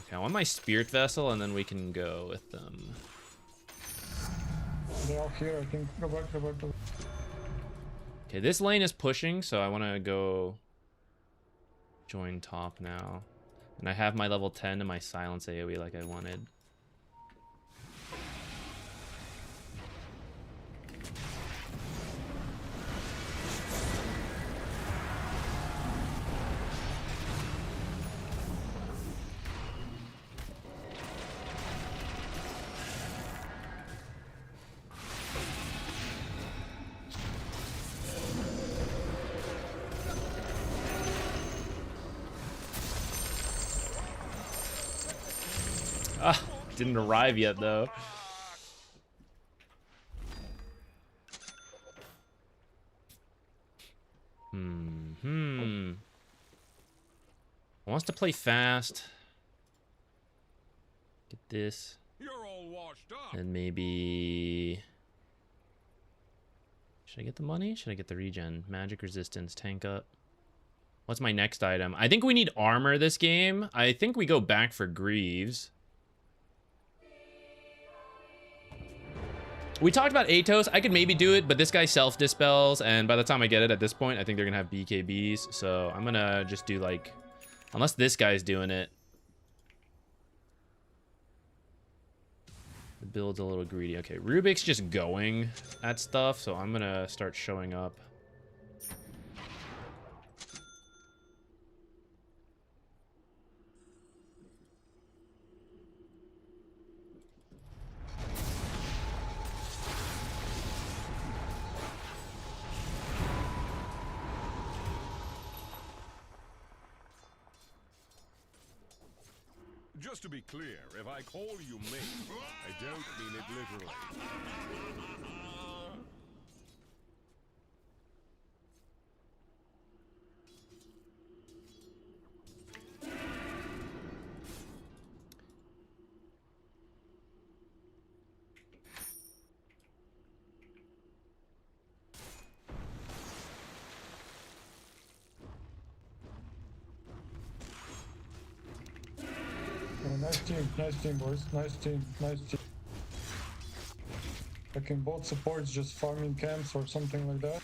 Speaker 1: Okay, I want my spirit vessel and then we can go with them.
Speaker 6: They're all here, I think. Go back, go back, go back.
Speaker 1: Okay, this lane is pushing, so I want to go join top now. And I have my level 10 and my silence AoE like I wanted. Ah, didn't arrive yet though. Wants to play fast. Get this.
Speaker 4: You're all washed up.
Speaker 1: And maybe... Should I get the money? Should I get the regen? Magic resistance, tank up. What's my next item? I think we need armor this game. I think we go back for Greaves. We talked about Atos. I could maybe do it, but this guy self-dispels, and by the time I get it at this point, I think they're going to have BKBs. So I'm going to just do, like... Unless this guy's doing it. The build's a little greedy. Okay, Rubik's just going at stuff, so I'm going to start showing up.
Speaker 4: Just to be clear, if I call you mate, I don't mean it literally.
Speaker 6: Oh, nice team, boys. Nice team. Like in both supports, just farming camps or something like that.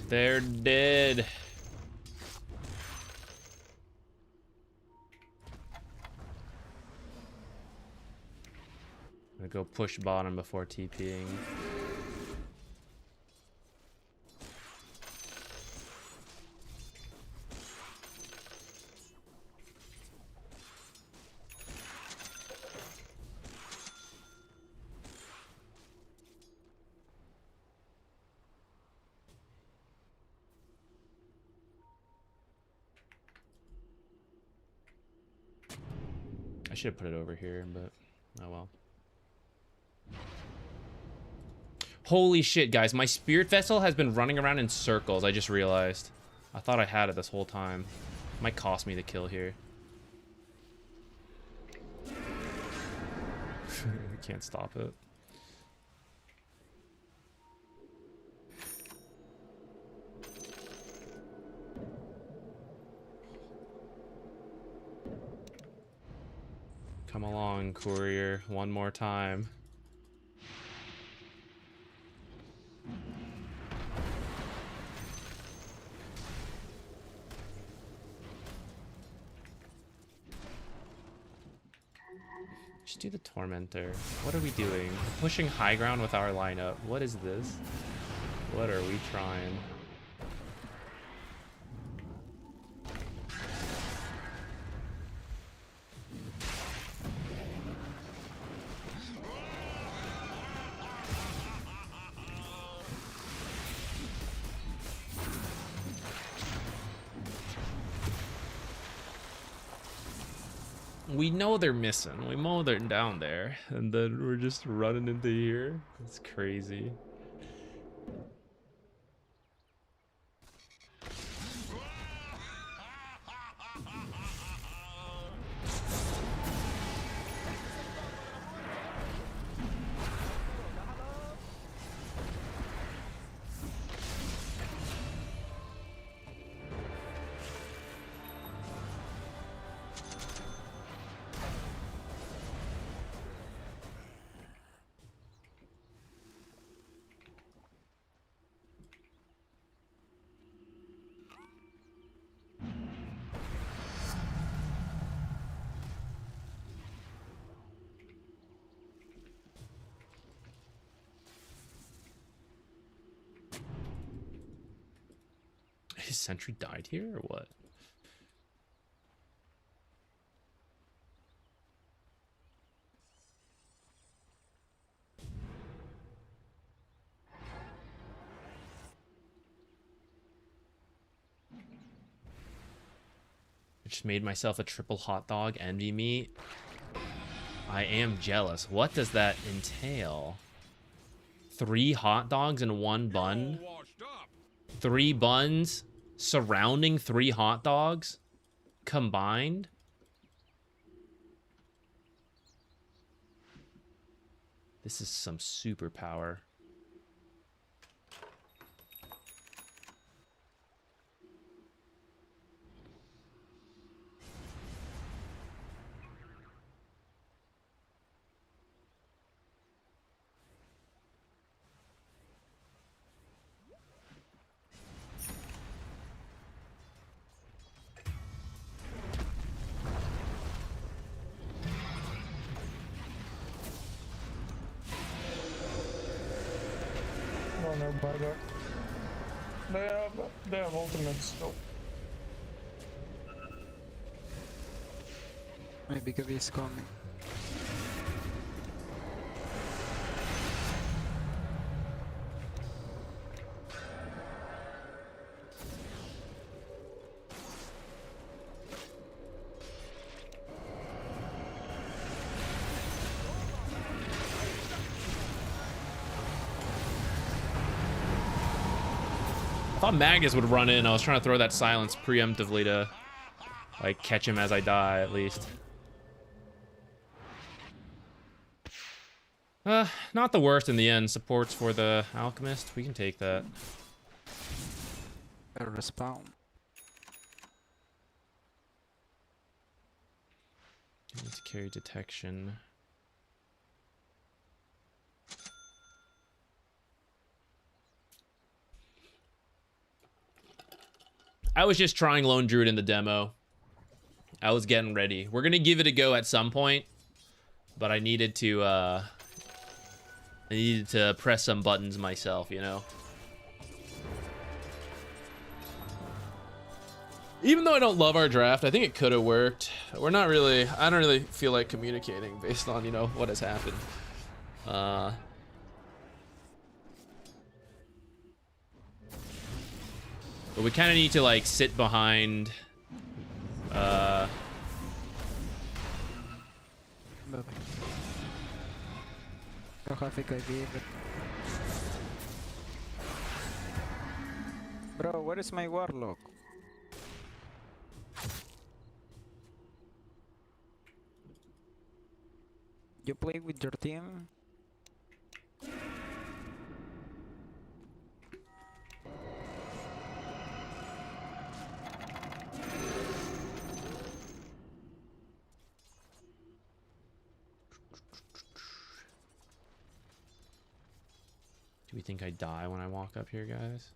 Speaker 1: They're dead. I'm gonna go push bottom before TPing. I should have put it over here, but oh well. Holy shit, guys. My spirit vessel has been running around in circles. I just realized. I thought I had it this whole time. Might cost me the kill here. We can't stop it. Come along, courier, one more time. Just do the tormentor. What are we doing? We're pushing high ground with our lineup. What is this? What are we trying? We know they're missing. We know they're down there. And then we're just running into here. It's crazy. His sentry died here or what? I just made myself a triple hot dog. Envy me? I am jealous. What does that entail? 3 hot dogs and 1 bun? 3 buns surrounding 3 hot dogs combined? This is some superpower.
Speaker 6: No buyback. They have ultimates still.
Speaker 9: Maybe Gavi is coming.
Speaker 1: thought Magus would run in. I was trying to throw that silence preemptively to like catch him as I die at least. Not the worst in the end. Supports for the alchemist. We can take that.
Speaker 8: Better respawn.
Speaker 1: Need to carry detection. I was just trying Lone Druid in the demo. I was getting ready. We're gonna give it a go at some point, but I needed to press some buttons myself, you know. Even though I don't love our draft, I think it could have worked. We're not really, I don't really feel like communicating based on, you know, what has happened. But we kind of need to like sit behind
Speaker 8: Bro, where is my warlock? You play with your team?
Speaker 1: do we think I die when I walk up here, guys?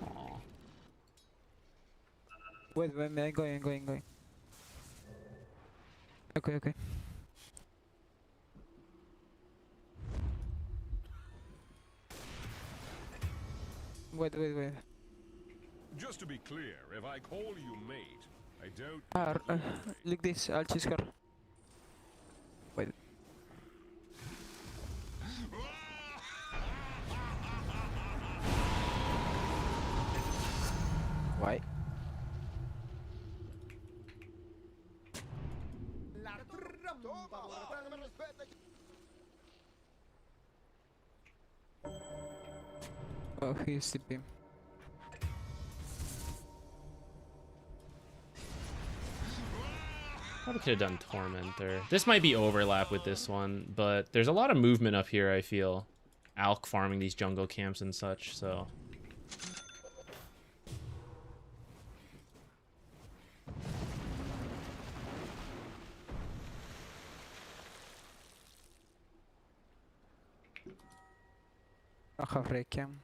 Speaker 1: Aw.
Speaker 8: Wait, I'm going. Okay. Wait.
Speaker 4: Just to be clear, if I call you mate, I don't
Speaker 8: Look this, I'll choose her. Wait. Why? Oh, he's TP.
Speaker 1: Probably could have done Tormentor. This might be overlap with this one, but there's a lot of movement up here, I feel. Alk farming these jungle camps and such, so...
Speaker 8: I have Requiem.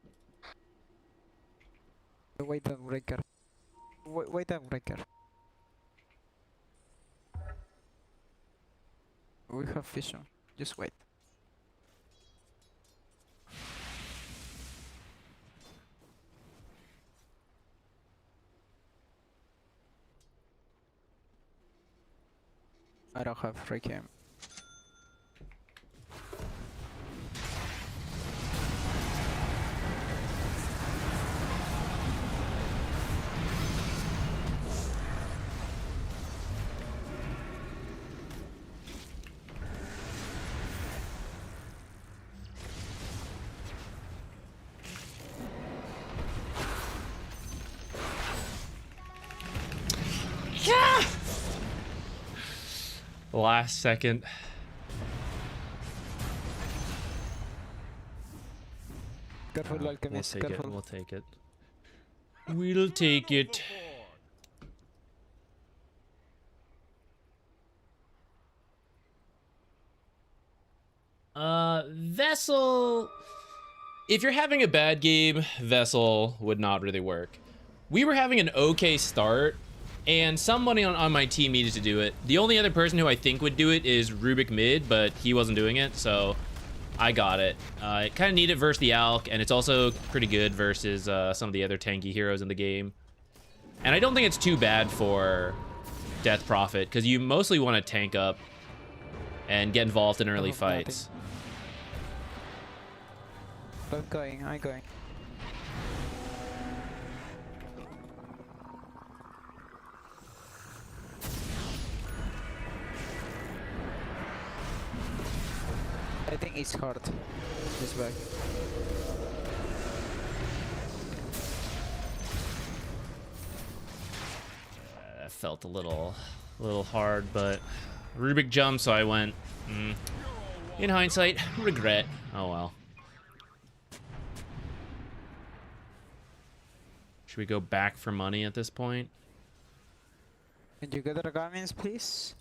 Speaker 8: Wait that breaker. Wait that breaker. We have vision. Just wait. I don't have Requiem.
Speaker 1: Last second.
Speaker 8: Careful, Alchemist,
Speaker 1: We'll take
Speaker 8: careful.
Speaker 1: it. We'll take it. We'll take it. Vessel. If you're having a bad game, Vessel would not really work. We were having an okay start, and somebody on my team needed to do it. The only other person who I think would do it is Rubik mid, but he wasn't doing it, so I got it. It kind of need it versus the Alk, and it's also pretty good versus some of the other tanky heroes in the game. And I don't think it's too bad for Death Prophet, because you mostly want to tank up and get involved in early fights.
Speaker 8: I'm going. is hard. This back.
Speaker 1: That felt a little hard, but Rubik jump, so I went. In hindsight, regret. Oh well. Should we go back for money at this point?
Speaker 8: Can you get the comments, please?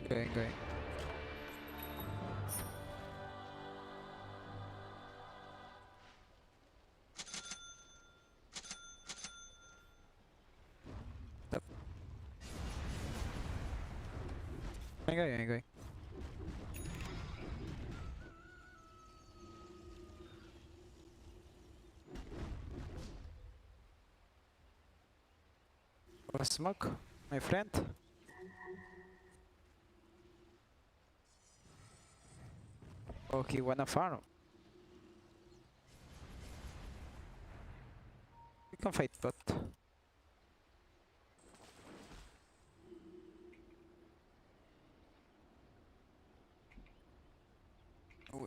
Speaker 8: Going. Stop. Going. A smoke, my friend. Oh, he wanna farm. We can fight, but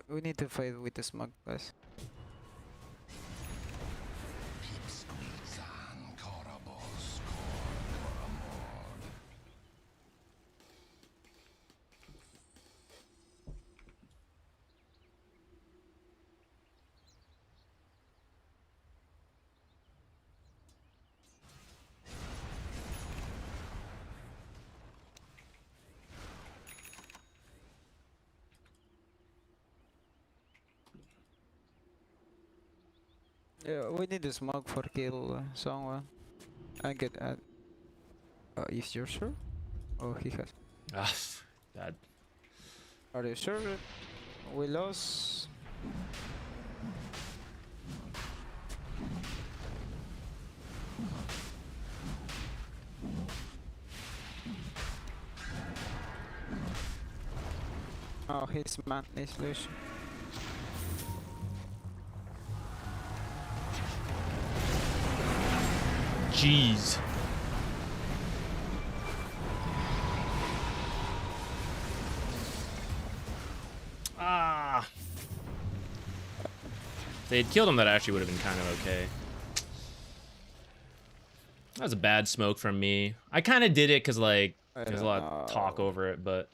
Speaker 8: we need to fight with the smoke, guys. Yeah, we need to smoke for kill someone. And get is you sure? Oh, he has.
Speaker 1: Ah, bad.
Speaker 8: Are you sure? We lost. Oh, his man is loose.
Speaker 1: Jeez. Ah. If they had killed him, that actually would have been kind of okay. That was a bad smoke from me. I kind of did it because, like, there's a lot of talk over it, but...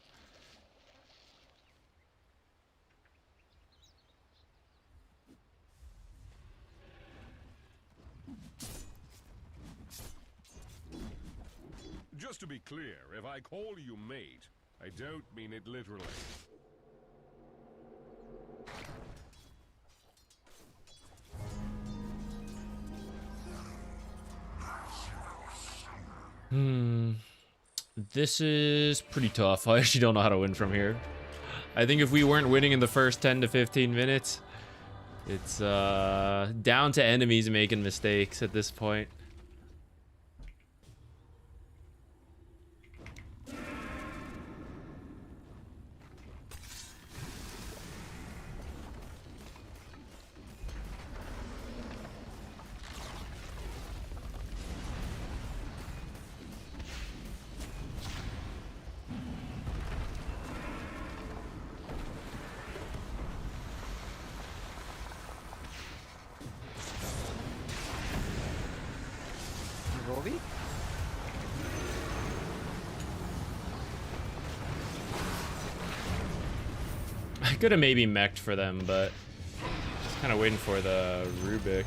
Speaker 4: Just to be clear, if I call you mate, I don't mean it literally.
Speaker 1: This is pretty tough. I actually don't know how to win from here. I think if we weren't winning in the first 10 to 15 minutes, it's down to enemies making mistakes at this point.
Speaker 8: Robbie?
Speaker 1: I could have maybe mech'd for them, but just kind of waiting for the Rubik.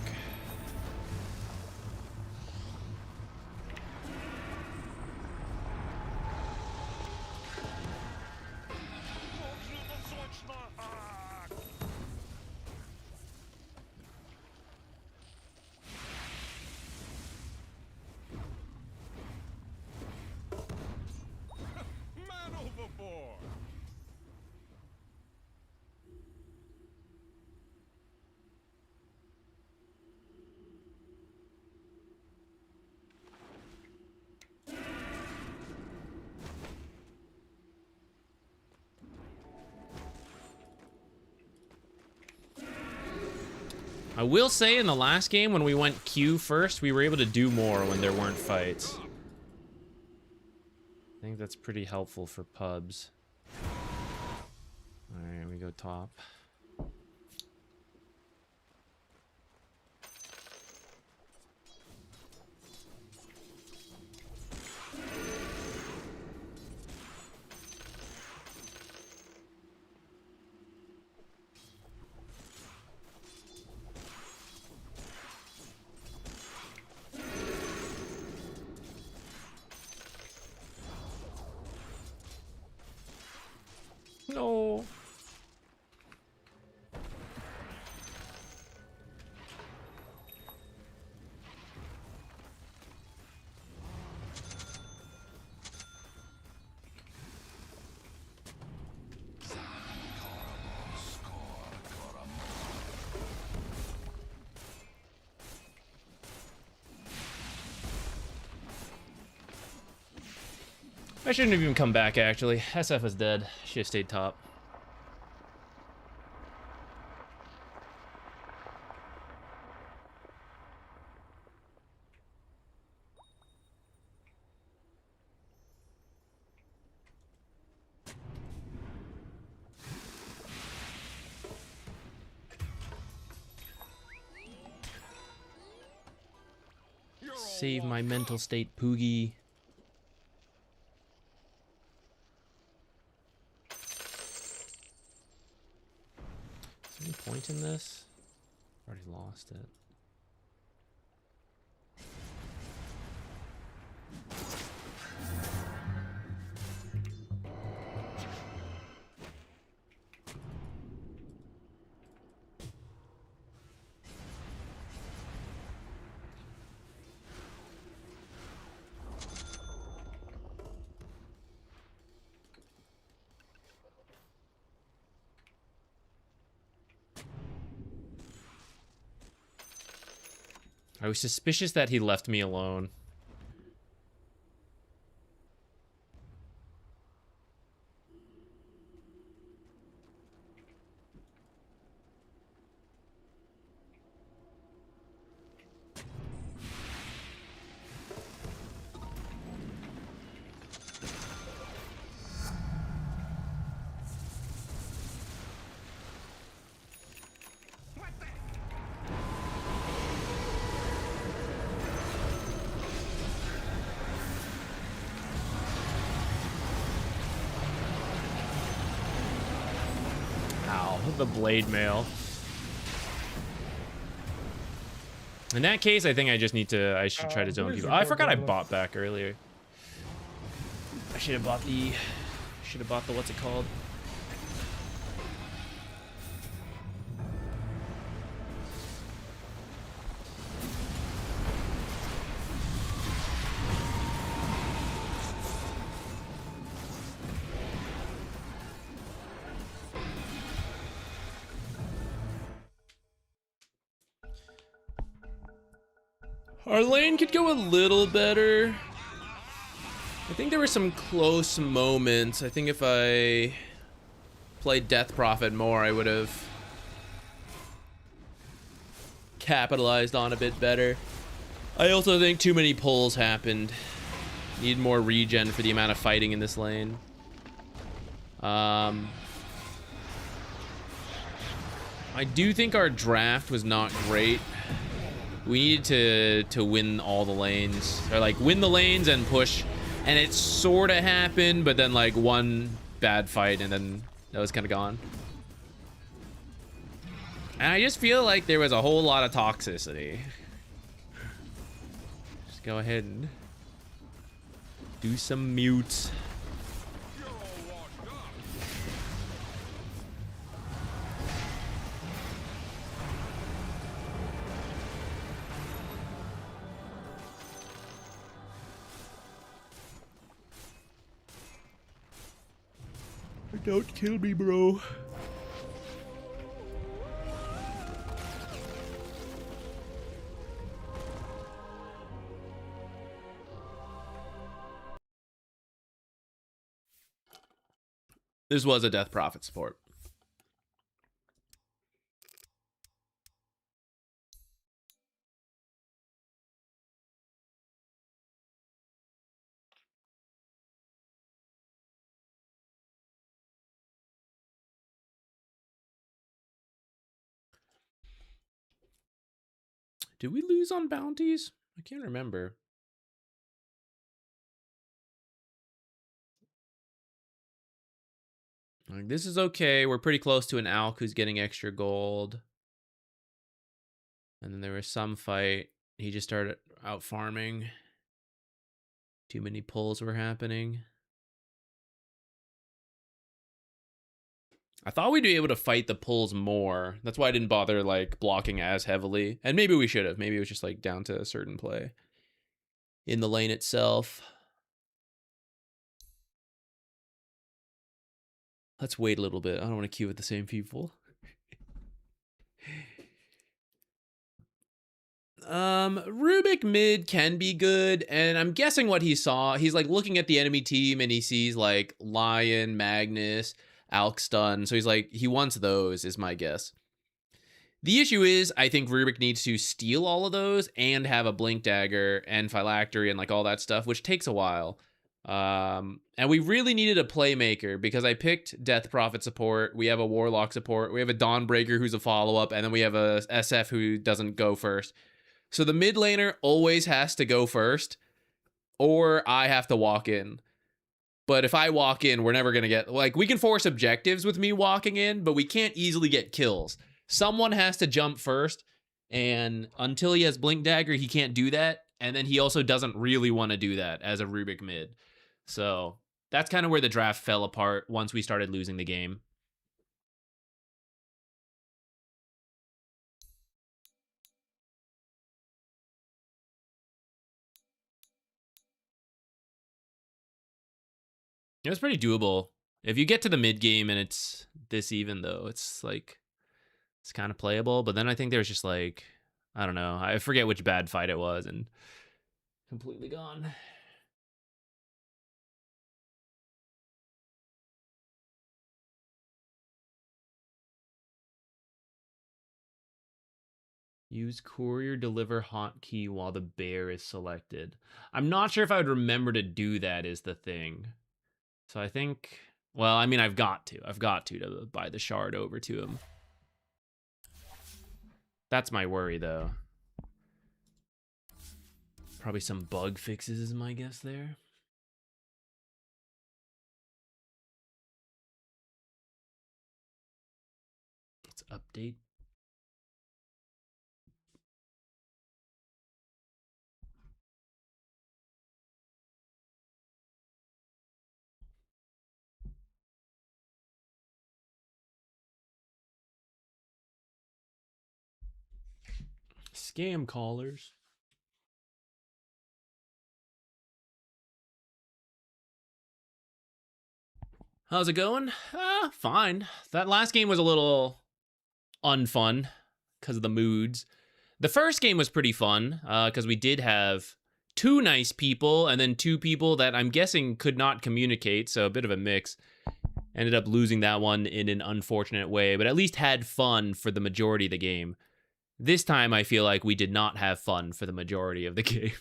Speaker 4: Man overboard!
Speaker 1: I will say in the last game when we went Q first, we were able to do more when there weren't fights. I think that's pretty helpful for pubs. Alright, we go top. No. I shouldn't have even come back, actually. SF is dead. Should have stayed top. Save my mental state, Poogie. Is there any point in this? Already lost it. I was suspicious that he left me alone. The blade mail. In that case, I think I just need to. I should try to zone people. Oh, I forgot I bought back earlier. I should have bought the. Should have bought the. What's it called? Our lane could go a little better. I think there were some close moments. I think if I played Death Prophet more, I would have capitalized on a bit better. I also think too many pulls happened. Need more regen for the amount of fighting in this lane. I do think our draft was not great. We needed to win all the lanes, or like win the lanes and push, and it sort of happened, but then like one bad fight and then that was kind of gone. And I just feel like there was a whole lot of toxicity. Just go ahead and do some mutes. Don't kill me, bro. This was a Death Prophet support. Did we lose on bounties? I can't remember. Like, this is okay. We're pretty close to an Alk who's getting extra gold. And then there was some fight. He just started out farming. Too many pulls were happening. I thought we'd be able to fight the pulls more. That's why I didn't bother like blocking as heavily. And maybe we should have. Maybe it was just like down to a certain play in the lane itself. Let's wait a little bit. I don't want to queue with the same people. Rubik mid can be good, and I'm guessing what he saw, he's like looking at the enemy team and he sees like Lion, Magnus, Alkstun, so he's like, he wants those, is my guess. The issue is, I think Rubik needs to steal all of those and have a Blink Dagger and Phylactery and like all that stuff, which takes a while. And we really needed a playmaker because I picked Death Prophet support, we have a Warlock support, we have a Dawnbreaker who's a follow-up, and then we have a SF who doesn't go first. So the mid laner always has to go first, or I have to walk in. But if I walk in, we're never going to get... Like, we can force objectives with me walking in, but we can't easily get kills. Someone has to jump first, and until he has Blink Dagger, he can't do that. And then he also doesn't really want to do that as a Rubik mid. So that's kind of where the draft fell apart once we started losing the game. It was pretty doable. If you get to the mid game and it's this even, though, it's like, it's kind of playable. But then I think there's just like, I don't know. I forget which bad fight it was and completely gone. Use courier deliver hotkey while the bear is selected. I'm not sure if I would remember to do that is the thing. So I think, well, I mean, I've got to buy the shard over to him. That's my worry, though. Probably some bug fixes is my guess there. Let's update. Scam callers. How's it going? Fine. That last game was a little unfun because of the moods. The first game was pretty fun because we did have two nice people and then two people that I'm guessing could not communicate, so a bit of a mix. Ended up losing that one in an unfortunate way, but at least had fun for the majority of the game. This time I feel like we did not have fun for the majority of the game.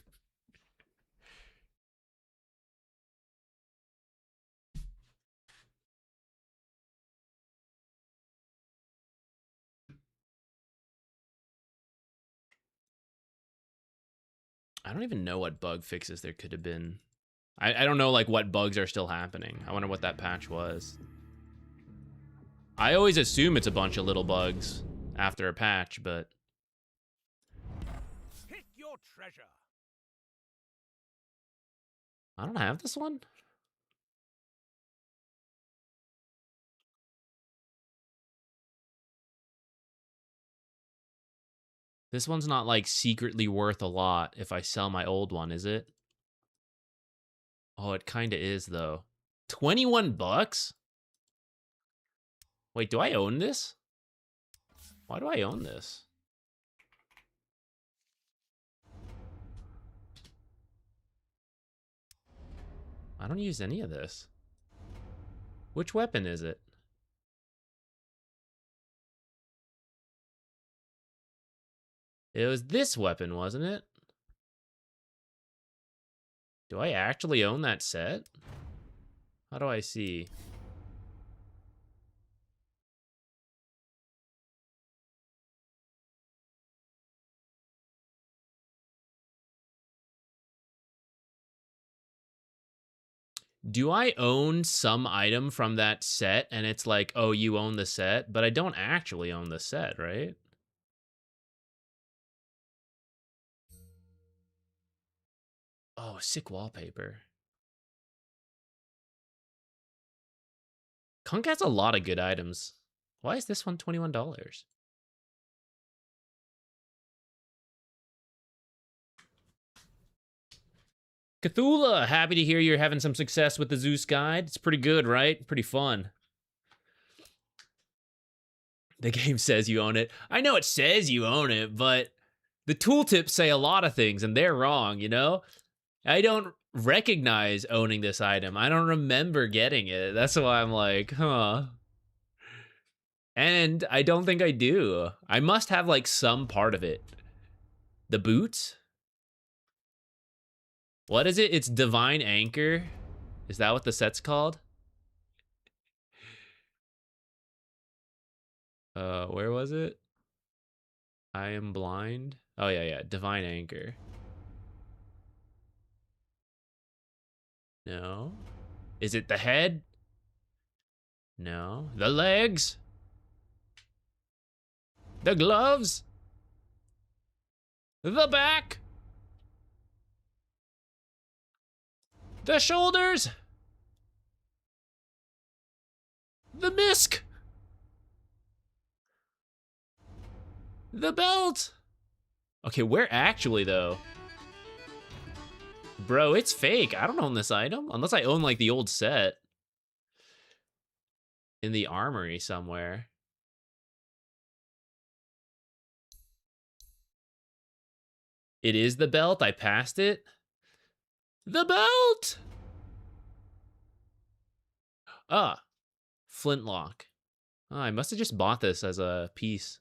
Speaker 1: I don't even know what bug fixes there could have been. I don't know like what bugs are still happening. I wonder what that patch was. I always assume it's a bunch of little bugs after a patch, but
Speaker 7: Hit your treasure.
Speaker 1: I don't have this one. This one's not like secretly worth a lot if I sell my old one, is it? Oh, it kind of is though. 21 bucks? Wait, do I own this? Why do I own this? I don't use any of this. Which weapon is it? It was this weapon, wasn't it? Do I actually own that set? How do I see? Do I own some item from that set and it's like, oh, you own the set, but I don't actually own the set, right? Oh, sick wallpaper. Kunk has a lot of good items. Why is this one $21? Cthulhu, happy to hear you're having some success with the Zeus guide. It's pretty good, right? Pretty fun. The game says you own it. I know it says you own it, but the tooltips say a lot of things and they're wrong, you know? I don't recognize owning this item. I don't remember getting it. That's why I'm like, huh. And I don't think I do. I must have like some part of it. The boots? What is it? It's Divine Anchor? Is that what the set's called? Where was it? I am blind. Oh yeah, Divine Anchor. No. Is it the head? No. The legs? The gloves? The back? The shoulders? The misc? The belt? Okay, where actually though? Bro, it's fake. I don't own this item. Unless I own like the old set. In the armory somewhere. It is the belt. I passed it. The belt! Ah. Flintlock. Oh, I must have just bought this as a piece.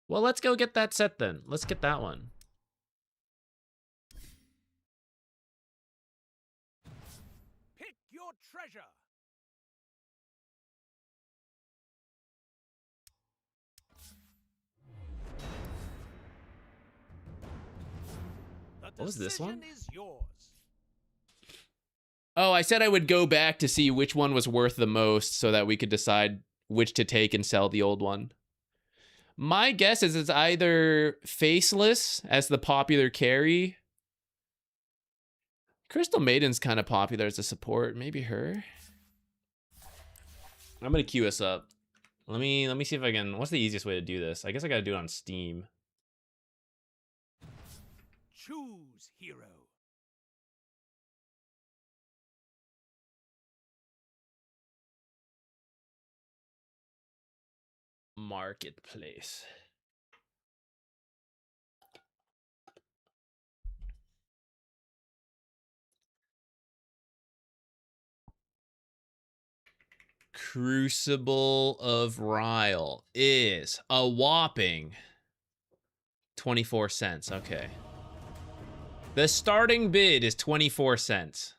Speaker 1: Well, let's go get that set then. Let's get that one.
Speaker 7: Pick your treasure.
Speaker 1: What was this one?
Speaker 7: Is yours.
Speaker 1: Oh, I said I would go back to see which one was worth the most so that we could decide which to take and sell the old one. My guess is it's either Faceless as the popular carry. Crystal Maiden's kind of popular as a support. Maybe her. I'm gonna queue us up. Let me see if I can. What's the easiest way to do this? I guess I gotta do it on Steam.
Speaker 7: Choose hero.
Speaker 1: Marketplace. Crucible of Ryle is a whopping 24 cents. Okay. The starting bid is 24 cents.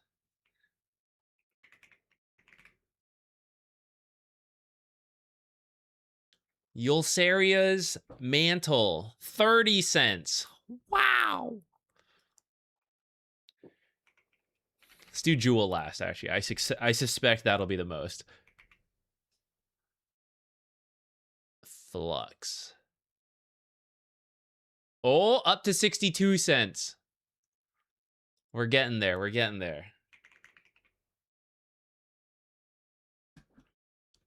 Speaker 1: Yulsaria's mantle, 30 cents. Wow. Let's do Jewel last, actually. I suspect that'll be the most. Flux. Oh, up to 62 cents. We're getting there. We're getting there.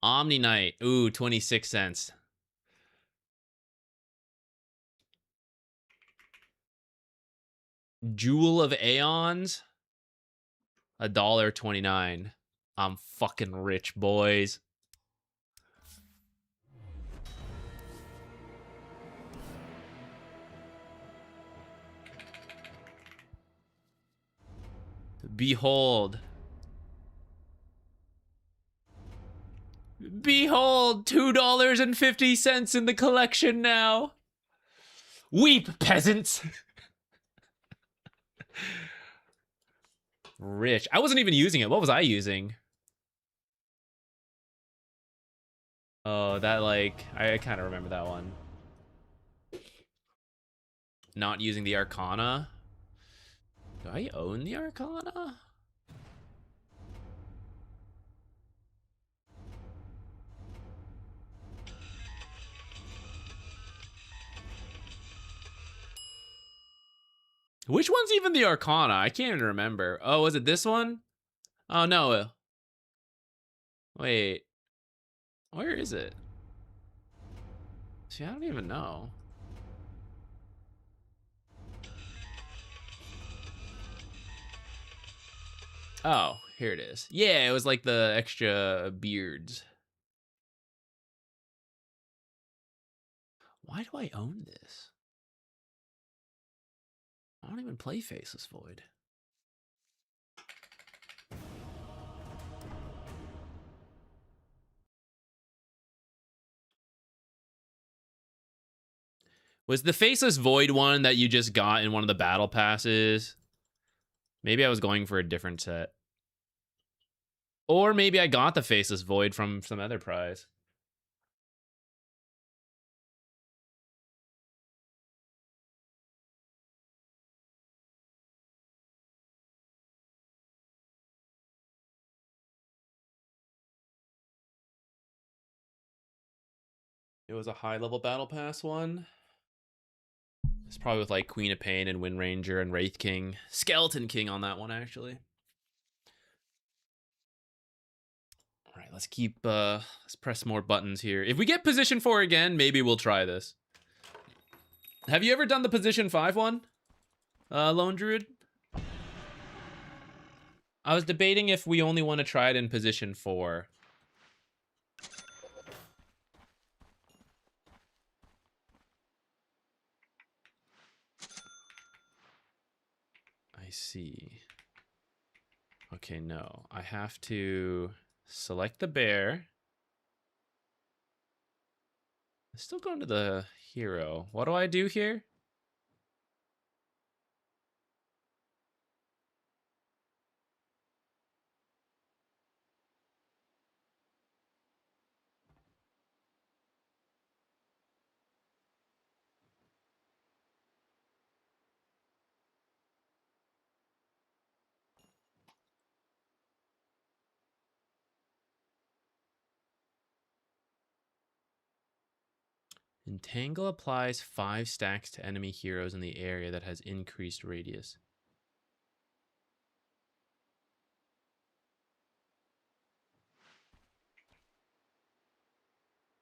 Speaker 1: Omni Knight. Ooh, 26 cents. Jewel of Aeons. $1.29. I'm fucking rich, boys. Behold. Behold, $2.50 in the collection now. Weep, peasants. Rich. I wasn't even using it. What was I using? Oh, that like, I kind of remember that one. Not using the Arcana. Do I own the Arcana? Which one's even the Arcana? I can't even remember. Oh, was it this one? Oh, no. Wait. Where is it? See, I don't even know. Oh, here it is. Yeah, it was like the extra beards. Why do I own this? I don't even play Faceless Void. Was the Faceless Void one that you just got in one of the battle passes? Maybe I was going for a different set. Or maybe I got the Faceless Void from some other prize. It was a high-level battle pass one. It's probably with like Queen of Pain and Wind Ranger and Wraith King. Skeleton King on that one, actually. All right, let's keep, let's press more buttons here. If we get position 4 again, maybe we'll try this. Have you ever done the position 5 one, Lone Druid? I was debating if we only want to try it in position 4. I see. Okay, no. I have to select the bear. I'm still going to the hero. What do I do here? Entangle applies 5 stacks to enemy heroes in the area that has increased radius.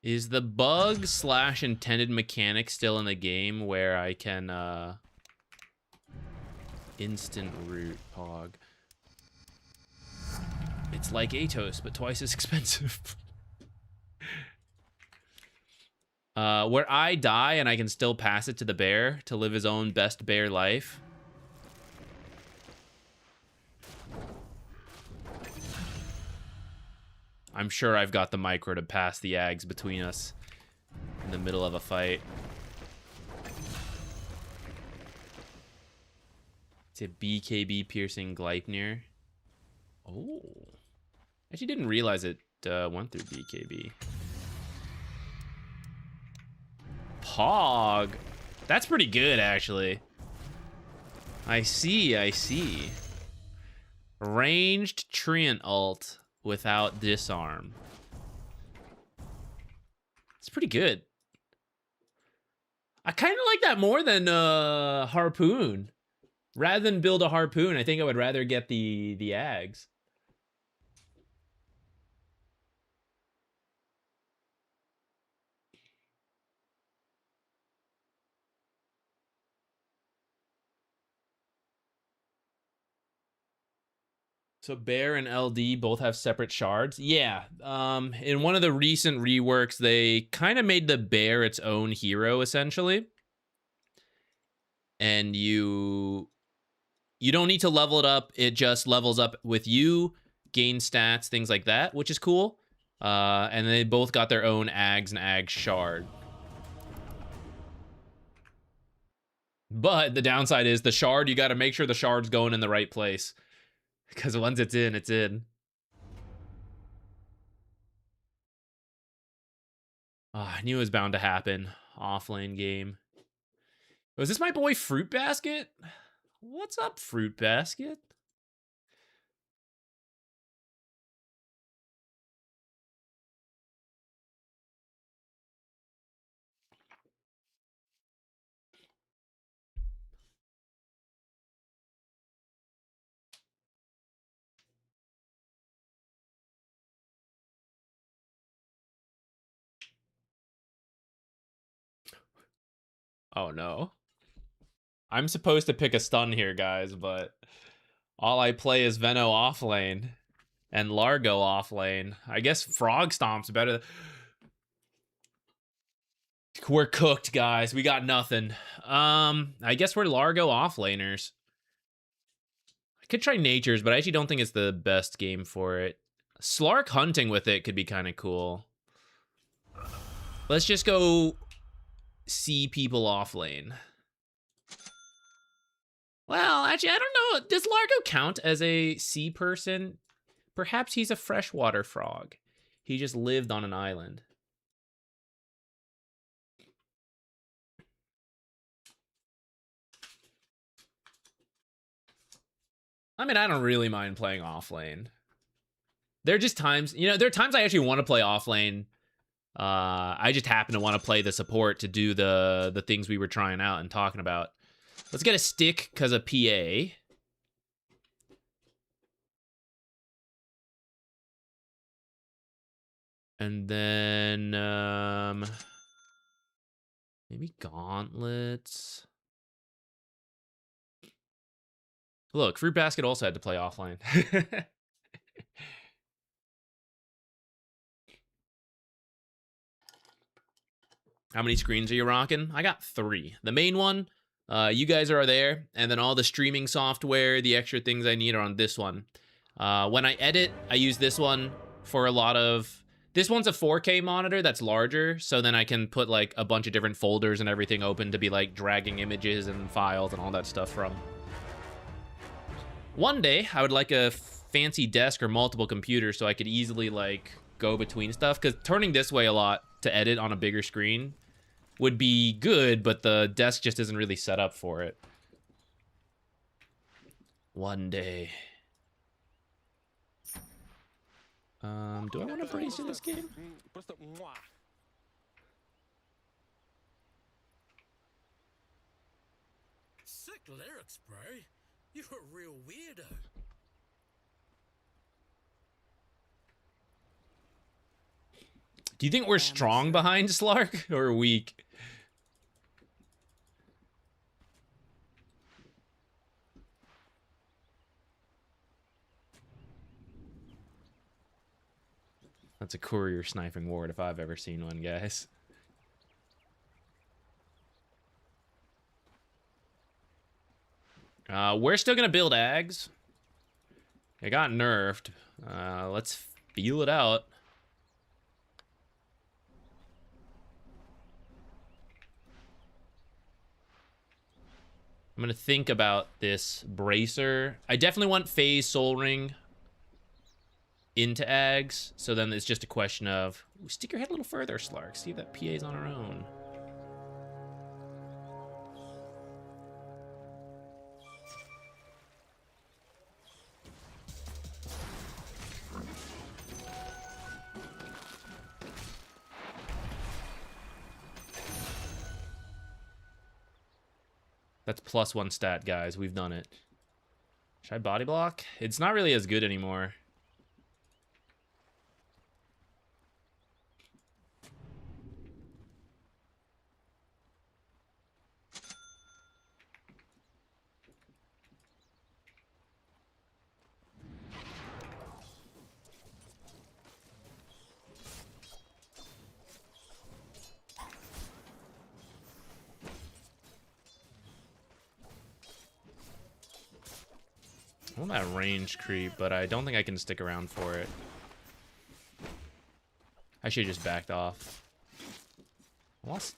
Speaker 1: Is the bug / intended mechanic still in the game where I can instant root pog? It's like Atos, but twice as expensive. Where I die and I can still pass it to the bear to live his own best bear life. I'm sure I've got the micro to pass the Ags between us in the middle of a fight. It's a BKB piercing Gleipnir. Oh. Actually didn't realize it went through BKB. Pog. That's pretty good, actually. I see, I see. Ranged Treant ult without disarm. It's pretty good. I kind of like that more than Harpoon. Rather than build a Harpoon, I think I would rather get the Ags. So Bear and LD both have separate shards. Yeah. In one of the recent reworks, they kind of made the Bear its own hero, essentially. And you don't need to level it up. It just levels up with you, gain stats, things like that, which is cool. And they both got their own Ags and Ags shard. But the downside is the shard, you got to make sure the shard's going in the right place. Because once it's in, it's in. I knew it was bound to happen. Offlane game. Was this my boy Fruit Basket? What's up, Fruit Basket? Oh no. I'm supposed to pick a stun here, guys, but all I play is Veno off lane and Largo off lane. I guess Frog Stomp's better. We're cooked, guys. We got nothing. I guess we're Largo off laners. I could try Nature's, but I actually don't think it's the best game for it. Slark hunting with it could be kind of cool. Let's just go see people off lane. Well, actually, I don't know. Does Largo count as a sea person? Perhaps he's a freshwater frog. He just lived on an island. I mean, I don't really mind playing off lane. There are just times, you know, there are times I actually want to play off lane. I just happen to want to play the support to do the things we were trying out and talking about. Let's get a stick because of PA. And then maybe gauntlets. Look, Fruit Basket also had to play offline. How many screens are you rocking? I got 3. The main one, you guys are there, and then all the streaming software, the extra things I need are on this one. When I edit, I use this one for a lot of... This one's a 4K monitor that's larger, so then I can put like a bunch of different folders and everything open to be like dragging images and files and all that stuff from. One day, I would like a fancy desk or multiple computers so I could easily like go between stuff, because turning this way a lot to edit on a bigger screen would be good, but the desk just isn't really set up for it. One day. Do I want to brace in this game?
Speaker 7: Sick lyrics, bro. You're a real weirdo.
Speaker 1: Do you think we're strong behind Slark or weak? That's a courier sniping ward if I've ever seen one, guys. We're still gonna build Ags. It got nerfed. Let's feel it out. I'm gonna think about this bracer. I definitely want Phase Soul Ring into Ags, so then it's just a question of stick your head a little further, Slark. See that PA's on her own. That's +1 stat, guys. We've done it. Should I body block? It's not really as good anymore. I want that range creep, but I don't think I can stick around for it. I should have just backed off. I lost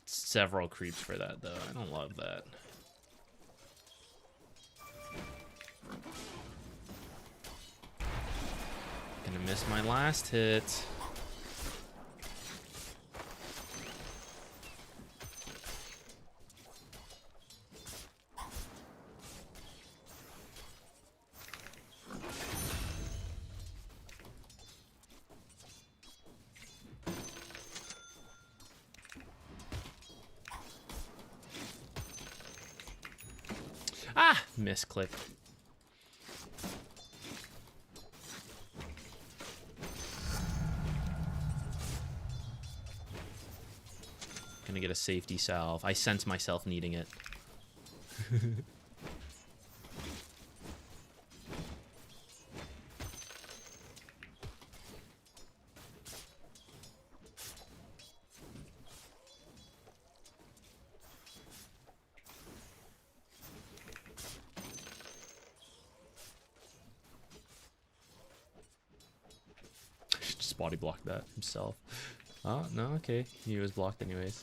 Speaker 1: several creeps for that, though. I don't love that. Gonna miss my last hit. Ah! Misclick. Gonna get a safety salve. I sense myself needing it. Just body blocked that himself. Oh, no, okay. He was blocked anyways.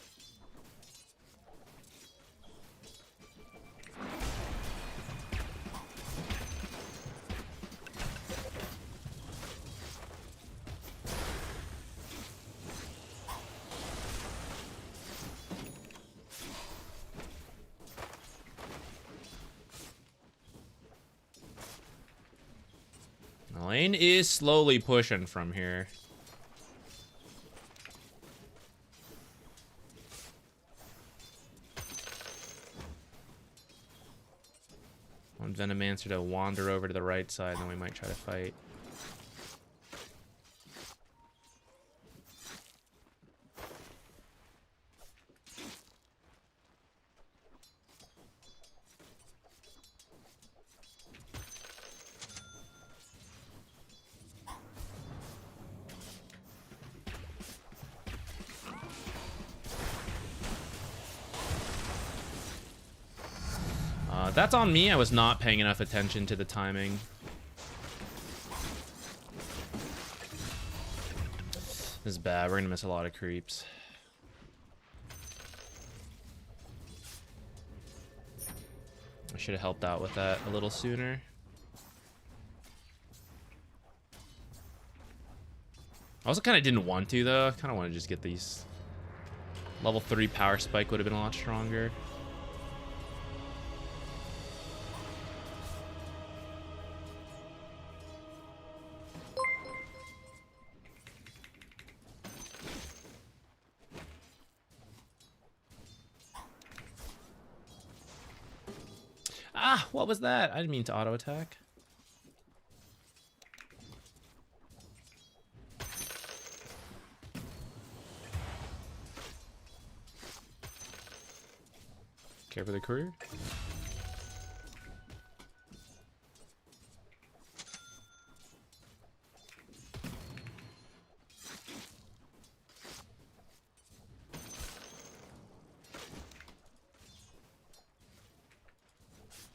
Speaker 1: Lane is slowly pushing from here. I want Venomancer to wander over to the right side, and then we might try to fight. That's on me. I was not paying enough attention to the timing. This is bad. We're gonna miss a lot of creeps. I should have helped out with that a little sooner. I also kind of didn't want to, though. I kind of want to just get these. Level 3 power spike would have been a lot stronger. Ah, what was that? I didn't mean to auto attack. Care for the courier?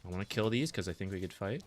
Speaker 1: I want to kill these because I think we could fight.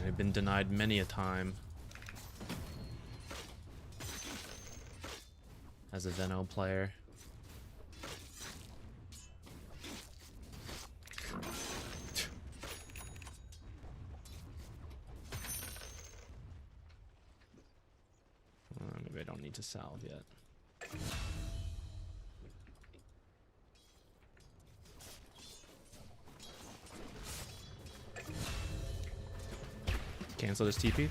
Speaker 1: I've been denied many a time as a Veno player. Maybe I don't need to salve yet. Cancel this TP.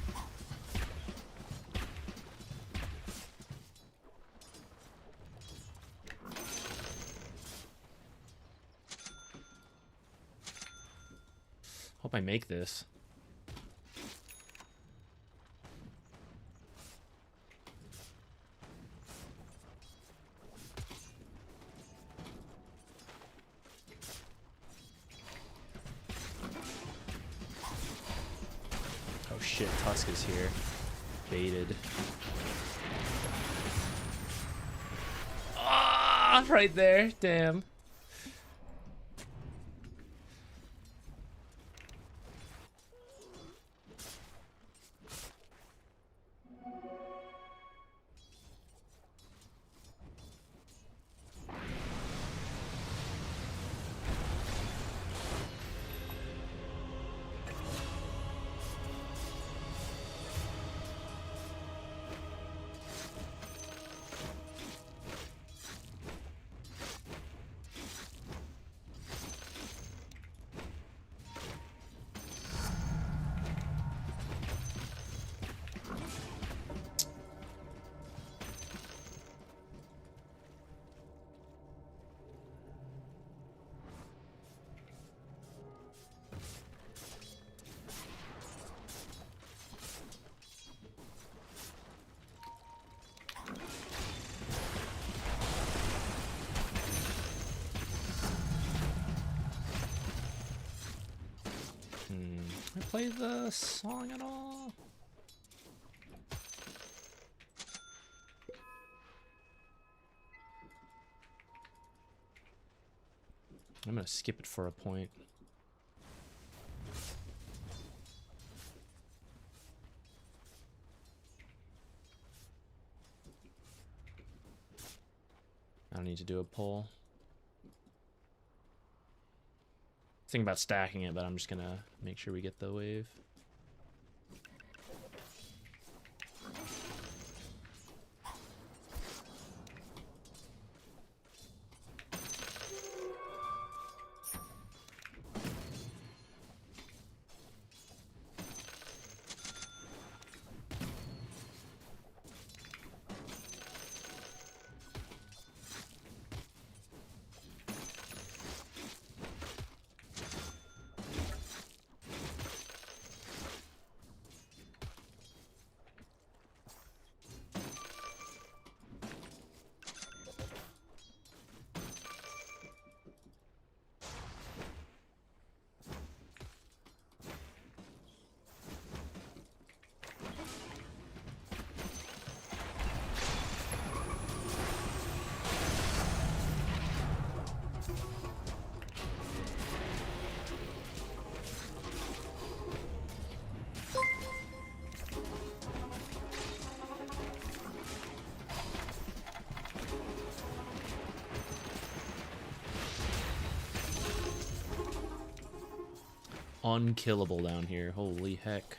Speaker 1: Hope I make this. Oh shit, Tusk is here. Baited. Ah, right there. Damn. play the song at all? I'm gonna skip it for a point. I don't need to do a poll. Thinking about stacking it, but I'm just gonna make sure we get the wave. Unkillable down here. Holy heck.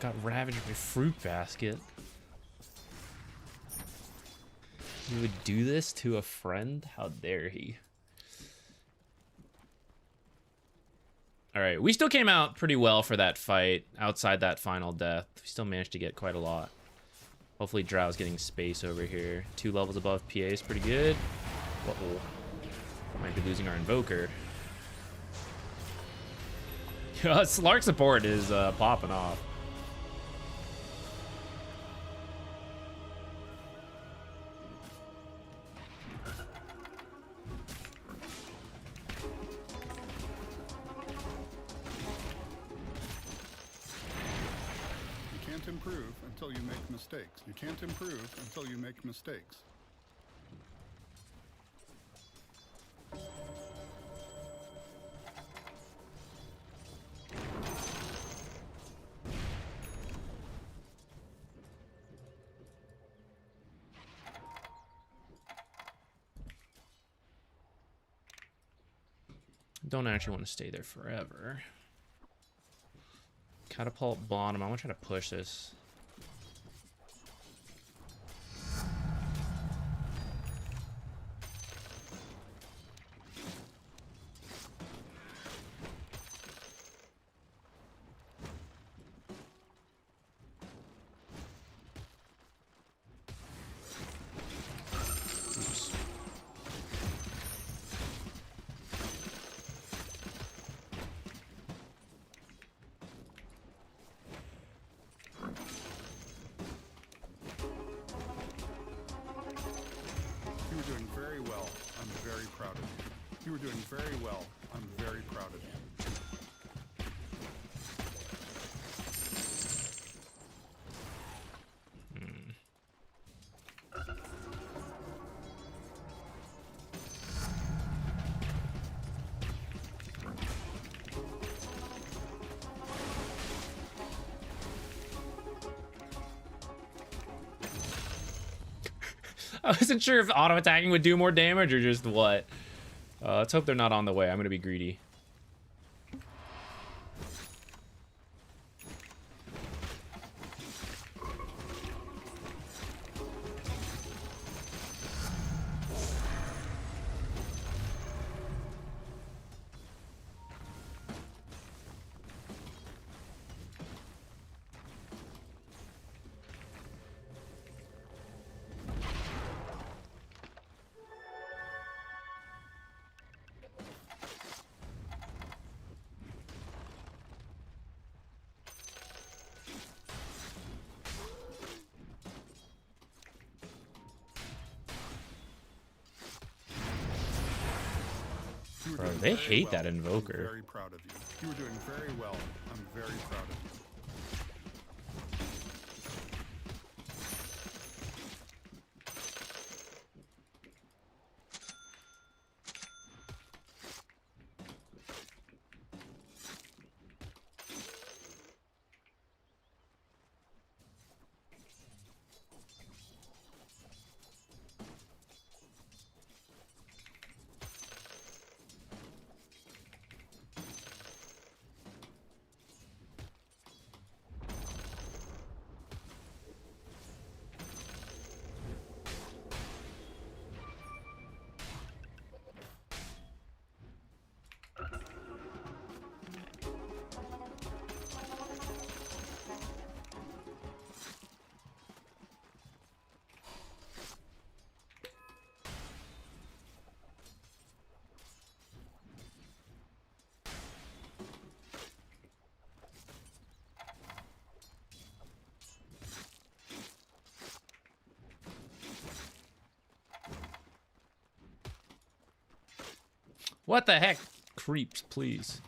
Speaker 1: Got ravaged by fruit basket. You would do this to a friend? How dare he? Alright, we still came out pretty well for that fight outside that final death. We still managed to get quite a lot. Hopefully Drow's getting space over here. 2 levels above PA is pretty good. Uh-oh. Might be losing our Invoker. Slark support is popping off.
Speaker 9: You can't improve until you make mistakes. You can't improve until you make mistakes.
Speaker 1: Don't actually want to stay there forever. Catapult bottom. I want to try to push this. Oops.
Speaker 9: You were doing very well. I'm very proud of you. You were doing very well. I'm very proud of you.
Speaker 1: I wasn't sure if auto attacking would do more damage or just what. Let's hope they're not on the way. I'm gonna be greedy.
Speaker 9: You were
Speaker 1: Bro,
Speaker 9: doing
Speaker 1: they
Speaker 9: very
Speaker 1: hate
Speaker 9: well.
Speaker 1: that invoker.
Speaker 9: I'm very proud of you. You were doing very well. I'm very proud of you.
Speaker 1: What the heck? Creeps, please.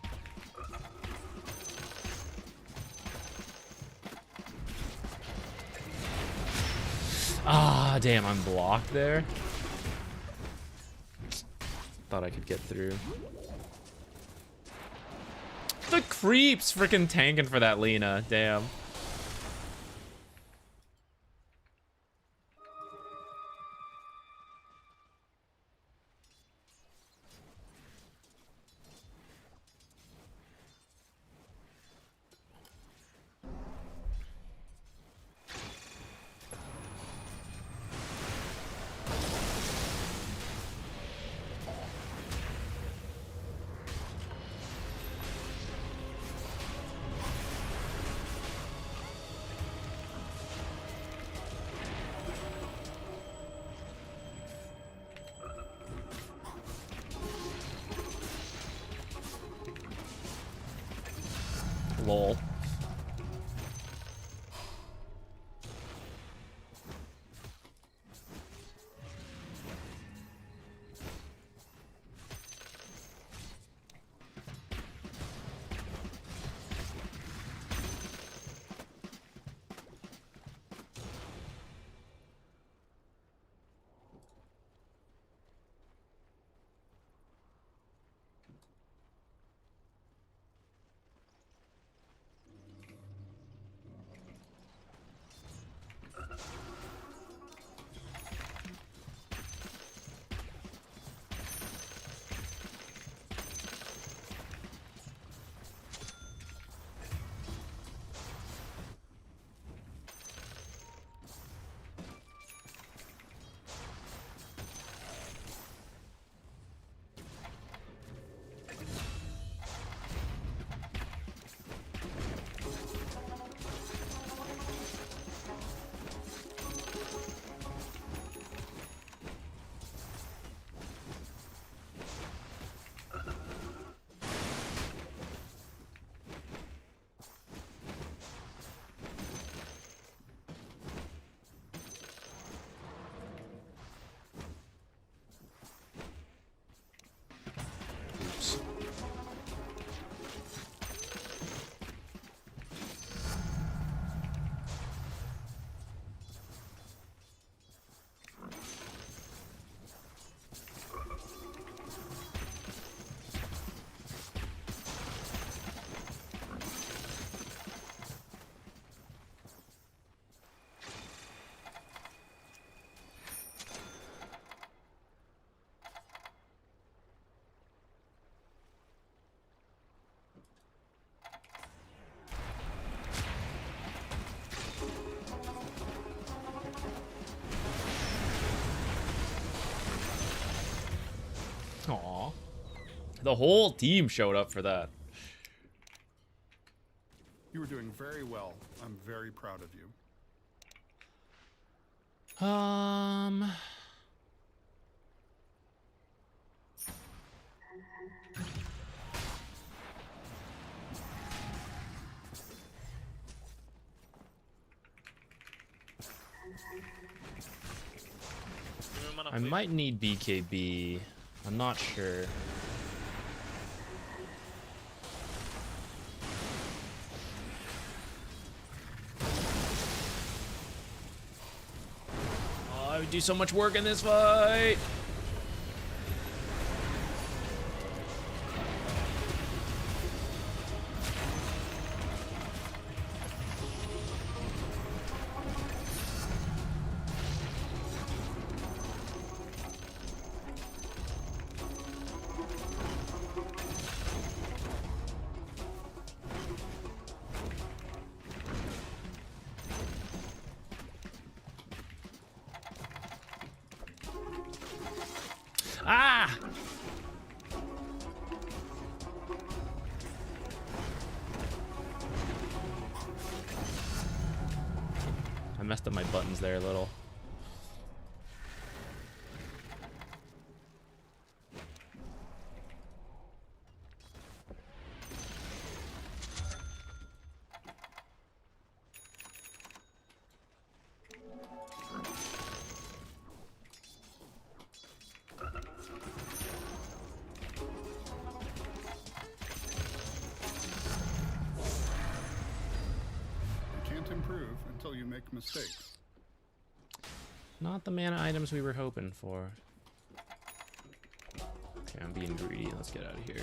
Speaker 1: Ah, damn, I'm blocked there. Thought I could get through. The creeps freaking tanking for that Lena. Damn. Lol. Aw. The whole team showed up for that.
Speaker 9: You were doing very well. I'm very proud of you.
Speaker 1: I might need BKB. I'm not sure. do so much work in this fight. Ah! I messed up my buttons there a little.
Speaker 9: Improve until you make mistakes.
Speaker 1: Not the mana items we were hoping for. Okay, I'm being greedy. Let's get out of here.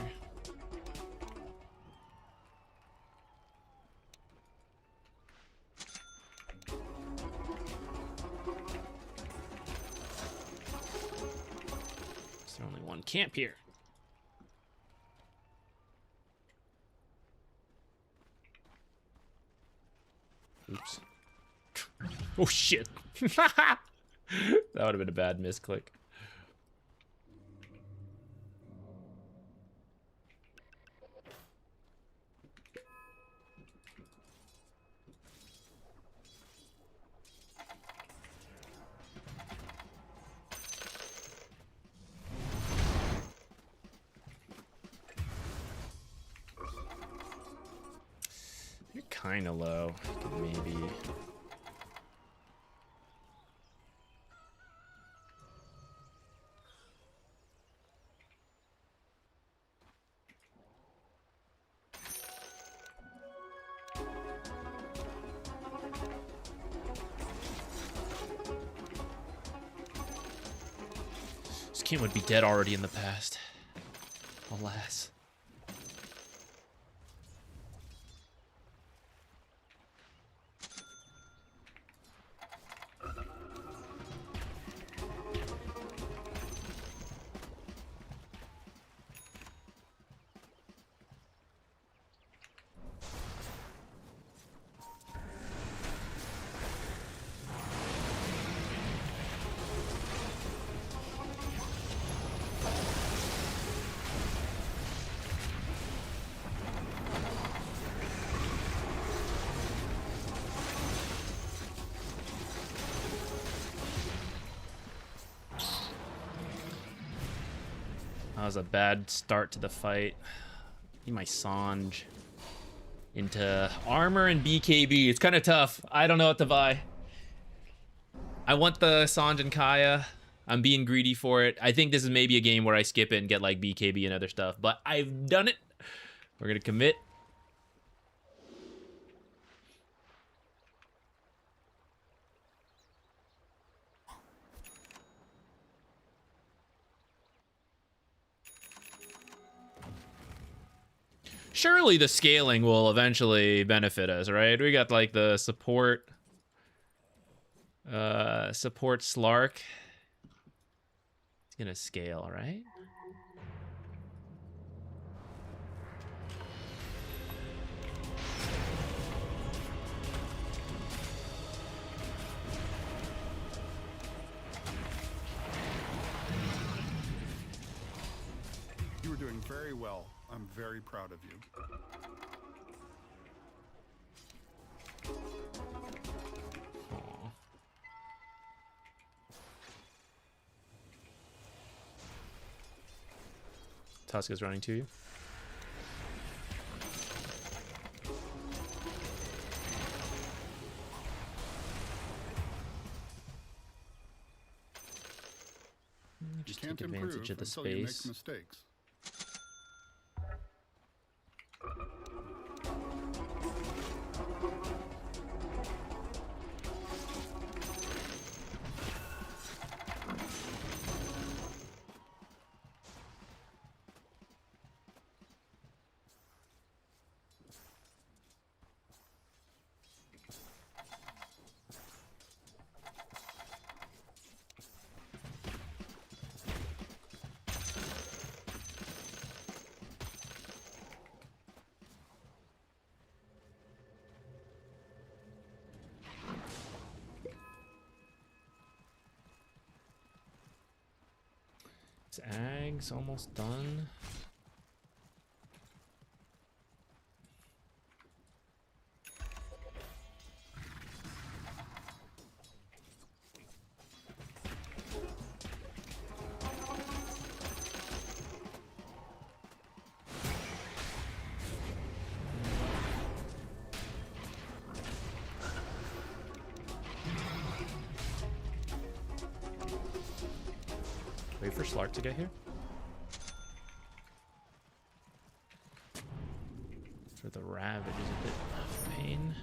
Speaker 1: There's only one camp here. Oops. Oh shit. That would have been a bad misclick. You're kind of low. Could maybe. This game would be dead already in the past. Alas. That was a bad start to the fight. Need my Sanj into armor and BKB. It's kind of tough. I don't know what to buy. I want the Sanj and Kaya. I'm being greedy for it. I think this is maybe a game where I skip it and get like BKB and other stuff, but I've done it. We're gonna commit. Surely the scaling will eventually benefit us, right? We got like the support Slark. It's gonna scale, right?
Speaker 9: You were doing very well. I'm very proud of you.
Speaker 1: Aw. Tuska's running to you. Just take advantage of the
Speaker 9: until you make
Speaker 1: space.
Speaker 9: mistakes.
Speaker 1: This ag's almost done. Wait for Slark to get here. For the Ravage is a bit of pain.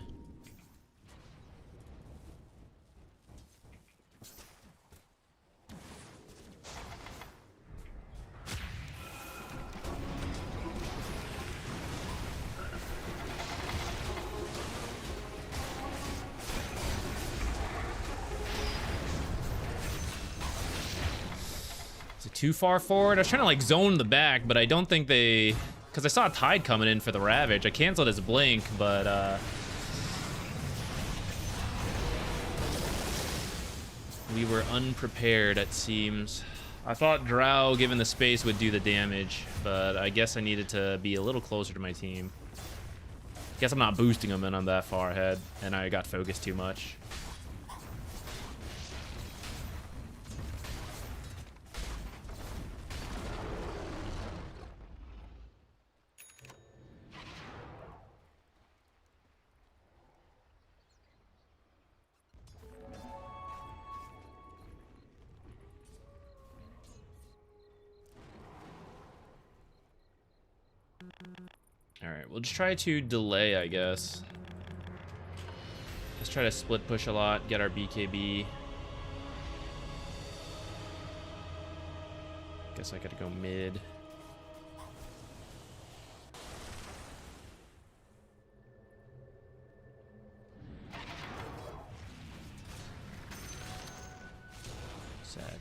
Speaker 1: Too far forward. I was trying to like zone the back, but I don't think they, because I saw a Tide coming in for the Ravage. I canceled his blink, but we were unprepared, it seems. I thought Drow, given the space, would do the damage, but I guess I needed to be a little closer to my team. Guess I'm not boosting them in on that far ahead, and I got focused too much. Alright, we'll just try to delay, I guess. Let's try to split push a lot, get our BKB. Guess I gotta go mid. Sad.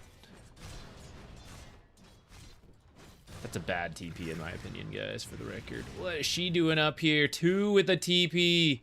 Speaker 1: That's a bad TP in my opinion, guys, for the record. What is she doing up here? 2 with a TP.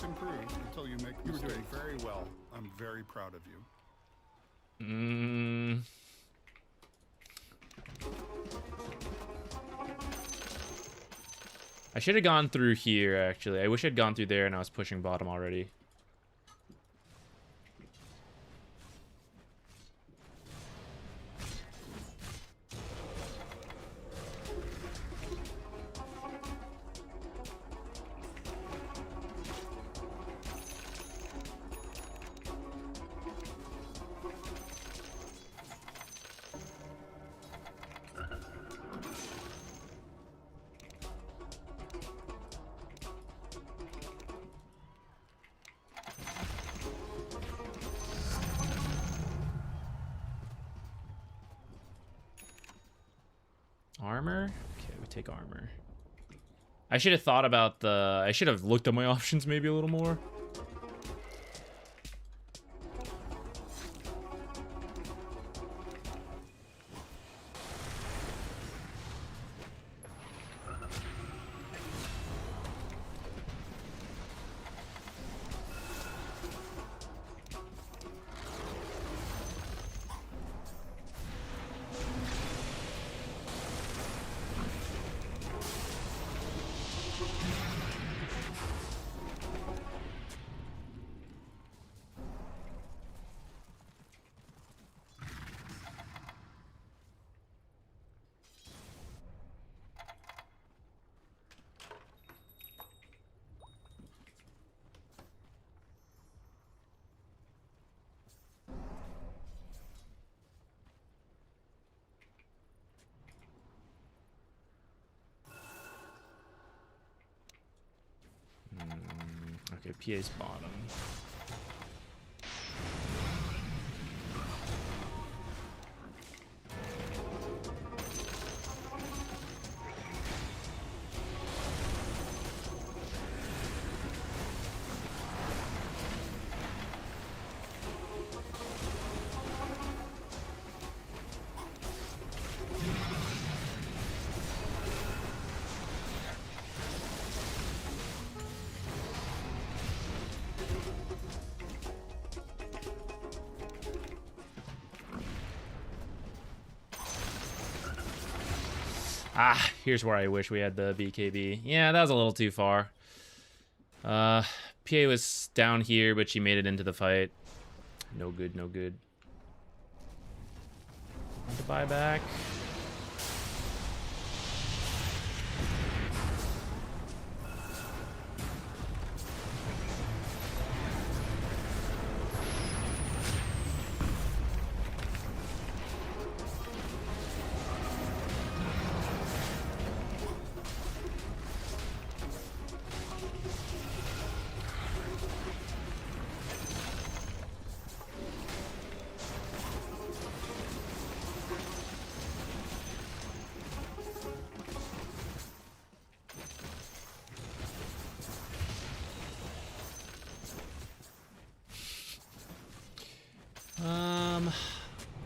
Speaker 9: Improve until you make mistakes. You were doing very well. I'm very proud of you.
Speaker 1: I should have gone through here, actually. I wish I'd gone through there and I was pushing bottom already. Armor? Okay, we take armor. I should have thought about the... I should have looked at my options maybe a little more. Okay, PA's bottom. Ah, here's where I wish we had the BKB. Yeah, that was a little too far. PA was down here, but she made it into the fight. No good, no good. Want to buy back.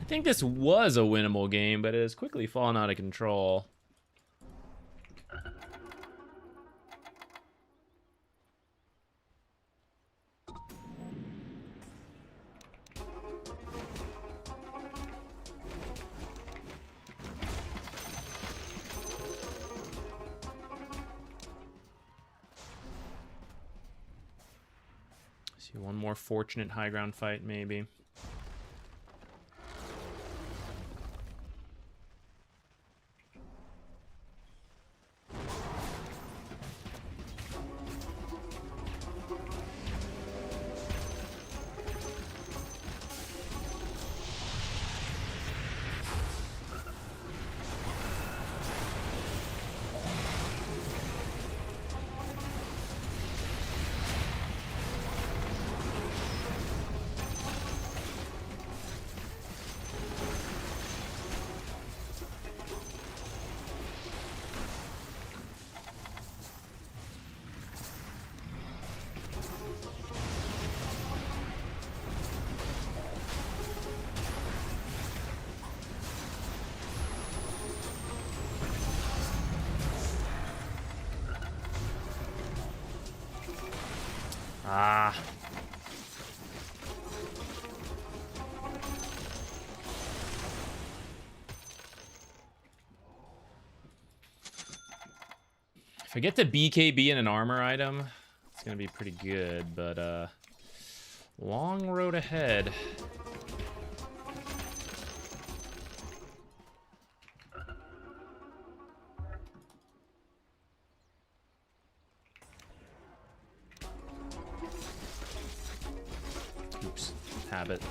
Speaker 1: I think this was a winnable game, but it has quickly fallen out of control. See one more fortunate high ground fight, maybe. Ah. If I get the BKB in an armor item, it's gonna be pretty good, but long road ahead. Oops, habit.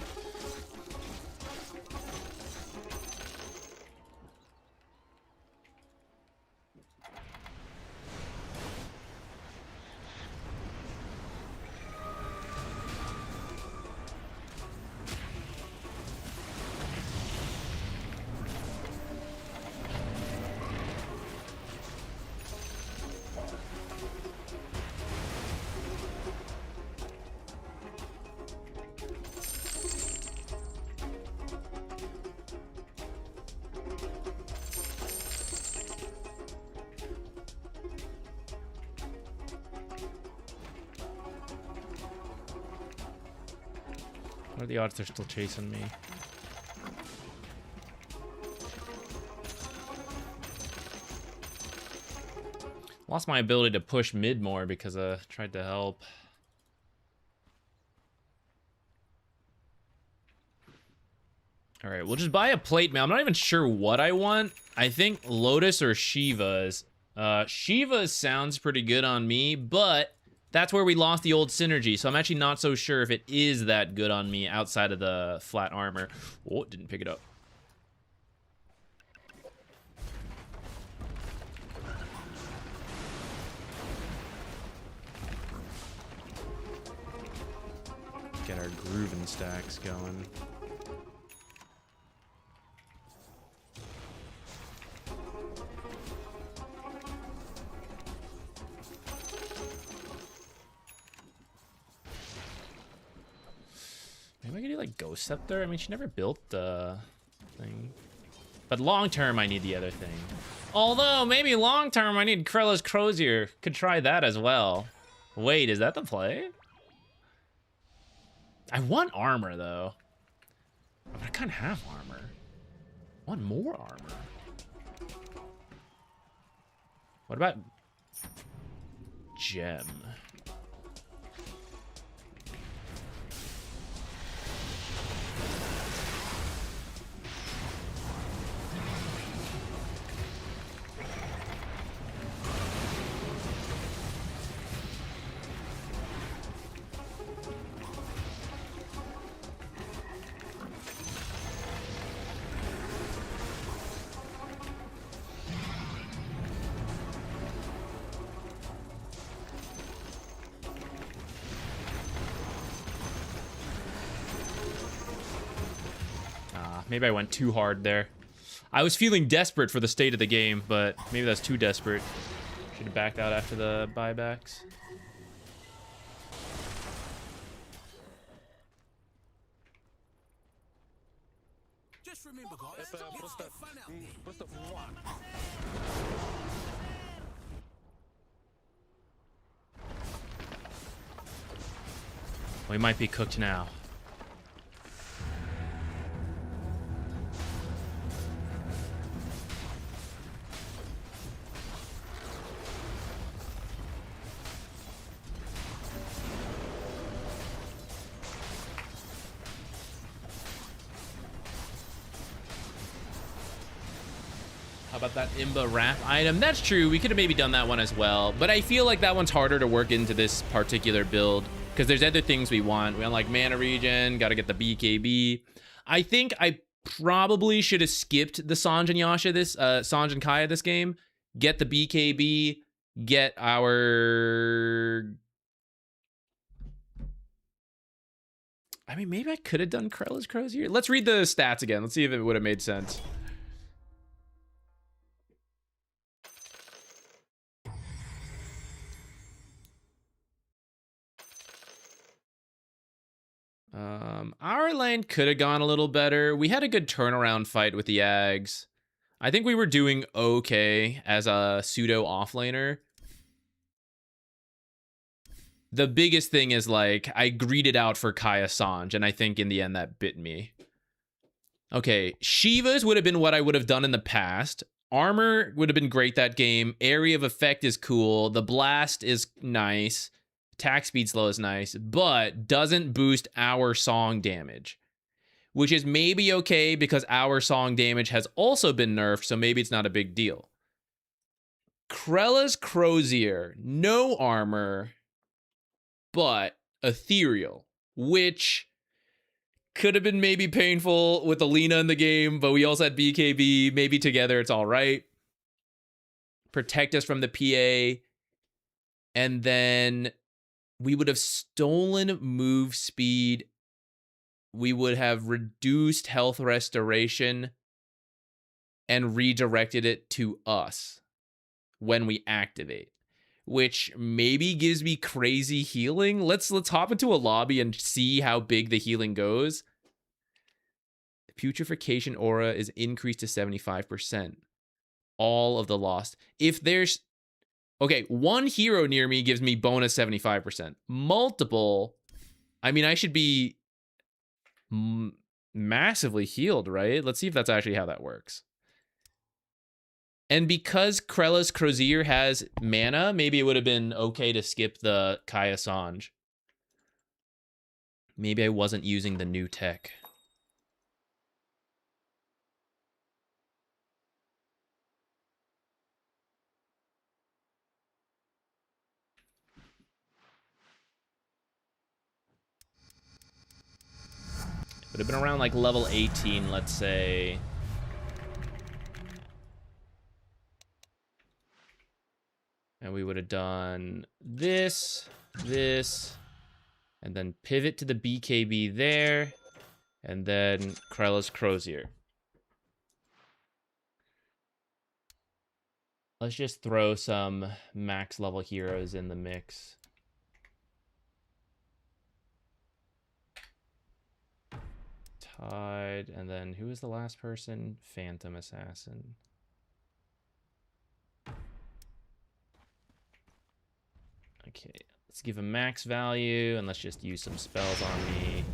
Speaker 1: What are the odds they're still chasing me? Lost my ability to push mid more because I tried to help. All right, we'll just buy a plate mail. I'm not even sure what I want. I think Lotus or Shiva's. Shiva's sounds pretty good on me, but that's where we lost the old synergy, so I'm actually not so sure if it is that good on me outside of the flat armor. Oh, it didn't pick it up. our grooving stacks going. Maybe I could do like Ghost Scepter. I mean, she never built the thing. But long term, I need the other thing. Although, maybe long term, I need Krella's Crozier. Could try that as well. Wait, is that the play? I want armor, though. But I kind of have armor. I want more armor. What about gem? Maybe I went too hard there. I was feeling desperate for the state of the game, but maybe that's too desperate. Should have backed out after the buybacks.
Speaker 7: Just remember, guys, let's get fun out there.
Speaker 1: We might be cooked now. How about that Imba Wrath item? That's true. We could have maybe done that one as well. But I feel like that one's harder to work into this particular build because there's other things we want. We want like mana regen, got to get the BKB. I think I probably should have skipped the Sanj and Yasha this, Sanj and Kaya this game. Get the BKB, get our... I mean, maybe I could have done Krella's Crozier. Let's read the stats again. Let's see if it would have made sense. Our lane could have gone a little better. We had a good turnaround fight with the Ags. I think we were doing okay as a pseudo offlaner. The biggest thing is like I greeted out for Kaya Sanj, and I think in the end that bit me. Okay, Shiva's would have been what I would have done in the past. Armor would have been great that game. Area of effect is cool. The blast is nice. Attack speed slow is nice, but doesn't boost our song damage, which is maybe okay because our song damage has also been nerfed, so maybe it's not a big deal. Krella's Crozier, no armor, but ethereal, which could have been maybe painful with Alina in the game, but we also had BKB. Maybe together it's all right. Protect us from the PA, and then we would have stolen move speed. We would have reduced health restoration and redirected it to us when we activate, which maybe gives me crazy healing. Let's hop into a lobby and see how big the healing goes. The putrefaction aura is increased to 75%. All of the lost. If there's okay, one hero near me gives me bonus 75%. Multiple, I mean, I should be massively healed, right? Let's see if that's actually how that works. And because Krella's Crozier has mana, maybe it would have been okay to skip the Kaya Sanj. Maybe I wasn't using the new tech. Would have been around like level 18, let's say. And we would have done this, this, And then pivot to the BKB there. And then Krella's Crozier. Let's just throw some max level heroes in the mix. Tide, and then who was the last person? Phantom Assassin. Okay, let's give a max value, and let's just use some spells on me.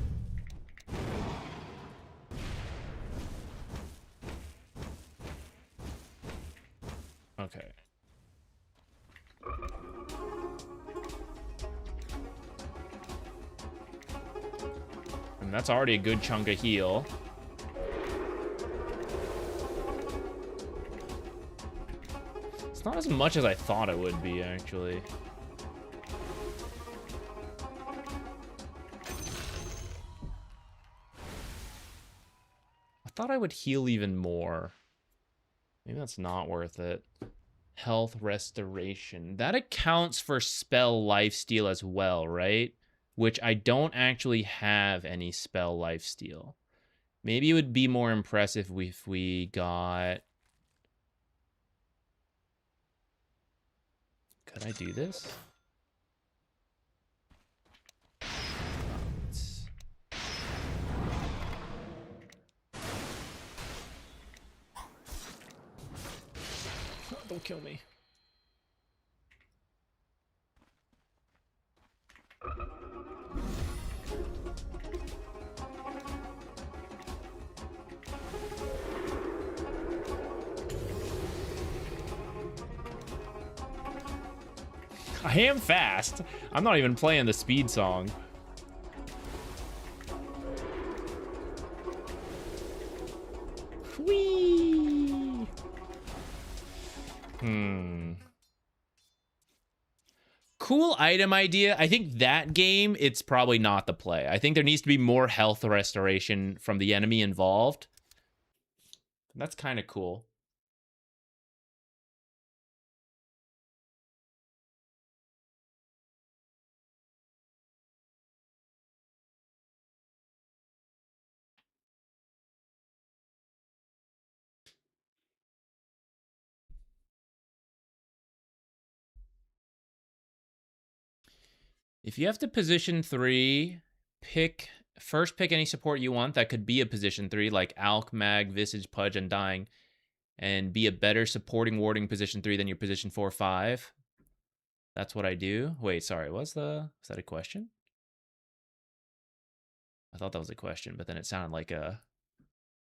Speaker 1: Okay. And that's already a good chunk of heal. It's not as much as I thought it would be, actually. I thought I would heal even more. Maybe that's not worth it. Health restoration. That accounts for spell lifesteal as well, right? Which I don't actually have any spell lifesteal. Maybe it would be more impressive if we got... Could I do this? Don't kill me. I am fast. I'm not even playing the speed song. Whee! Cool item idea. I think that game, it's probably not the play. I think there needs to be more health restoration from the enemy involved. That's kind of cool. If you have to position 3, pick any support you want that could be a position 3, like Alk, Mag, Visage, Pudge, Undying, and be a better supporting warding position 3 than your position 4, 5. That's what I do. Wait, sorry, was that a question? I thought that was a question, but then it sounded like a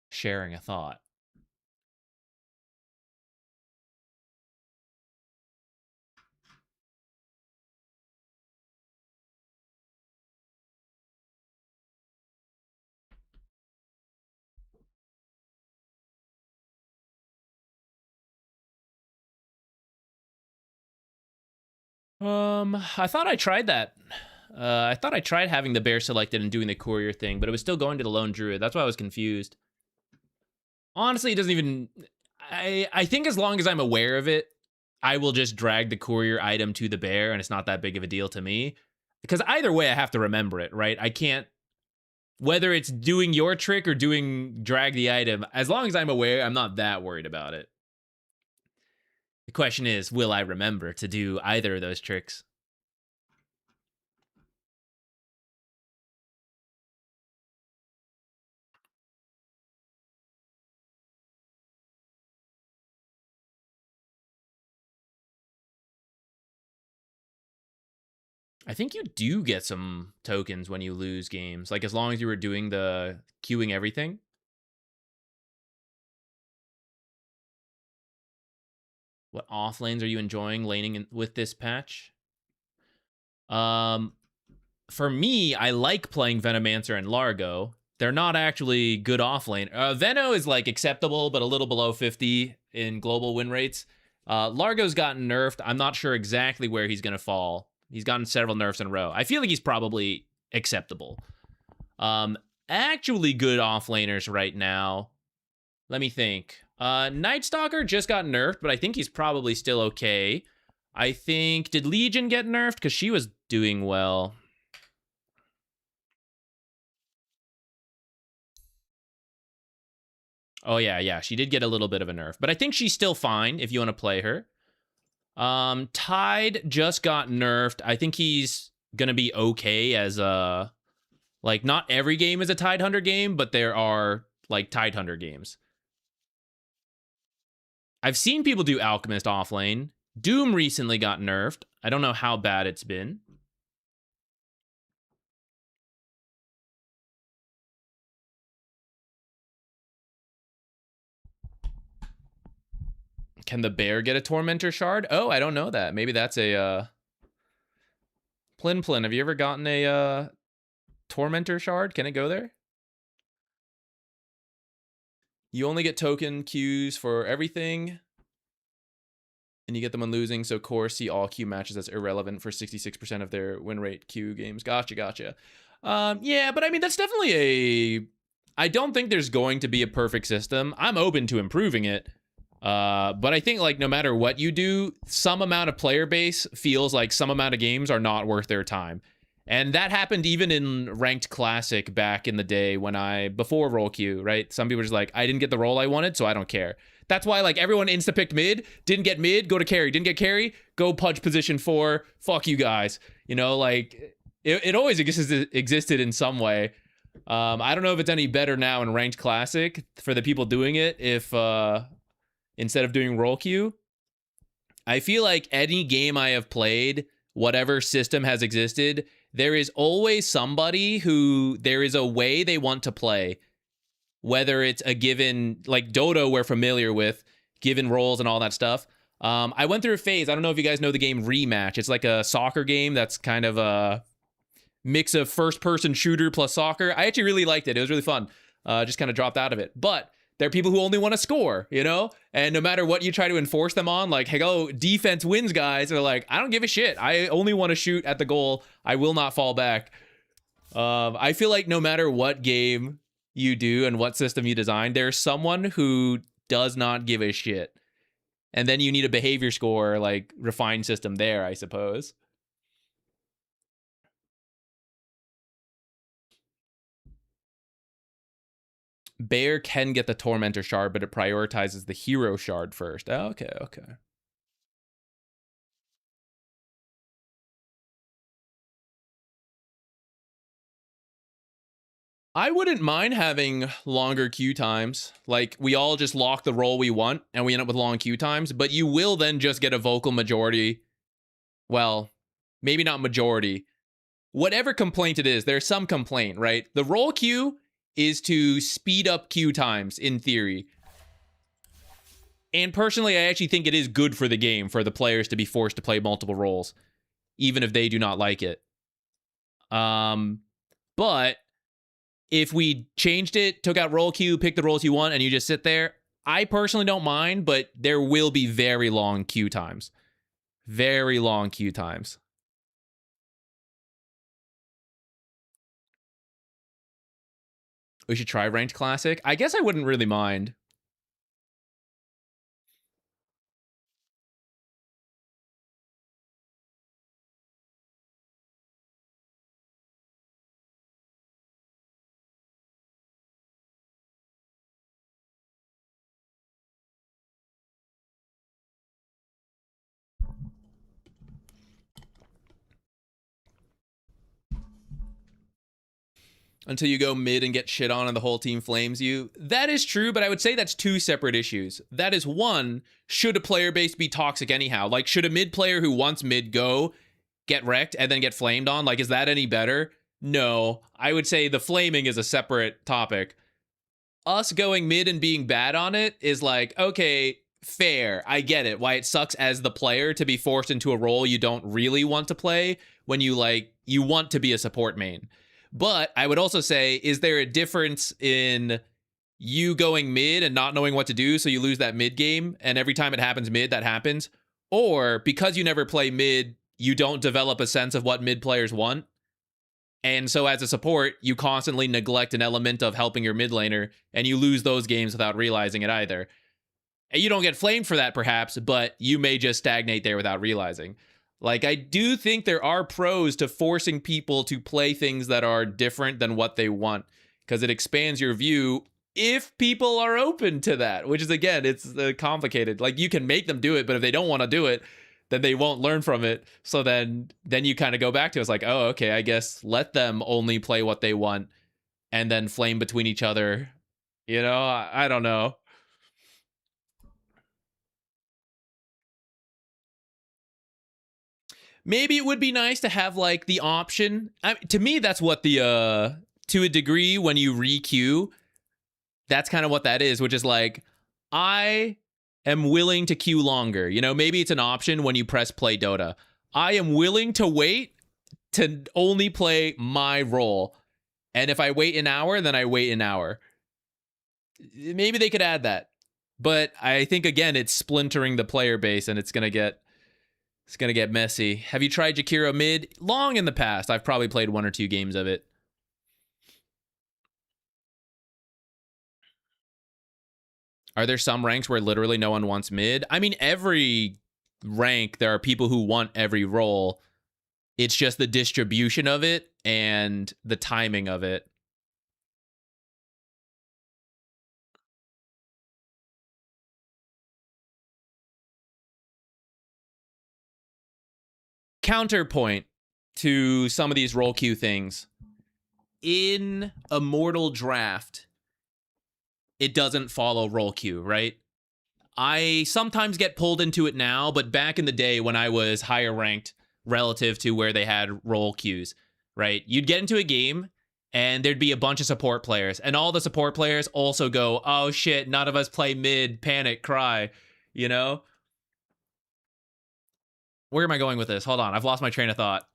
Speaker 1: sharing a thought. I thought I tried that. I thought I tried having the bear selected and doing the courier thing, but it was still going to the lone druid. That's why I was confused. Honestly, it doesn't even... I think as long as I'm aware of it, I will just drag the courier item to the bear, and it's not that big of a deal to me. Because either way, I have to remember it, right? I can't... Whether it's doing your trick or doing drag the item, as long as I'm aware, I'm not that worried about it. The question is, will I remember to do either of those tricks? I think you do get some tokens when you lose games, like as long as you were doing the queuing everything. What off lanes are you enjoying laning with this patch? For me, I like playing Venomancer and Largo. They're not actually good off lane. Veno is like acceptable, but a little below 50 in global win rates. Largo's gotten nerfed. I'm not sure exactly where he's going to fall. He's gotten several nerfs in a row. I feel like he's probably acceptable. Actually good offlaners right now. Let me think. Night Stalker just got nerfed, but I think he's probably still okay. I think... Did Legion get nerfed? Because she was doing well. Oh, yeah. She did get a little bit of a nerf. But I think she's still fine if you want to play her. Tide just got nerfed. I think he's going to be okay as a... Like, not every game is a Tide Hunter game, but there are, like, Tide Hunter games. I've seen people do Alchemist offlane. Doom recently got nerfed. I don't know how bad it's been. Can the bear get a Tormentor shard? Oh, I don't know that. Maybe that's a, Plin, have you ever gotten a, Tormentor shard? Can it go there? You only get token queues for everything. And you get them when losing, so core see all queue matches that's irrelevant for 66% of their win rate queue games. Gotcha. Yeah, but I mean, that's definitely a... I don't think there's going to be a perfect system. I'm open to improving it. But I think, like, no matter what you do, some amount of player base feels like some amount of games are not worth their time. And that happened even in Ranked Classic back in the day when before roll queue, right? Some people were just like, I didn't get the role I wanted, so I don't care. That's why, like, everyone insta-picked mid, didn't get mid, go to carry, didn't get carry, go pudge position 4, fuck you guys. You know, like, it always existed in some way. I don't know if it's any better now in Ranked Classic for the people doing it if, instead of doing roll queue. I feel like any game I have played, whatever system has existed, there is always somebody who there is a way they want to play. Whether it's a given, like Dodo we're familiar with, given roles and all that stuff. I went through a phase, I don't know if you guys know the game Rematch. It's like a soccer game that's kind of a mix of first-person shooter plus soccer. I actually really liked it. It was really fun. Just kind of dropped out of it. But there are people who only want to score, you know? And no matter what you try to enforce them on, like, hey, go, defense wins, guys. They're like, I don't give a shit. I only want to shoot at the goal. I will not fall back. I feel like no matter what game you do and what system you design, there's someone who does not give a shit. And then you need a behavior score, like, refined system there, I suppose. Bear can get the Tormentor shard, but it prioritizes the hero shard first. Okay. I wouldn't mind having longer queue times. Like, we all just lock the role we want, and we end up with long queue times, but you will then just get a vocal majority. Well, maybe not majority. Whatever complaint it is, there's some complaint, right? The role queue is to speed up queue times, in theory. And personally, I actually think it is good for the game, for the players to be forced to play multiple roles, even if they do not like it. But if we changed it, took out roll queue, pick the roles you want, and you just sit there, I personally don't mind, but there will be very long queue times. Very long queue times. We should try Ranked Classic. I guess I wouldn't really mind. Until you go mid and get shit on and the whole team flames you. That is true, but I would say that's two separate issues. That is one, should a player base be toxic anyhow? Like, should a mid player who wants mid go get wrecked and then get flamed on? Like, is that any better? No. I would say the flaming is a separate topic. Us going mid and being bad on it is like, okay, fair. I get it. Why it sucks as the player to be forced into a role you don't really want to play when you, like, you want to be a support main. But I would also say, is there a difference in you going mid and not knowing what to do, so you lose that mid game, and every time it happens mid, that happens? Or because you never play mid, you don't develop a sense of what mid players want, and so as a support, you constantly neglect an element of helping your mid laner, and you lose those games without realizing it either. And you don't get flamed for that, perhaps, but you may just stagnate there without realizing. Like, I do think there are pros to forcing people to play things that are different than what they want, because it expands your view if people are open to that, which is, again, it's complicated. Like, you can make them do it, but if they don't want to do it, then they won't learn from it. So then you kind of go back to it's like, oh, okay, I guess let them only play what they want and then flame between each other. You know, I don't know. Maybe it would be nice to have like the option. To me, that's what the to a degree, when you re-queue, that's kind of what that is, which is like, I am willing to queue longer. You know, maybe it's an option when you press play Dota. I am willing to wait to only play my role. And if I wait an hour, then I wait an hour. Maybe they could add that. But I think, again, it's splintering the player base, and it's going to get messy. Have you tried Jakiro mid? Long in the past. I've probably played 1 or 2 games of it. Are there some ranks where literally no one wants mid? I mean, every rank, there are people who want every role. It's just the distribution of it and the timing of it. Counterpoint to some of these role queue things. In Immortal Draft, it doesn't follow role queue, right? I sometimes get pulled into it now, but back in the day when I was higher ranked relative to where they had role queues, right? You'd get into a game and there'd be a bunch of support players, and all the support players also go, oh shit, none of us play mid, panic, cry, you know? Where am I going with this? Hold on, I've lost my train of thought.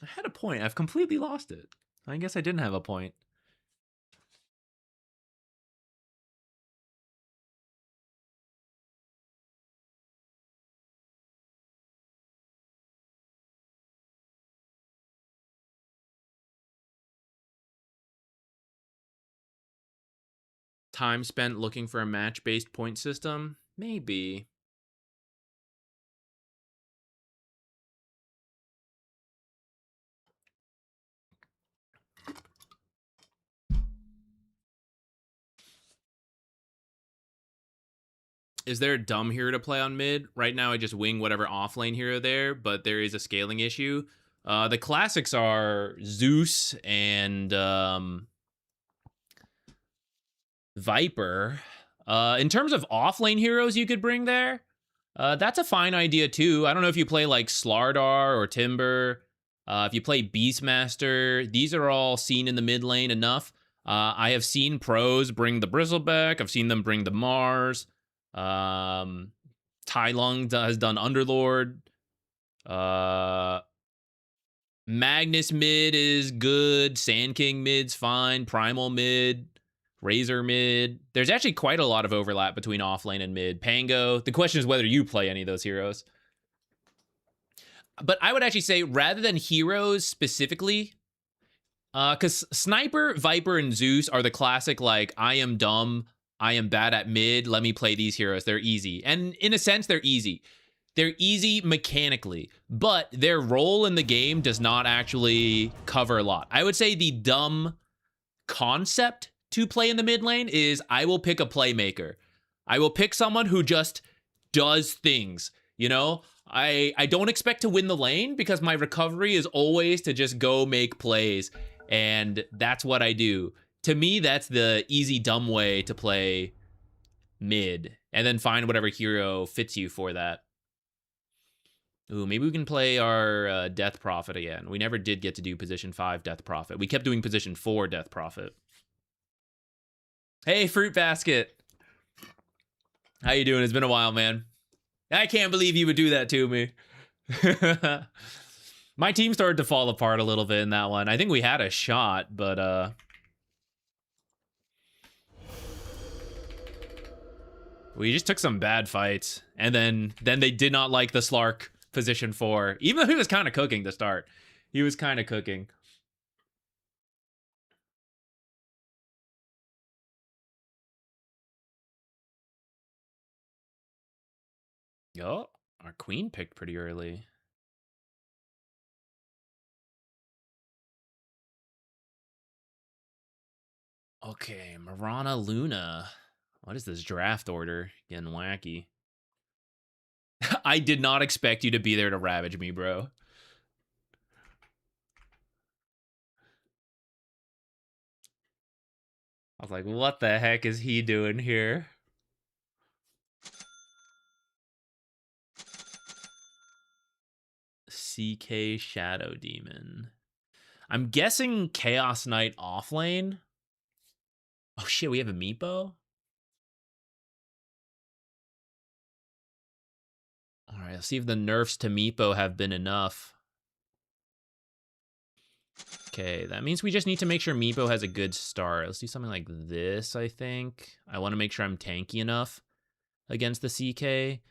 Speaker 1: I had a point. I've completely lost it. I guess I didn't have a point. Time spent looking for a match-based point system? Maybe. Is there a dumb hero to play on mid? Right now, I just wing whatever offlane hero there, but there is a scaling issue. The classics are Zeus and Viper. In terms of offlane heroes you could bring there, that's a fine idea too. I don't know if you play like Slardar or Timber. If you play Beastmaster, these are all seen in the mid lane enough. I have seen pros bring the Bristleback. I've seen them bring the Mars. Tai Lung has done Underlord. Magnus mid is good. Sand King mid's fine. Primal mid. Razor mid. There's actually quite a lot of overlap between offlane and mid. Pango. The question is whether you play any of those heroes. But I would actually say, rather than heroes specifically, because Sniper, Viper, and Zeus are the classic, like, I am dumb, I am bad at mid, let me play these heroes. They're easy. And in a sense, they're easy. They're easy mechanically, but their role in the game does not actually cover a lot. I would say the dumb concept to play in the mid lane is, I will pick a playmaker. I will pick someone who just does things, you know? I don't expect to win the lane because my recovery is always to just go make plays, and that's what I do. To me, that's the easy, dumb way to play mid, and then find whatever hero fits you for that. Ooh, maybe we can play our Death Prophet again. We never did get to do position 5 Death Prophet. We kept doing position 4 Death Prophet. Hey, Fruit Basket. How you doing? It's been a while, man. I can't believe you would do that to me. My team started to fall apart a little bit in that one. I think we had a shot, but we just took some bad fights, and then they did not like the Slark position 4, even though he was kind of cooking to start. He was kind of cooking. Oh, Our queen picked pretty early. Okay, Marana Luna. What is this draft order? Getting wacky. I did not expect you to be there to ravage me, bro. I was like, what the heck is he doing here? CK Shadow Demon. I'm guessing Chaos Knight offlane. Oh shit, we have a Meepo? Alright, let's see if the nerfs to Meepo have been enough. Okay, that means we just need to make sure Meepo has a good start. Let's do something like this, I think. I want to make sure I'm tanky enough against the CK.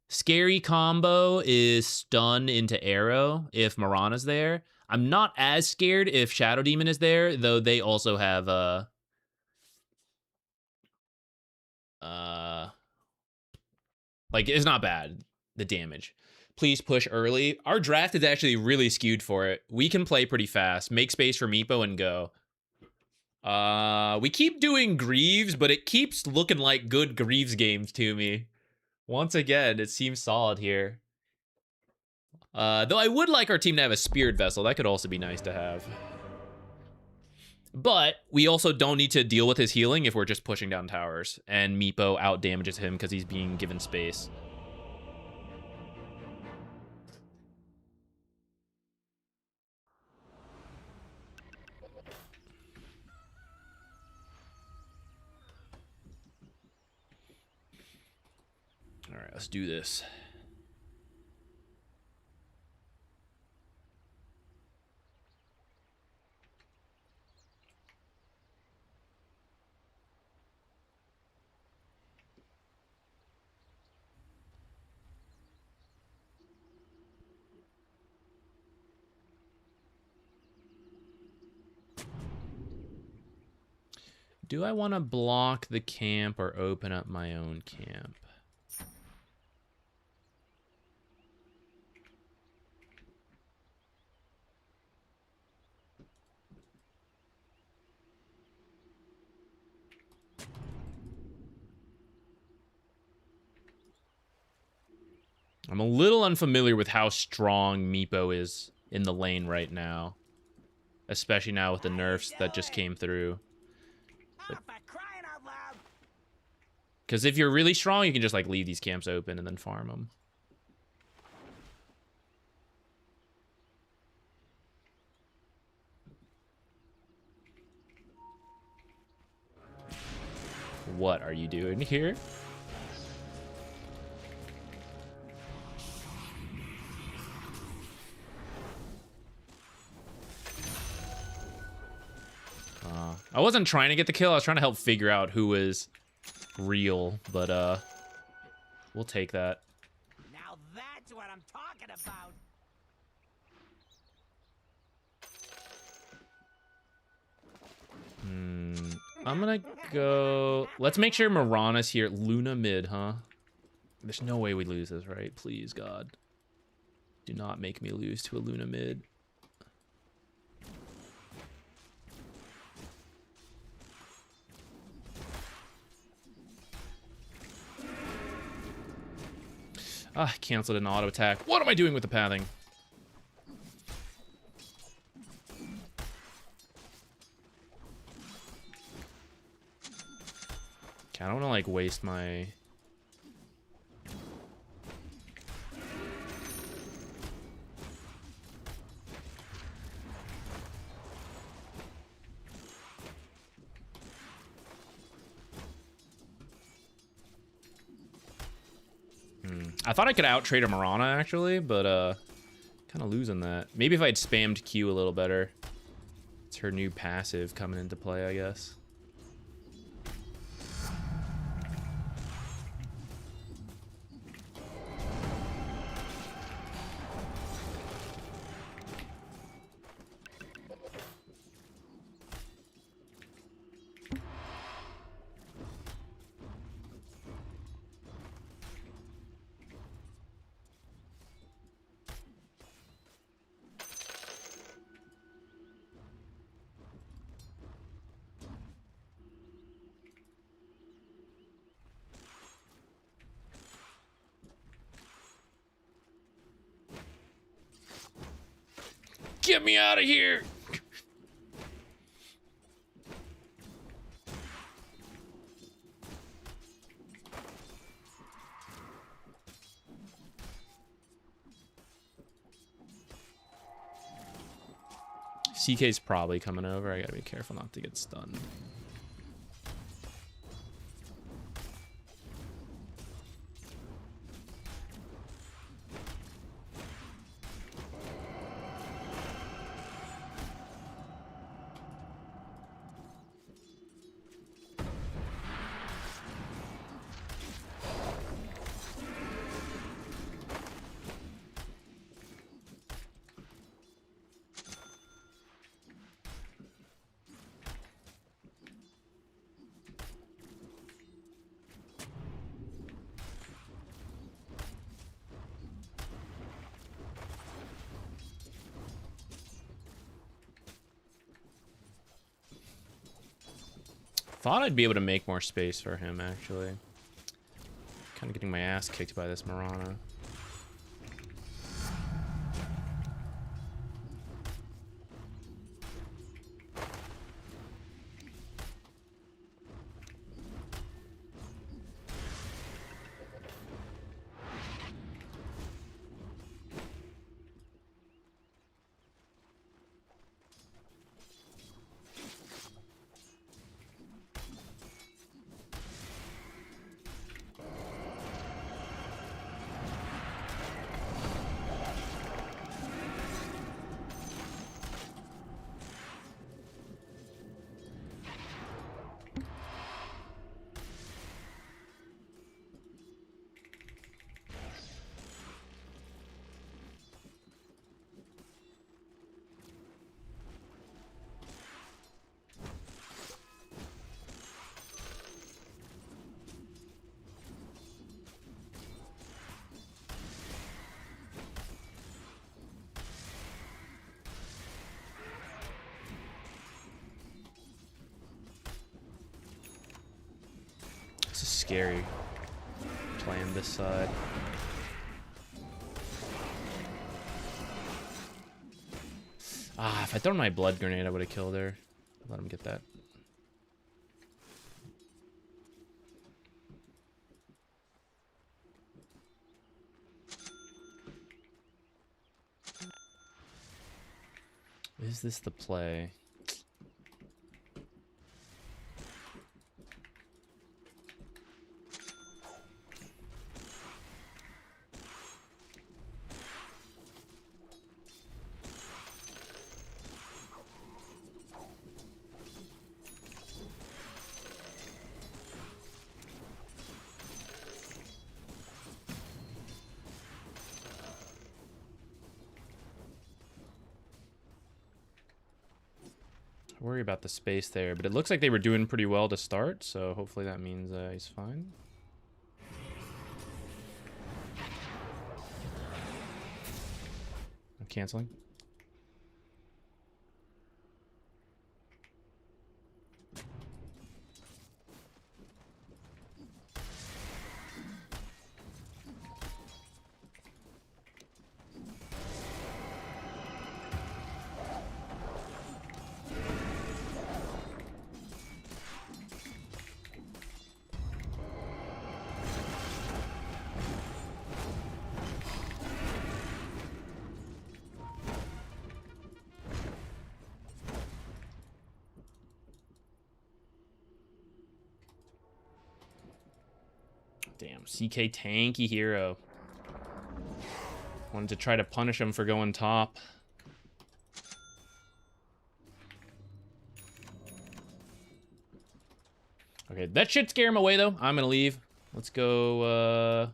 Speaker 1: Scary combo is stun into arrow if Marana's there. I'm not as scared if Shadow Demon is there, though they also have like it's not bad, the damage. Please push early. Our draft is actually really skewed for it. We can play pretty fast. Make space for Meepo and go. We keep doing Greaves, but it keeps looking like good Greaves games to me. Once again, it seems solid here. Though I would like our team to have a Spirit Vessel. That could also be nice to have. But we also don't need to deal with his healing if we're just pushing down towers. And Meepo out damages him because he's being given space. All right, let's do this. Do I want to block the camp or open up my own camp? I'm a little unfamiliar with how strong Meepo is in the lane right now. Especially now with the nerfs that just came through. Because if you're really strong, you can just like leave these camps open and then farm them. What are you doing here? I wasn't trying to get the kill. I was trying to help figure out who was real, but we'll take that.
Speaker 7: Now that's what I'm talking about.
Speaker 1: I'm gonna go. Let's make sure Marana's here. Luna mid, huh? There's no way we lose this, right? Please, God. Do not make me lose to a Luna mid. Ah, I canceled an auto attack. What am I doing with the pathing? Okay, I don't want to like waste my... I thought I could out-trade a Marana, actually, but, kind of losing that. Maybe if I'd spammed Q a little better. It's her new passive coming into play, I guess. Get me out of here! CK's probably coming over. I gotta be careful not to get stunned. Thought I'd be able to make more space for him, actually. Kind of getting my ass kicked by this Marana. This is scary, playing this side. Ah, if I thrown my blood grenade, I would have killed her. Let him get that. Is this the play? Worry about the space there, but it looks like they were doing pretty well to start, so hopefully that means he's fine. I'm canceling. Damn, CK tanky hero. Wanted to try to punish him for going top. Okay, that should scare him away though. I'm gonna leave. Let's go,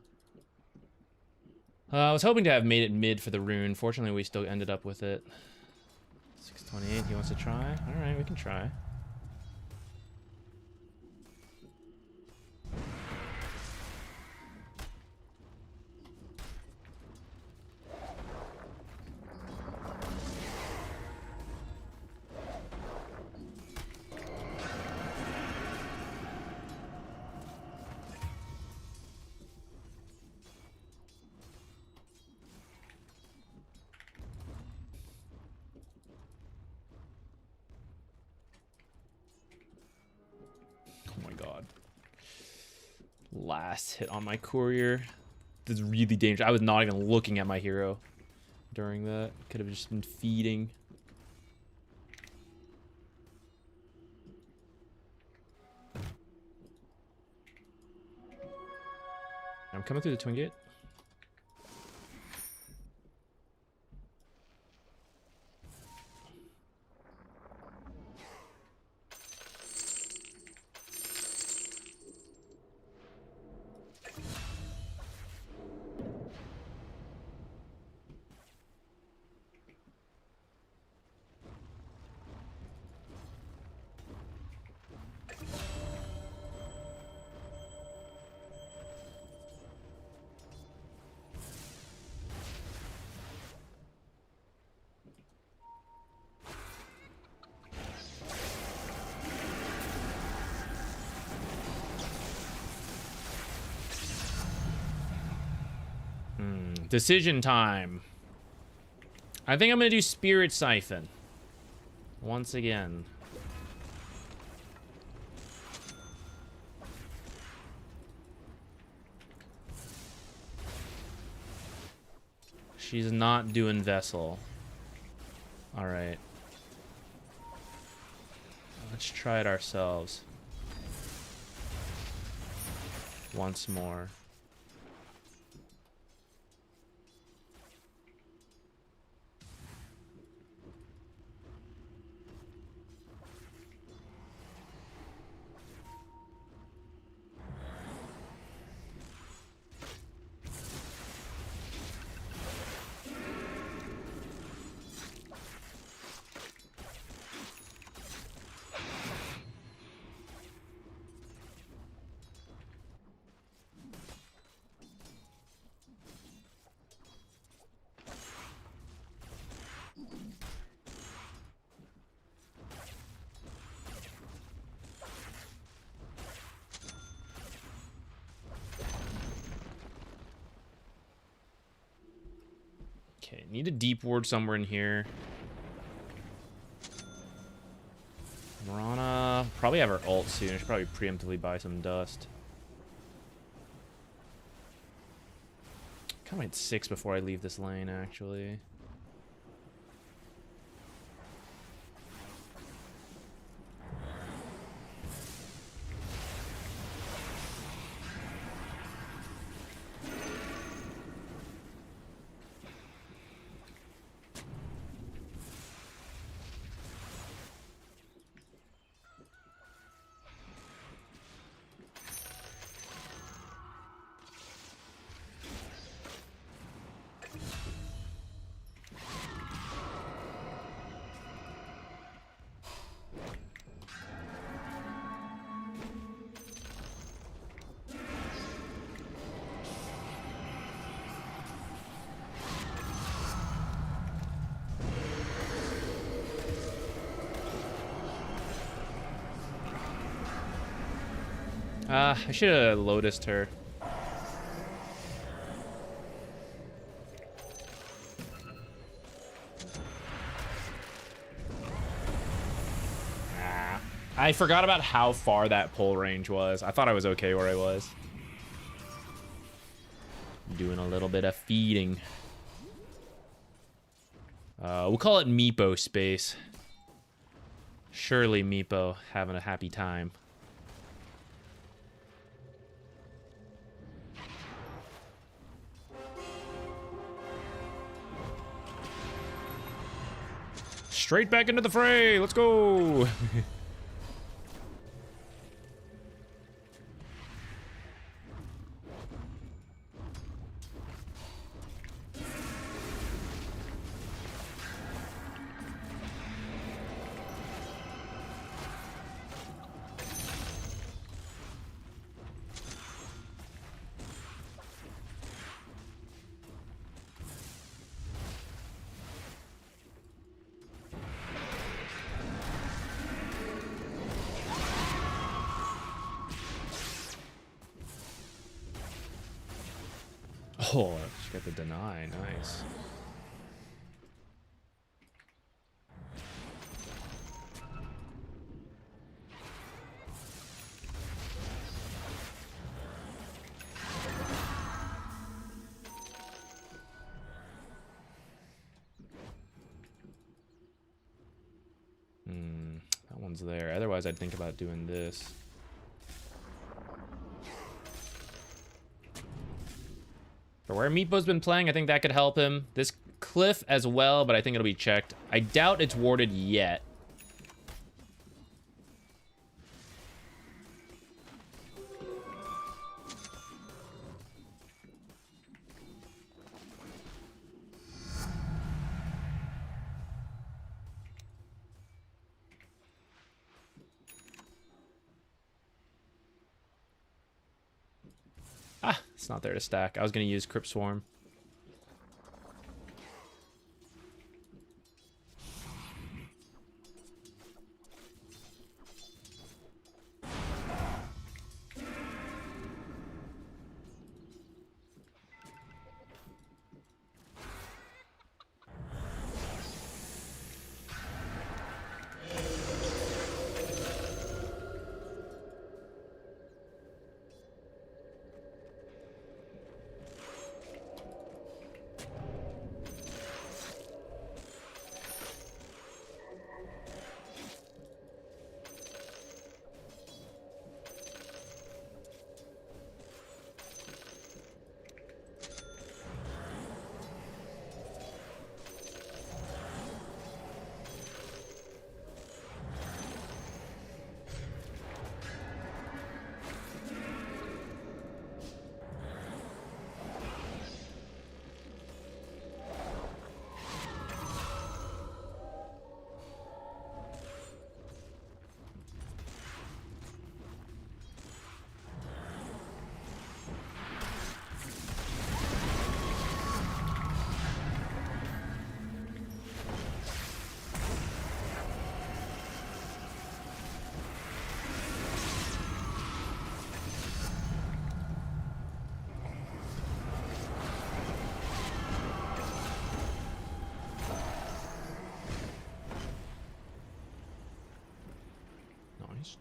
Speaker 1: I was hoping to have made it mid for the rune. Fortunately, we still ended up with it. 628, he wants to try? Alright, we can try. last hit on my courier. That's really dangerous. I was not even looking at my hero during that. Could have just been feeding. I'm coming through the twin gate. Decision time. I think I'm gonna do Spirit Siphon. Once again. She's not doing Vessel. Alright. Let's try it ourselves. Once more. Okay, need a deep ward somewhere in here. Mirana probably have her ult soon. I should probably preemptively buy some dust. Kind of hit 6 before I leave this lane, actually. I should have Lotused her. I forgot about how far that pull range was. I thought I was okay where I was. Doing a little bit of feeding. We'll call it Meepo space. Surely Meepo having a happy time. Straight back into the fray. Let's go. Oh, she got the deny. Nice. one's there. Otherwise, I'd think about doing this. For where Meatbo's been playing, I think that could help him. This cliff as well, but I think it'll be checked. I doubt it's warded yet. Ah, it's not there to stack. I was going to use Crypt Swarm.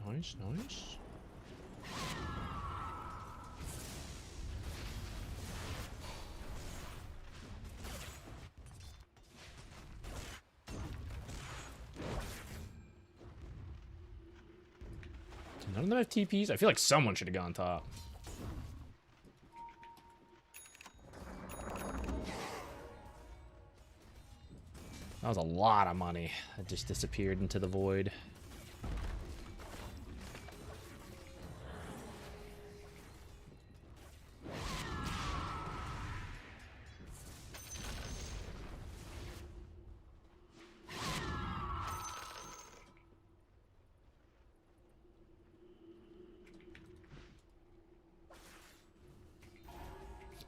Speaker 1: Nice, nice. Do none of them have TPs? I feel like someone should have gone top. That was a lot of money that just disappeared into the void.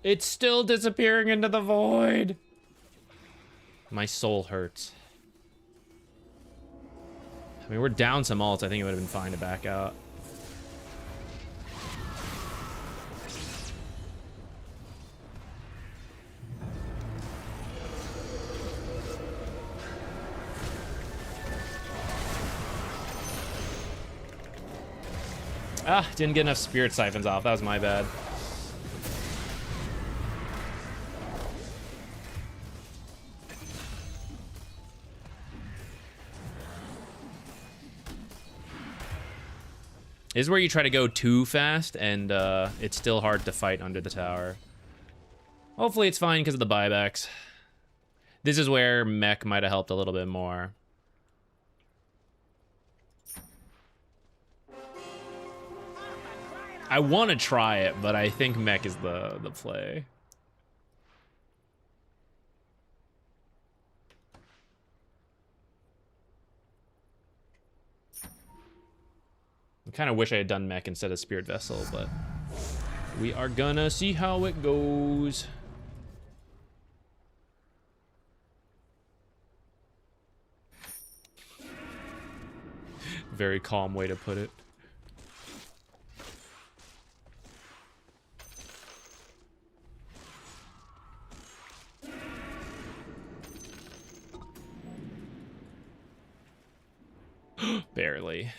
Speaker 1: It's still disappearing into the void. My soul hurts. I mean, we're down some ults. I think it would have been fine to back out. Ah, didn't get enough spirit siphons off. That was my bad. This is where you try to go too fast, and it's still hard to fight under the tower. Hopefully it's fine because of the buybacks. This is where mech might have helped a little bit more. I want to try it, but I think mech is the play. I kind of wish I had done mech instead of spirit vessel, but we are gonna see how it goes. Very calm way to put it. Barely.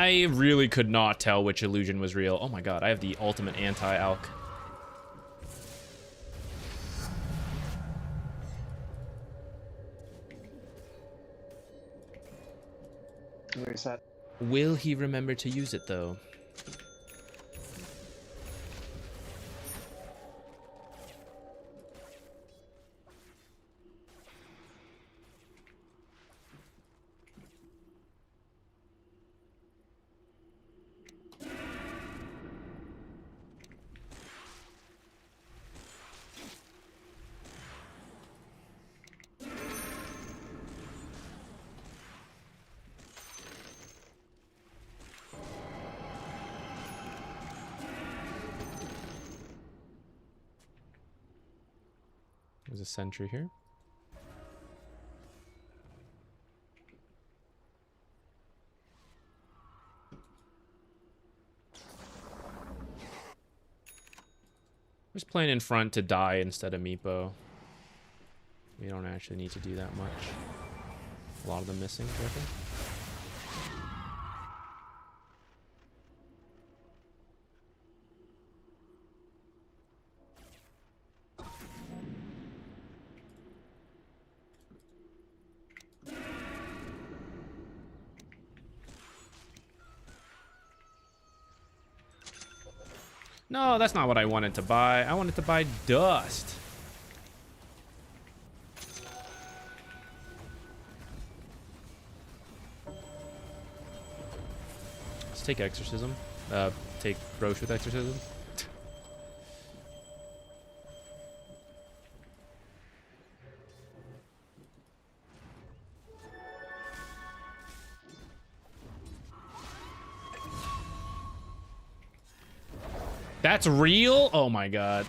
Speaker 1: I really could not tell which illusion was real. Oh my god, I have the ultimate anti-alk.
Speaker 3: Reset.
Speaker 1: Will he remember to use it though? There's a sentry here. Just playing in front to die instead of Meepo. We don't actually need to do that much. A lot of them missing, careful. No, that's not what I wanted to buy. I wanted to buy dust. Let's take exorcism. Take Roche with exorcism. That's real? Oh my god.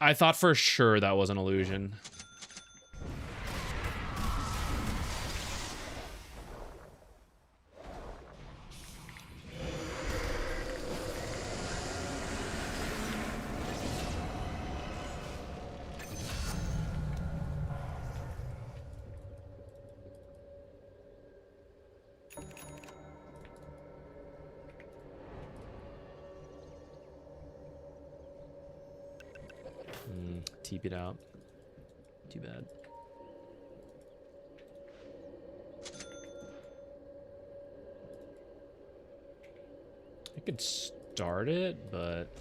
Speaker 1: I thought for sure that was an illusion. TP it out. Too bad. I could start it, but...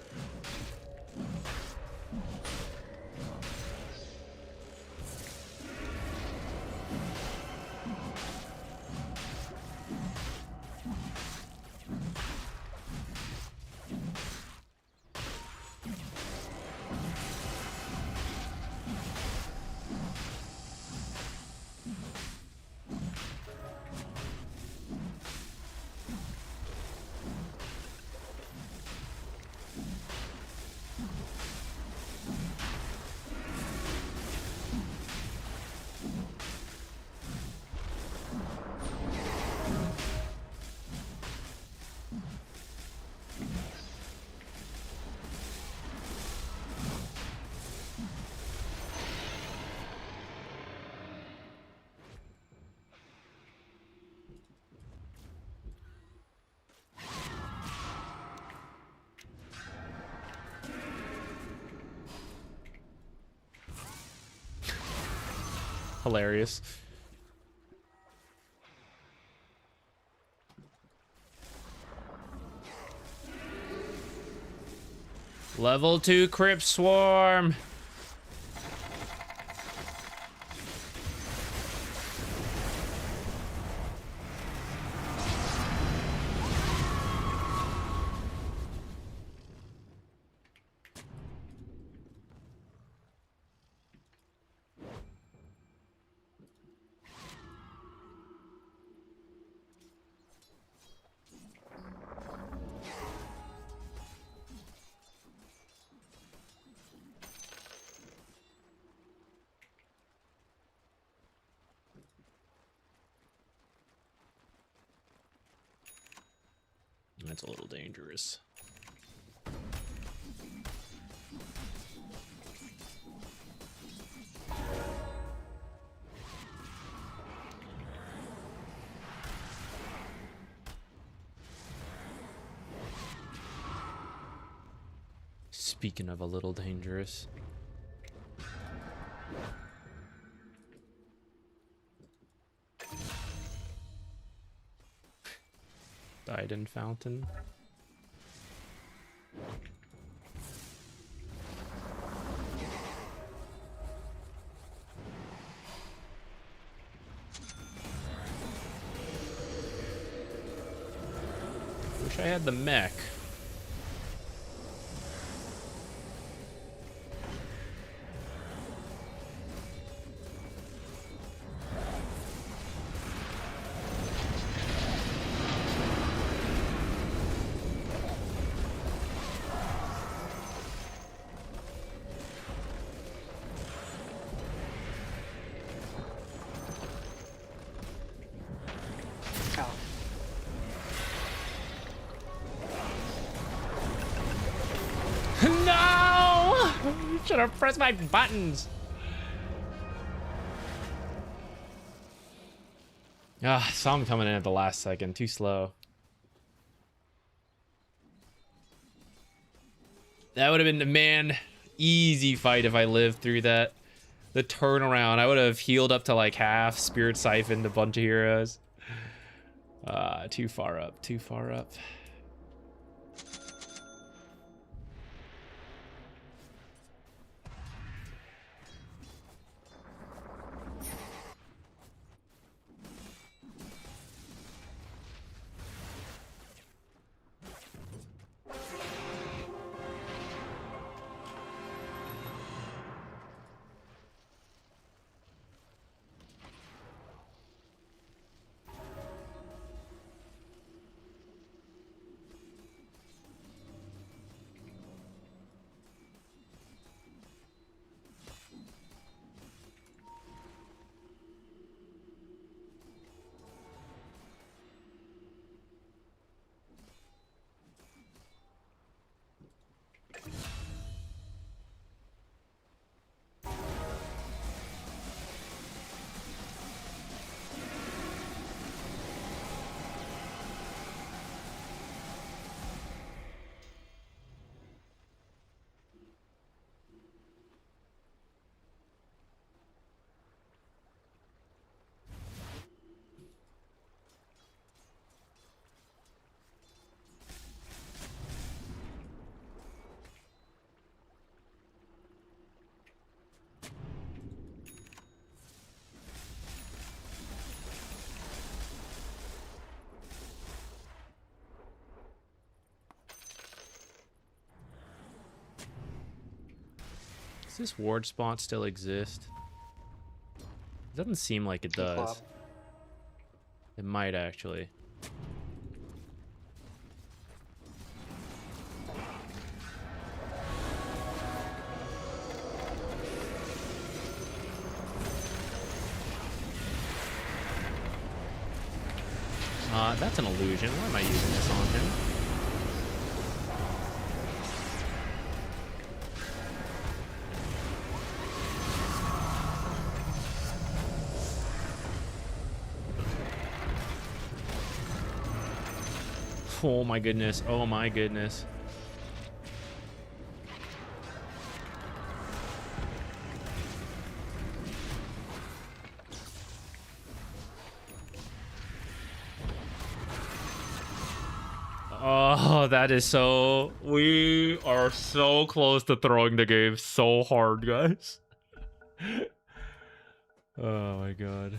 Speaker 1: Hilarious. Level 2 Crypt Swarm. That's a little dangerous. Speaking of a little dangerous. Died in fountain. Wish I had the mech.
Speaker 3: Ow.
Speaker 1: No! You should have pressed my buttons. Ah, saw him coming in at the last second. Too slow. That would have been the man easy fight if I lived through that. The turnaround. I would have healed up to like half, spirit siphoned a bunch of heroes. Too far up. Too far up. Does this ward spot still exist? It doesn't seem like it does. It might actually. That's an illusion. Why am I using this on him? Oh my goodness. Oh my goodness. Oh, that is so... We are so close to throwing the game so hard, guys. Oh my god.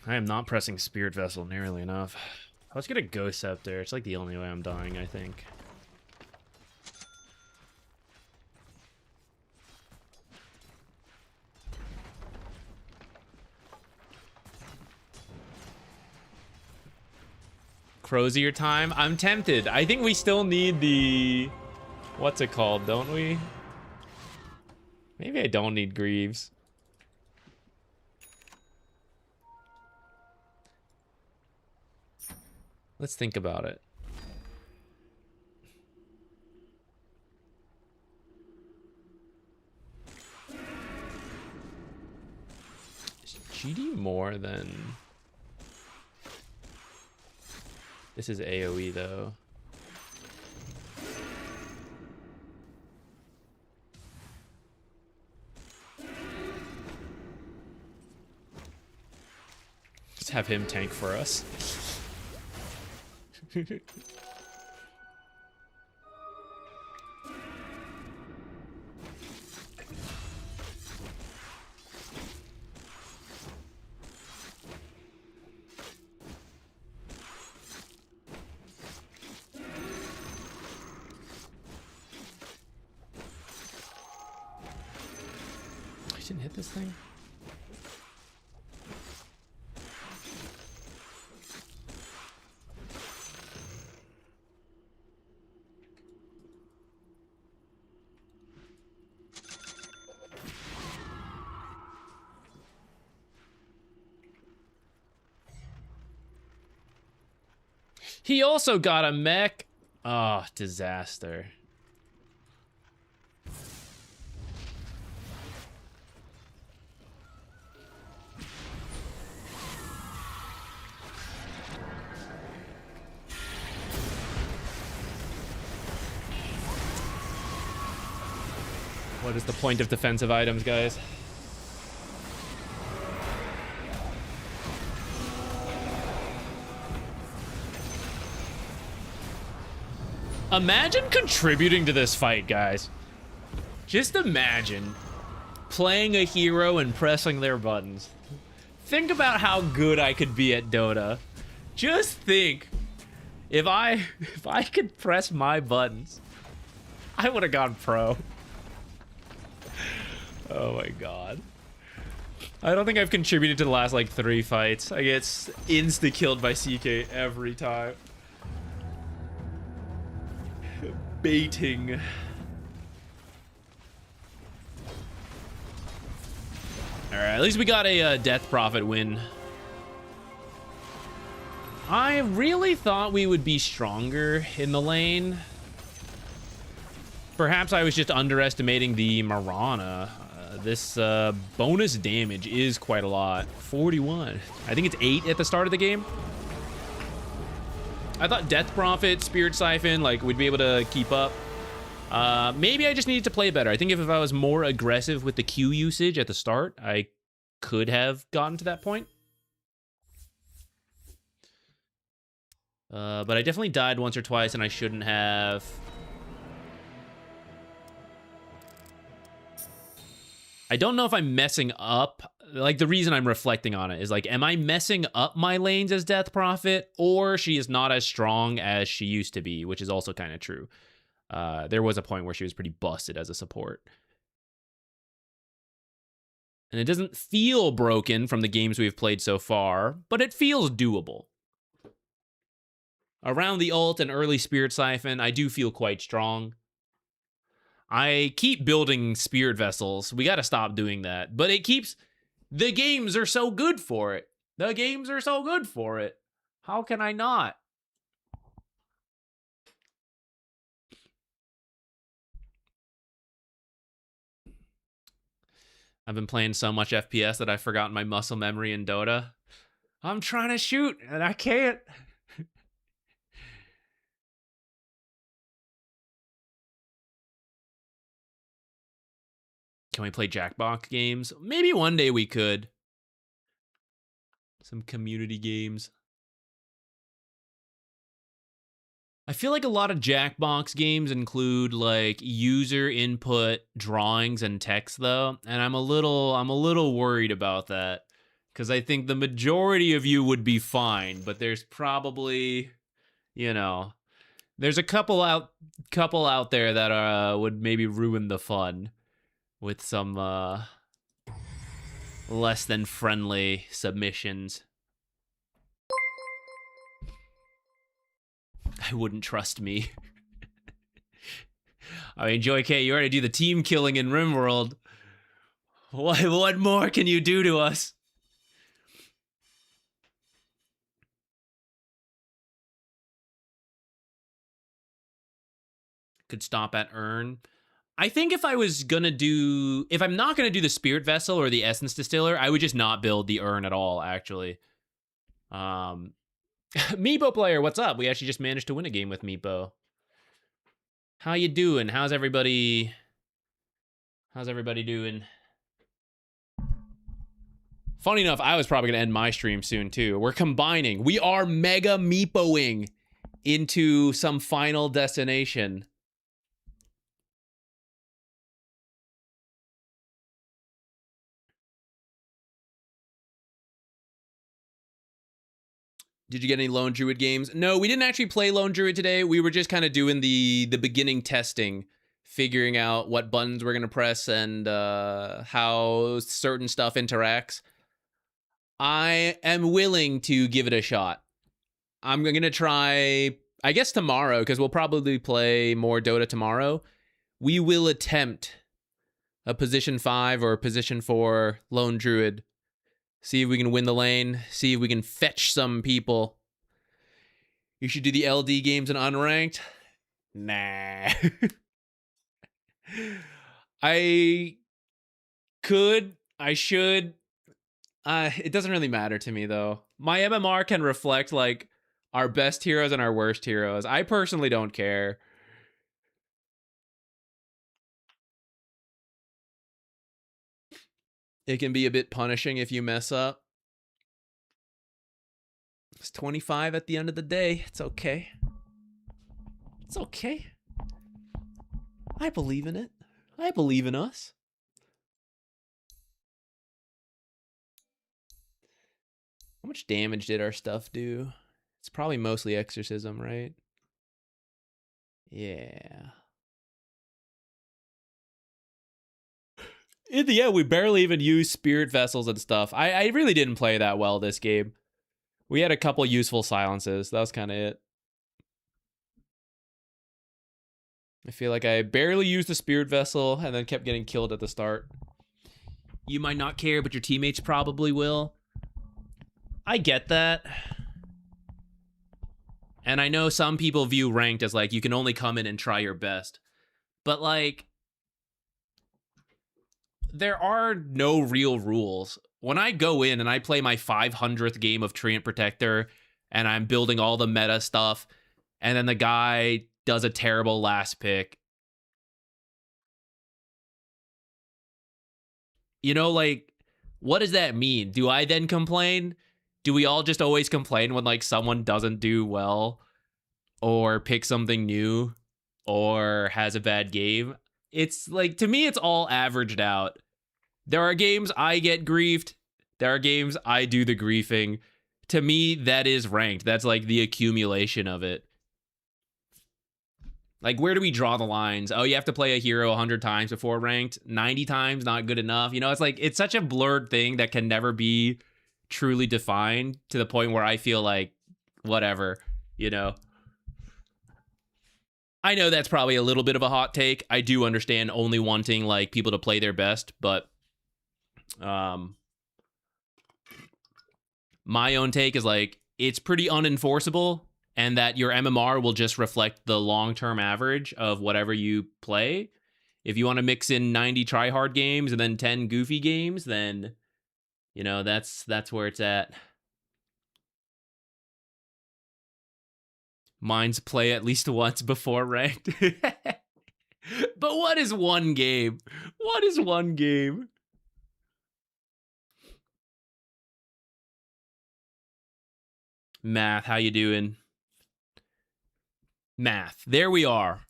Speaker 1: I am not pressing Spirit Vessel nearly enough. Let's get a Ghost Scepter. It's like the only way I'm dying, I think. Crozier time? I'm tempted. I think we still need the... What's it called, don't we? Maybe I don't need Greaves. Let's think about it. GD more than... This is AoE though. Just have him tank for us. I didn't hit this thing. He also got a mech. Oh, disaster. What is the point of defensive items, guys? Imagine contributing to this fight, guys. Just imagine playing a hero and pressing their buttons. Think about how good I could be at Dota. Just think, if I could press my buttons, I would have gone pro. Oh my god. I don't think I've contributed to the last like 3 fights. I get insta-killed by CK every time. Baiting. Alright, at least we got a Death Prophet win. I really thought we would be stronger in the lane. Perhaps I was just underestimating the Mirana. This bonus damage is quite a lot. 41. I think it's 8 at the start of the game. I thought Death Prophet, Spirit Siphon, like, we'd be able to keep up. Maybe I just needed to play better. I think if I was more aggressive with the Q usage at the start, I could have gotten to that point. But I definitely died once or twice, and I shouldn't have. I don't know if I'm messing up. Like, the reason I'm reflecting on it is, like, am I messing up my lanes as Death Prophet, or she is not as strong as she used to be, which is also kind of true. There was a point where she was pretty busted as a support. And it doesn't feel broken from the games we've played so far, but it feels doable. Around the ult and early Spirit Siphon, I do feel quite strong. I keep building Spirit Vessels. We got to stop doing that. But it keeps... The games are so good for it. The games are so good for it. How can I not? I've been playing so much FPS that I've forgotten my muscle memory in Dota. I'm trying to shoot, and I can't. Can we play Jackbox games? Maybe one day we could. Some community games. I feel like a lot of Jackbox games include like user input drawings and text though, and I'm a little worried about that because I think the majority of you would be fine, but there's probably, you know, there's a couple out there that would maybe ruin the fun with some less than friendly submissions. I wouldn't trust me. I mean, Joy K, you already do the team killing in RimWorld. What more can you do to us? Could stop at Earn. I think if I was gonna do, if I'm not gonna do the Spirit Vessel or the Essence Distiller, I would just not build the urn at all, actually. Meepo player, what's up? We actually just managed to win a game with Meepo. How you doing? How's everybody doing? Funny enough, I was probably gonna end my stream soon too. We're combining. We are mega Meepoing into some final destination. Did you get any Lone Druid games? No, we didn't actually play Lone Druid today. We were just kind of doing the beginning testing, figuring out what buttons we're gonna press and how certain stuff interacts. I am willing to give it a shot. I'm gonna try, I guess tomorrow, because we'll probably play more Dota tomorrow. We will attempt a position 5 or position 4 Lone Druid. See if we can win the lane. See if we can fetch some people. You should do the LD games in unranked. Nah. I could. I should. It doesn't really matter to me, though. My MMR can reflect, like, our best heroes and our worst heroes. I personally don't care. It can be a bit punishing if you mess up. It's 25 at the end of the day. It's okay. It's okay. I believe in it. I believe in us. How much damage did our stuff do? It's probably mostly exorcism, right? Yeah. In the end, we barely even used spirit vessels and stuff. I really didn't play that well this game. We had a couple useful silences. That was kind of it. I feel like I barely used the spirit vessel and then kept getting killed at the start. You might not care, but your teammates probably will. I get that. And I know some people view ranked as like, you can only come in and try your best. But like, there are no real rules. When I go in and I play my 500th game of Treant Protector and I'm building all the meta stuff, and then the guy does a terrible last pick. You know, like, what does that mean? Do I then complain? Do we all just always complain when, like, someone doesn't do well or pick something new or has a bad game? It's like, to me, it's all averaged out. There are games I get griefed. There are games I do the griefing. To me, that is ranked. That's like the accumulation of it. Like, where do we draw the lines? Oh, you have to play a hero 100 times before ranked. 90 times, not good enough. You know, it's like, it's such a blurred thing that can never be truly defined, to the point where I feel like, whatever, you know. I know that's probably a little bit of a hot take. I do understand only wanting, like, people to play their best, but my own take is, like, it's pretty unenforceable, and that your MMR will just reflect the long-term average of whatever you play. If you want to mix in 90 try-hard games and then 10 goofy games, then, you know, that's where it's at. Mine's play at least once before ranked. But what is one game? What is one game? Math, how you doing? Math, there we are.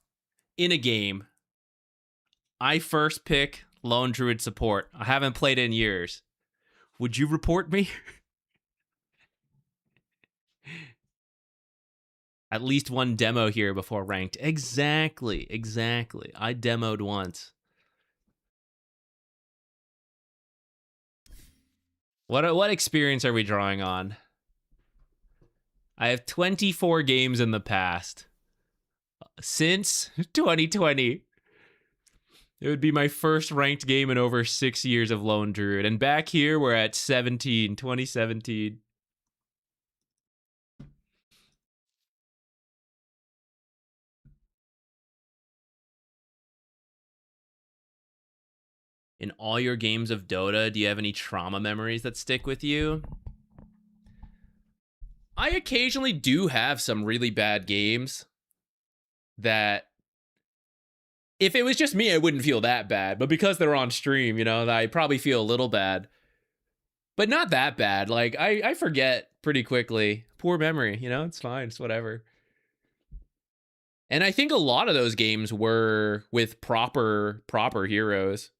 Speaker 1: In a game. I first pick Lone Druid support. I haven't played in years. Would you report me? At least one demo here before ranked. Exactly, exactly. I demoed once. What experience are we drawing on? I have 24 games in the past. Since 2020. It would be my first ranked game in over 6 years of Lone Druid. And back here, we're at 2017. In all your games of Dota, do you have any trauma memories that stick with you? I occasionally do have some really bad games that if it was just me, I wouldn't feel that bad. But because they're on stream, you know, I probably feel a little bad. But not that bad. Like, I forget pretty quickly. Poor memory, you know? It's fine. It's whatever. And I think a lot of those games were with proper heroes.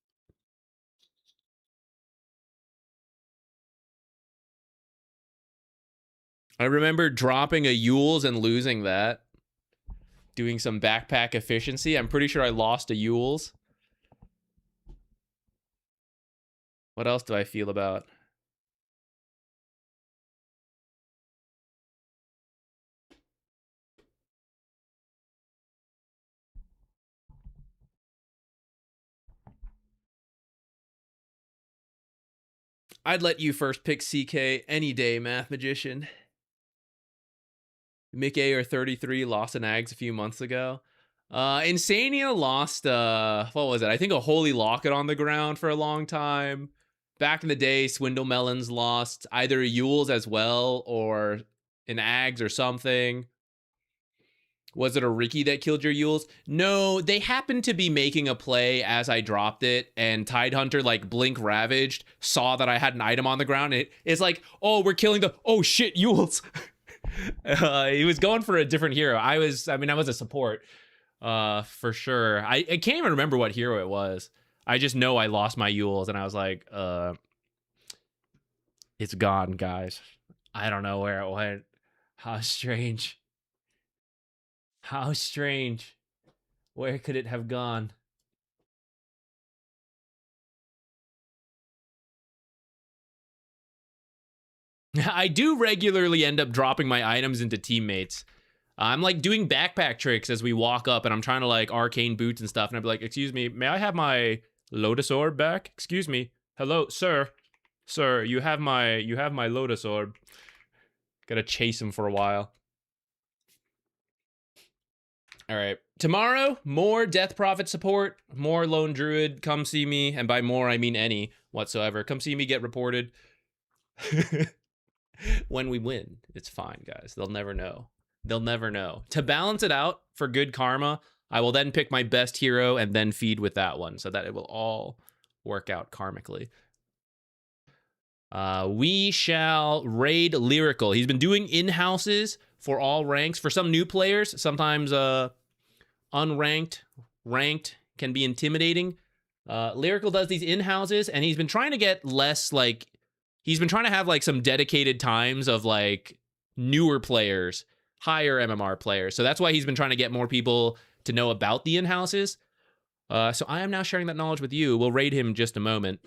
Speaker 1: I remember dropping a Yules and losing that. Doing some backpack efficiency. I'm pretty sure I lost a Yules. What else do I feel about? I'd let you first pick CK any day, Math Magician. Mick A or 33 lost an Ags a few months ago. Insania lost, what was it? I think a Holy Locket on the ground for a long time. Back in the day, Swindle Melons lost either a Yules as well or an Ags or something. Was it a Ricky that killed your Yules? No, they happened to be making a play as I dropped it, and Tidehunter, like, blink ravaged, saw that I had an item on the ground, and it's like, oh, we're killing the, oh shit, Yules. He was going for a different hero. I was a support, for sure. I can't even remember what hero it was. I just know I lost my Yules, and I was like, it's gone, guys. I don't know where it went. How strange. How strange. Where could it have gone? I do regularly end up dropping my items into teammates. I'm like doing backpack tricks as we walk up and I'm trying to like arcane boots and stuff. And I'd be like, excuse me, may I have my Lotus Orb back? Excuse me. Hello, sir. Sir, you have my Lotus Orb. Gotta chase him for a while. All right. Tomorrow, more Death Prophet support, more Lone Druid. Come see me. And by more, I mean any whatsoever. Come see me get reported. When we win, it's fine, guys. They'll never know. They'll never know. To balance it out for good karma, I will then pick my best hero and then feed with that one so that it will all work out karmically. We shall raid Lyrical. He's been doing in-houses for all ranks. For some new players, sometimes unranked, ranked can be intimidating. Lyrical does these in-houses, and he's been trying to get less, like, he's been trying to have, like, some dedicated times of, like, newer players, higher MMR players. So that's why he's been trying to get more people to know about the in-houses. So I am now sharing that knowledge with you. We'll raid him in just a moment.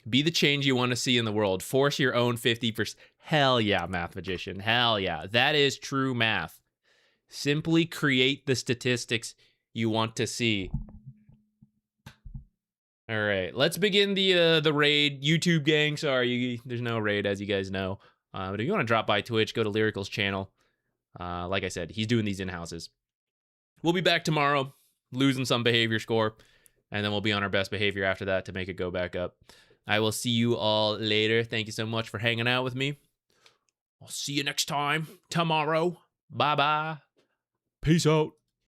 Speaker 1: Be the change you want to see in the world. Force your own 50%. Hell yeah, Math Magician. Hell yeah. That is true math. Simply create the statistics you want to see. All right, let's begin the raid. YouTube gang, sorry, there's no raid, as you guys know. But if you want to drop by Twitch, go to Lyrical's channel. Like I said, he's doing these in-houses. We'll be back tomorrow, losing some behavior score, and then we'll be on our best behavior after that to make it go back up. I will see you all later. Thank you so much for hanging out with me. I'll see you next time, tomorrow. Bye-bye. Peace out.